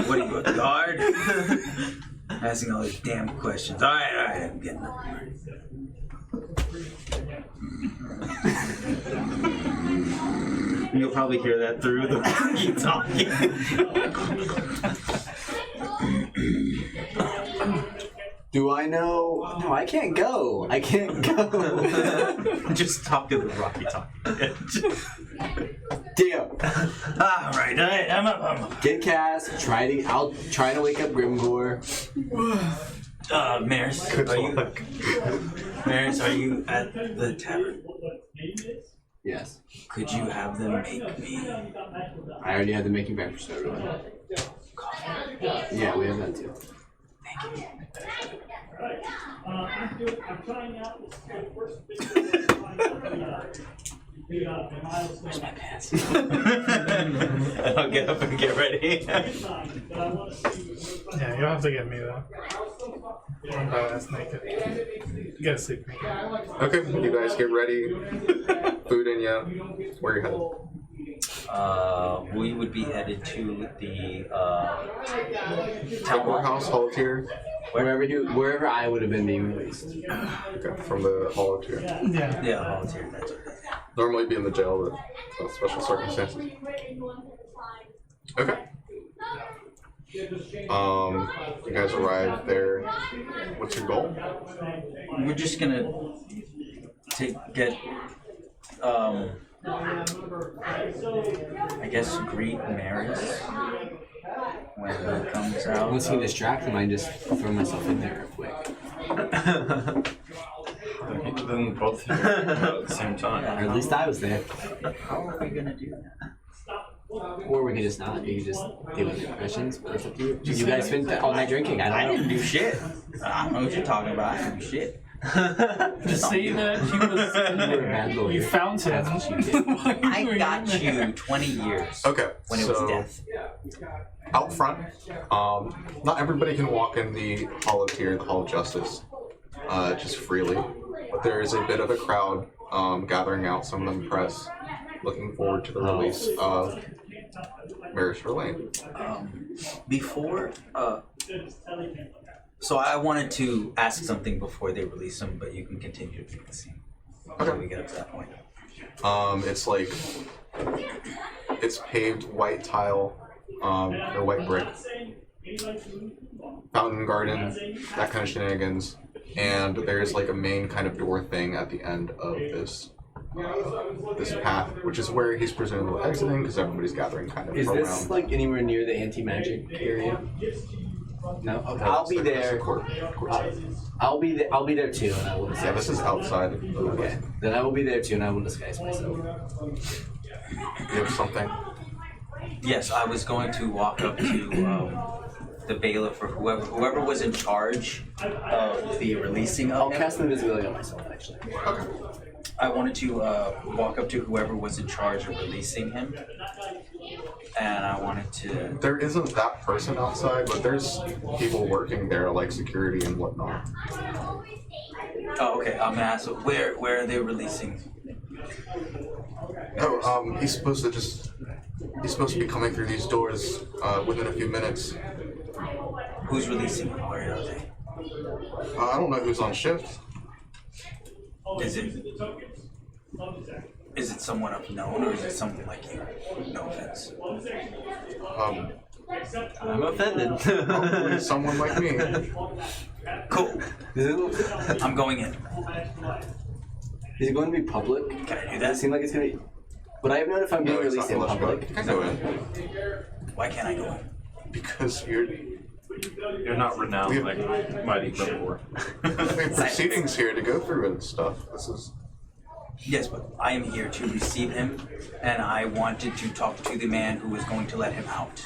D: What are you, a guard? Asking all these damn questions. Alright, I'm getting up. You'll probably hear that through the walkie-talkie.
A: Do I know? No, I can't go. I can't go.
D: Just talk to the walkie-talkie.
A: Theo,
D: Alright, I'm up.
A: get Cass. I'll try to wake up Grimgor.
D: Maris, are you at the tavern?
A: Yes.
D: Could you have them make me?
A: I already had to make you breakfast for everyone. Yeah, we have that too.
D: Thank you. Where's my pants? I'll get up and get ready.
E: Yeah, you'll have to get me though. I'm badass naked. You gotta sleep naked.
B: Okay, you guys get ready. Food in ya. Where are you headed?
D: We would be headed to the
B: Courthouse, Hall of Tier.
A: Wherever I would have been being released.
B: Okay, from the Hall of Tier.
E: Yeah.
D: volunteer. That's what it is.
B: Normally be in the jail, but some special circumstances. Okay. You guys arrive there. What's your goal?
D: We're just gonna I guess greet Maris when he comes out.
A: Once he can distract him, I just throw myself in there real quick.
C: Then both of you are at the same time.
A: Or at least I was there.
D: How are we gonna do that?
A: Or we could just not. You could just deal with your questions. But it's up to you. You guys spent all night drinking. I
D: I
A: don't
D: didn't
A: know.
D: do shit. I don't know what you're talking about. I didn't do shit.
E: Just say that he was.
A: You were a bad lawyer.
E: You found him.
A: That's what you did.
D: I got you 20 years
B: Okay,
D: when it was death.
B: out front, not everybody can walk in the Hall of Tier, the Hall of Justice, just freely. But there is a bit of a crowd gathering out, some of them press, looking forward to the release of Maris Verlaine.
D: So I wanted to ask something before they release him, but you can continue to make the scene until we get up to that point.
B: It's paved white tile, or white brick, fountain garden, that kind of shenanigans, and there's like a main kind of door thing at the end of this path, which is where he's presumably exiting because everybody's gathering kind of
A: Is
B: around.
A: this like anywhere near the anti-magic area? No. Okay. I'll be there. I'll be there. I'll be there too, and I will.
B: Yeah, this is outside.
A: Okay. Then I will be there too, and I will disguise myself.
B: You have something?
D: Yes, I was going to walk up to the bailiff or whoever was in charge of the releasing
A: I'll
D: of him.
A: cast invisibility on myself, actually.
B: Okay.
D: I wanted to walk up to whoever was in charge of releasing him, and I wanted to.
B: There isn't that person outside, but there's people working there, like security and whatnot.
D: Oh, okay. I'm gonna ask. Where are they releasing?
B: Oh, he's supposed to be coming through these doors within a few minutes.
D: Who's releasing? Where are they?
B: I don't know who's on shift.
D: Is it someone I've known, or is it someone like you? No offense.
H: I'm offended.
B: Probably someone like me.
D: Cool. I'm going in.
A: Is it going to be public?
D: Can I do
A: Does it
D: that?
A: seem like it's going to be... Would I have known if I'm being
B: No, it's
A: released
B: not
A: in
B: gonna let you
A: public?
B: go. You can go in.
D: Why can't I go in?
B: Because you're...
C: You're not renowned like Mighty Grimgor.
B: I have proceedings here to go through and stuff. This is...
D: Yes, but I am here to receive him, and I wanted to talk to the man who is going to let him out.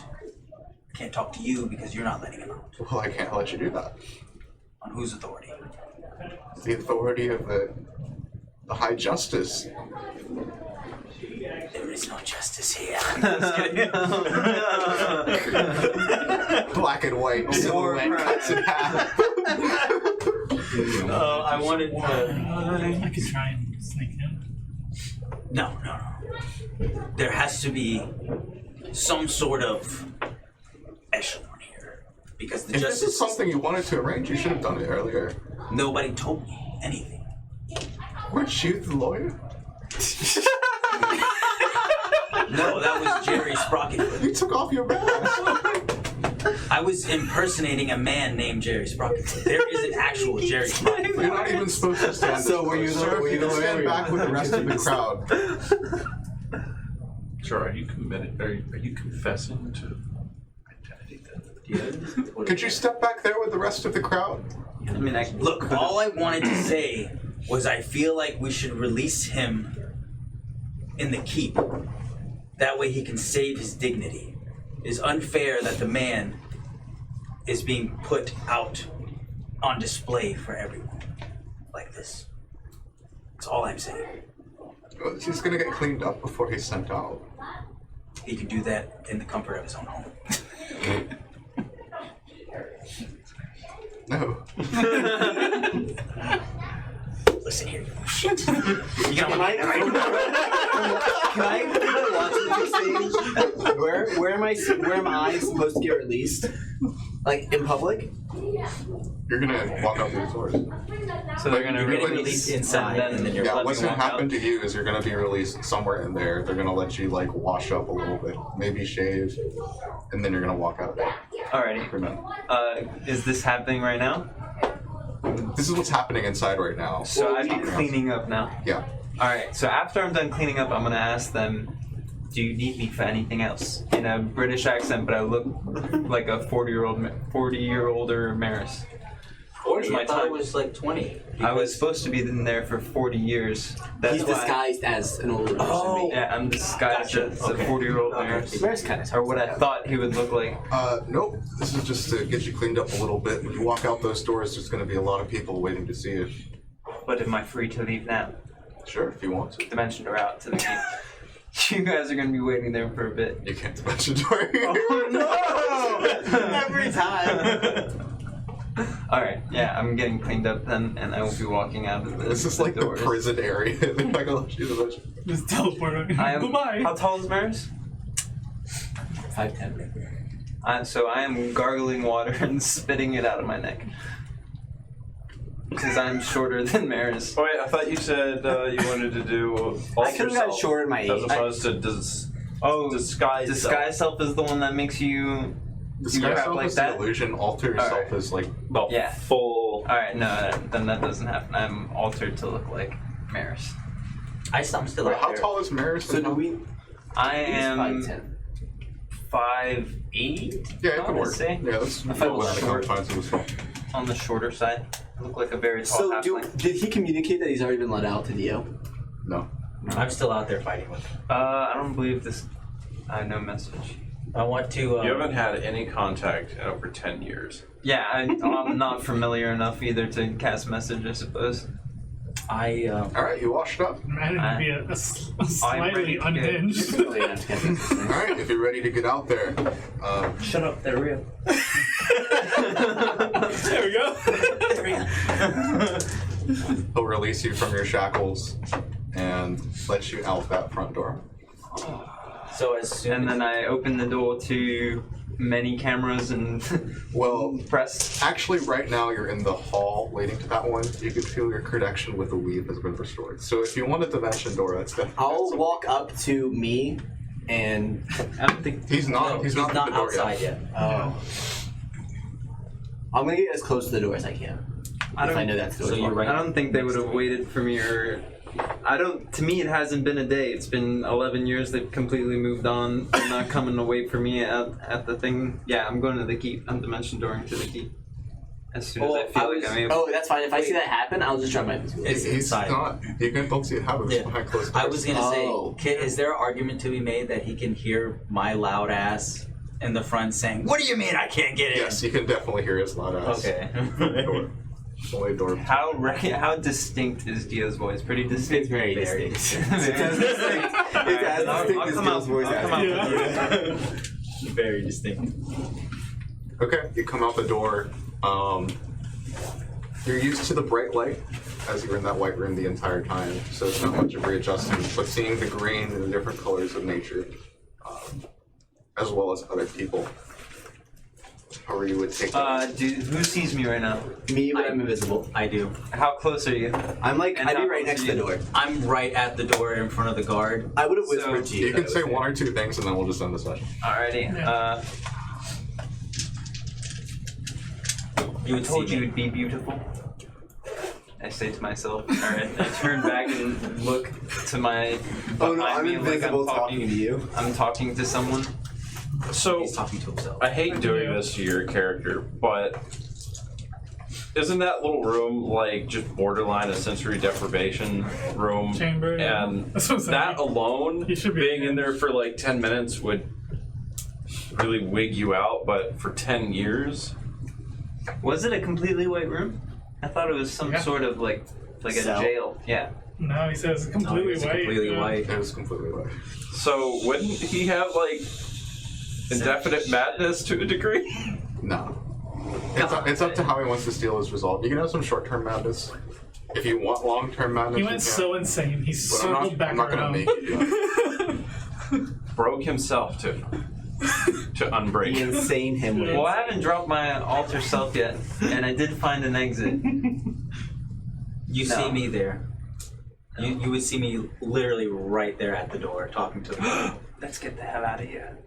D: I can't talk to you because you're not letting him out.
B: Well, I can't let you do that.
D: On whose authority?
B: The authority of the High Justice.
D: There is no justice here.
B: Black and white. Silhouette cuts in half.
D: I wanted to...
E: I could try and sneak in.
D: No. There has to be some sort of echelon here. Because the
B: If this
D: justice...
B: is something you wanted to arrange, you should have done it earlier.
D: Nobody told me anything.
B: Weren't you the lawyer?
D: No, that was Jerry Sprocket.
B: You took off your mask.
D: I was impersonating a man named Jerry Sprocket. There is an actual Jerry Sprocket.
B: You're not even supposed to stand
A: So
B: this
A: were you
B: close.
A: the-
B: Sir,
A: were
B: if
A: you
B: you
A: the
B: can stand
A: lawyer?
B: back with the rest of the crowd.
C: Sure, are you confessing to identity theft?
B: Could you step back there with the rest of the crowd?
H: I mean,
D: Look, all I wanted to say was I feel like we should release him in the keep. That way he can save his dignity. It is unfair that the man is being put out on display for everyone like this. That's all I'm saying.
B: Well, he's gonna get cleaned up before he's sent out.
D: He can do that in the comfort of his own home.
B: No.
D: Listen here, you shit. You
A: Can I watch the stage? Where am I supposed to get released? Like in public?
B: You're gonna walk out these doors.
H: so they're gonna
D: You're
H: release
D: getting released inside, and then you're
B: Yeah,
H: let
B: what's
H: me
B: gonna
H: walk
B: happen
H: out.
B: to you is you're gonna be released somewhere in there. They're gonna let you like wash up a little bit, maybe shave, and then you're gonna walk out there.
H: Alrighty.
B: For men.
H: Is this happening right now?
B: This is what's happening inside right now.
H: So I'd be cleaning up now.
B: Yeah.
H: Alright, so after I'm done cleaning up, I'm gonna ask them, do you need me for anything else? In a British accent, but I look like a 40-year-older Maris.
D: 40.
H: my
D: I thought
H: time.
D: it was like 20.
H: I was supposed to be in there for 40 years. That's
A: He's
H: why.
A: disguised as an older person.
D: Oh.
H: Yeah, I'm disguised
D: Gotcha.
H: as a
D: Okay.
H: 40-year-old
D: Okay.
H: Maris.
A: Maris kind of
H: Or what I thought he would look like.
B: Nope. This is just to get you cleaned up a little bit. When you walk out those doors, there's gonna be a lot of people waiting to see you.
H: But am I free to leave now?
B: Sure, if you want to.
H: Dimension door out to the keep. You guys are gonna be waiting there for a bit.
B: You can't dimension door.
A: Every time.
H: Alright, yeah, I'm getting cleaned up then, and I will be walking out of
B: This is like the
H: doors.
B: prison area. They're not gonna let you dimension.
E: Just teleport.
H: I am,
E: Goodbye.
H: how tall is Maris?
A: 5'10".
H: So I am gargling water and spitting it out of my neck. Because I'm shorter than Maris.
C: Oh wait, I thought you said you wanted to do
A: I could've got shorter in my
C: as
A: age.
C: opposed to disguise.
H: Disguise self is the one that makes you
B: Disguise
H: crap
B: self
H: like
B: is
H: that?
B: an illusion. Alter yourself
H: Alright.
B: is like
C: the
H: Yeah.
C: full.
H: Alright, no, then that doesn't happen. I'm altered to look like Maris.
D: I'm still
B: Wait,
D: out
B: how
D: there.
B: tall is Maris?
A: So do we...
H: I
A: He's
H: am
A: 5'10".
H: 5'8".
B: Yeah, it
H: I
B: could
H: wanna
B: work.
H: say.
B: Yeah, that's
H: I thought it was
B: well
H: short.
B: confines of this one.
H: On the shorter side. I look like a very tall
A: So
H: halfling.
A: did he communicate that he's already been let out to Dio?
B: No.
D: I'm still out there fighting with him.
H: I don't believe this. I have no message.
D: I want to.
C: You haven't had any contact in over 10 years.
H: Yeah, I'm not familiar enough either to cast message, I suppose.
B: Alright, you washed up.
E: Imagine to be a
H: I'm ready
E: slightly
H: to go.
E: unhinged.
B: Alright, if you're ready to get out there,
D: Shut up, they're real.
E: There we go.
D: They're real.
B: release you from your shackles and let you out that front door.
D: So as soon
H: And then I open the door to many cameras and
B: Well,
H: press.
B: actually, right now you're in the hall leading to that one. You can feel your connection with the weave has been restored. So if you want a dimension door, that's definitely.
A: I'll walk up to me and.
H: I don't think
B: He's not.
D: no,
B: he's not at the door
D: outside yet.
A: Oh. I'm gonna get as close to the door as I can. I know that's the
D: So
A: door.
D: you're right.
H: I don't think they would have waited for me, or I don't. To me, it hasn't been a day. It's been 11 years. They've completely moved on. They're not coming to wait for me at the thing. Yeah, I'm going to the key. I'm dimension dooring to the key as soon as I feel like I'm able.
A: Oh, that's fine. If I see that happen, I'll just drop my.
D: It's
B: He's
D: inside.
B: not. You can don't see it happen. It's
D: Yeah.
B: behind closed
D: I
B: doors.
D: was gonna
A: Oh.
D: say, is there an argument to be made that he can hear my loud ass in the front saying, "What do you mean I can't get in?"
B: Yes, you can definitely hear his loud ass.
D: Okay.
B: Door. Only door.
H: How distinct is Dio's voice? Pretty distinct.
A: It's very distinct. It's as distinct
H: I'll
A: as
H: come
A: Gil's
H: out.
A: voice
H: I'll come
A: has.
H: out.
D: Very distinct.
B: Okay, you come out the door. You're used to the bright light as you're in that white room the entire time, so it's not much of readjusting. But seeing the green and the different colors of nature, as well as other people, however you would take it.
H: Who sees me right now?
A: Me, but I'm invisible.
D: I do.
H: How close are you?
A: I'm like,
H: And
A: I'd be
H: how
A: right
H: close
A: next
H: are
A: to the
H: you?
A: door.
D: I'm right at the door in front of the guard.
A: I would have whispered to you.
B: You can
A: that
B: say
A: I was
B: one
A: there.
B: or two things, and then we'll just end the session.
H: Alrighty.
D: You would
H: Told
D: see
H: you
D: me.
H: would be beautiful. I say to myself. Alright. I turn back and look to my.
A: Oh no,
H: behind
A: I'm
H: me like
A: invisible talking to you.
H: I'm talking to someone.
C: So
D: He's talking to himself.
C: I hate doing this to your character, but isn't that little room like just borderline a sensory deprivation room?
E: Chamber, yeah.
C: And
E: That's what I'm saying.
C: that alone,
E: He should be
C: being in there for like 10 minutes would really wig you out, but for 10 years,
H: Was it a completely white room? I thought it was some
E: Yeah.
H: sort of like a
A: Cell.
H: jail. Yeah.
E: No, he says completely
D: It's
E: white.
D: completely
E: yeah.
D: white.
B: It was completely white.
C: so wouldn't he have like indefinite madness to a degree?
B: No. It's up to how he wants to steal his resolve. You can have some short-term madness. If you want long-term madness,
E: He
B: you
E: went
B: can.
E: so insane. He
B: But
E: circled back
B: I'm not gonna
E: around.
B: make you do that.
C: Broke himself to unbreak.
A: The insane him with
H: Well, I haven't dropped my alter self yet, and I did find an exit.
D: You
H: No.
D: see me there. You would see me literally right there at the door talking to them.
H: Let's get the hell out of here.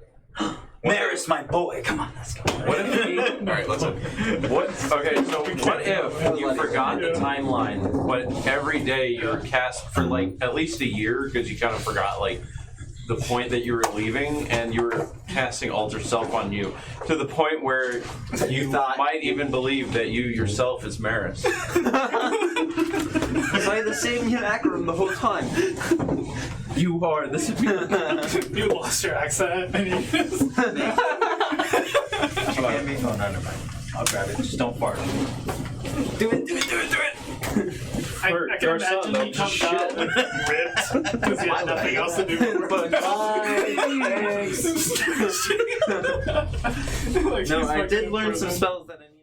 D: Maris, my boy, come on, let's go.
C: What if he,
B: All right, let's.
C: what? Okay, so what if you forgot the timeline, but every day you were cast for like at least a year because you kind of forgot like the point that you were leaving, and you were casting alter self on you to the point where you
A: thought-
C: might even believe that you yourself is Maris.
H: So I had the same Akron the whole time.
C: You are. This would be.
E: You lost your accent, and you just
D: Hand me, oh, no, never mind. I'll grab it. Just don't fart.
H: Do it.
E: I
C: For
E: can
C: our son,
E: imagine
C: though,
E: he
C: just
E: comes out with ripped because he had nothing else to do.
C: But
E: Like,
H: No,
E: he's
H: I
E: fucking
H: did learn some
E: improving.
H: spells that I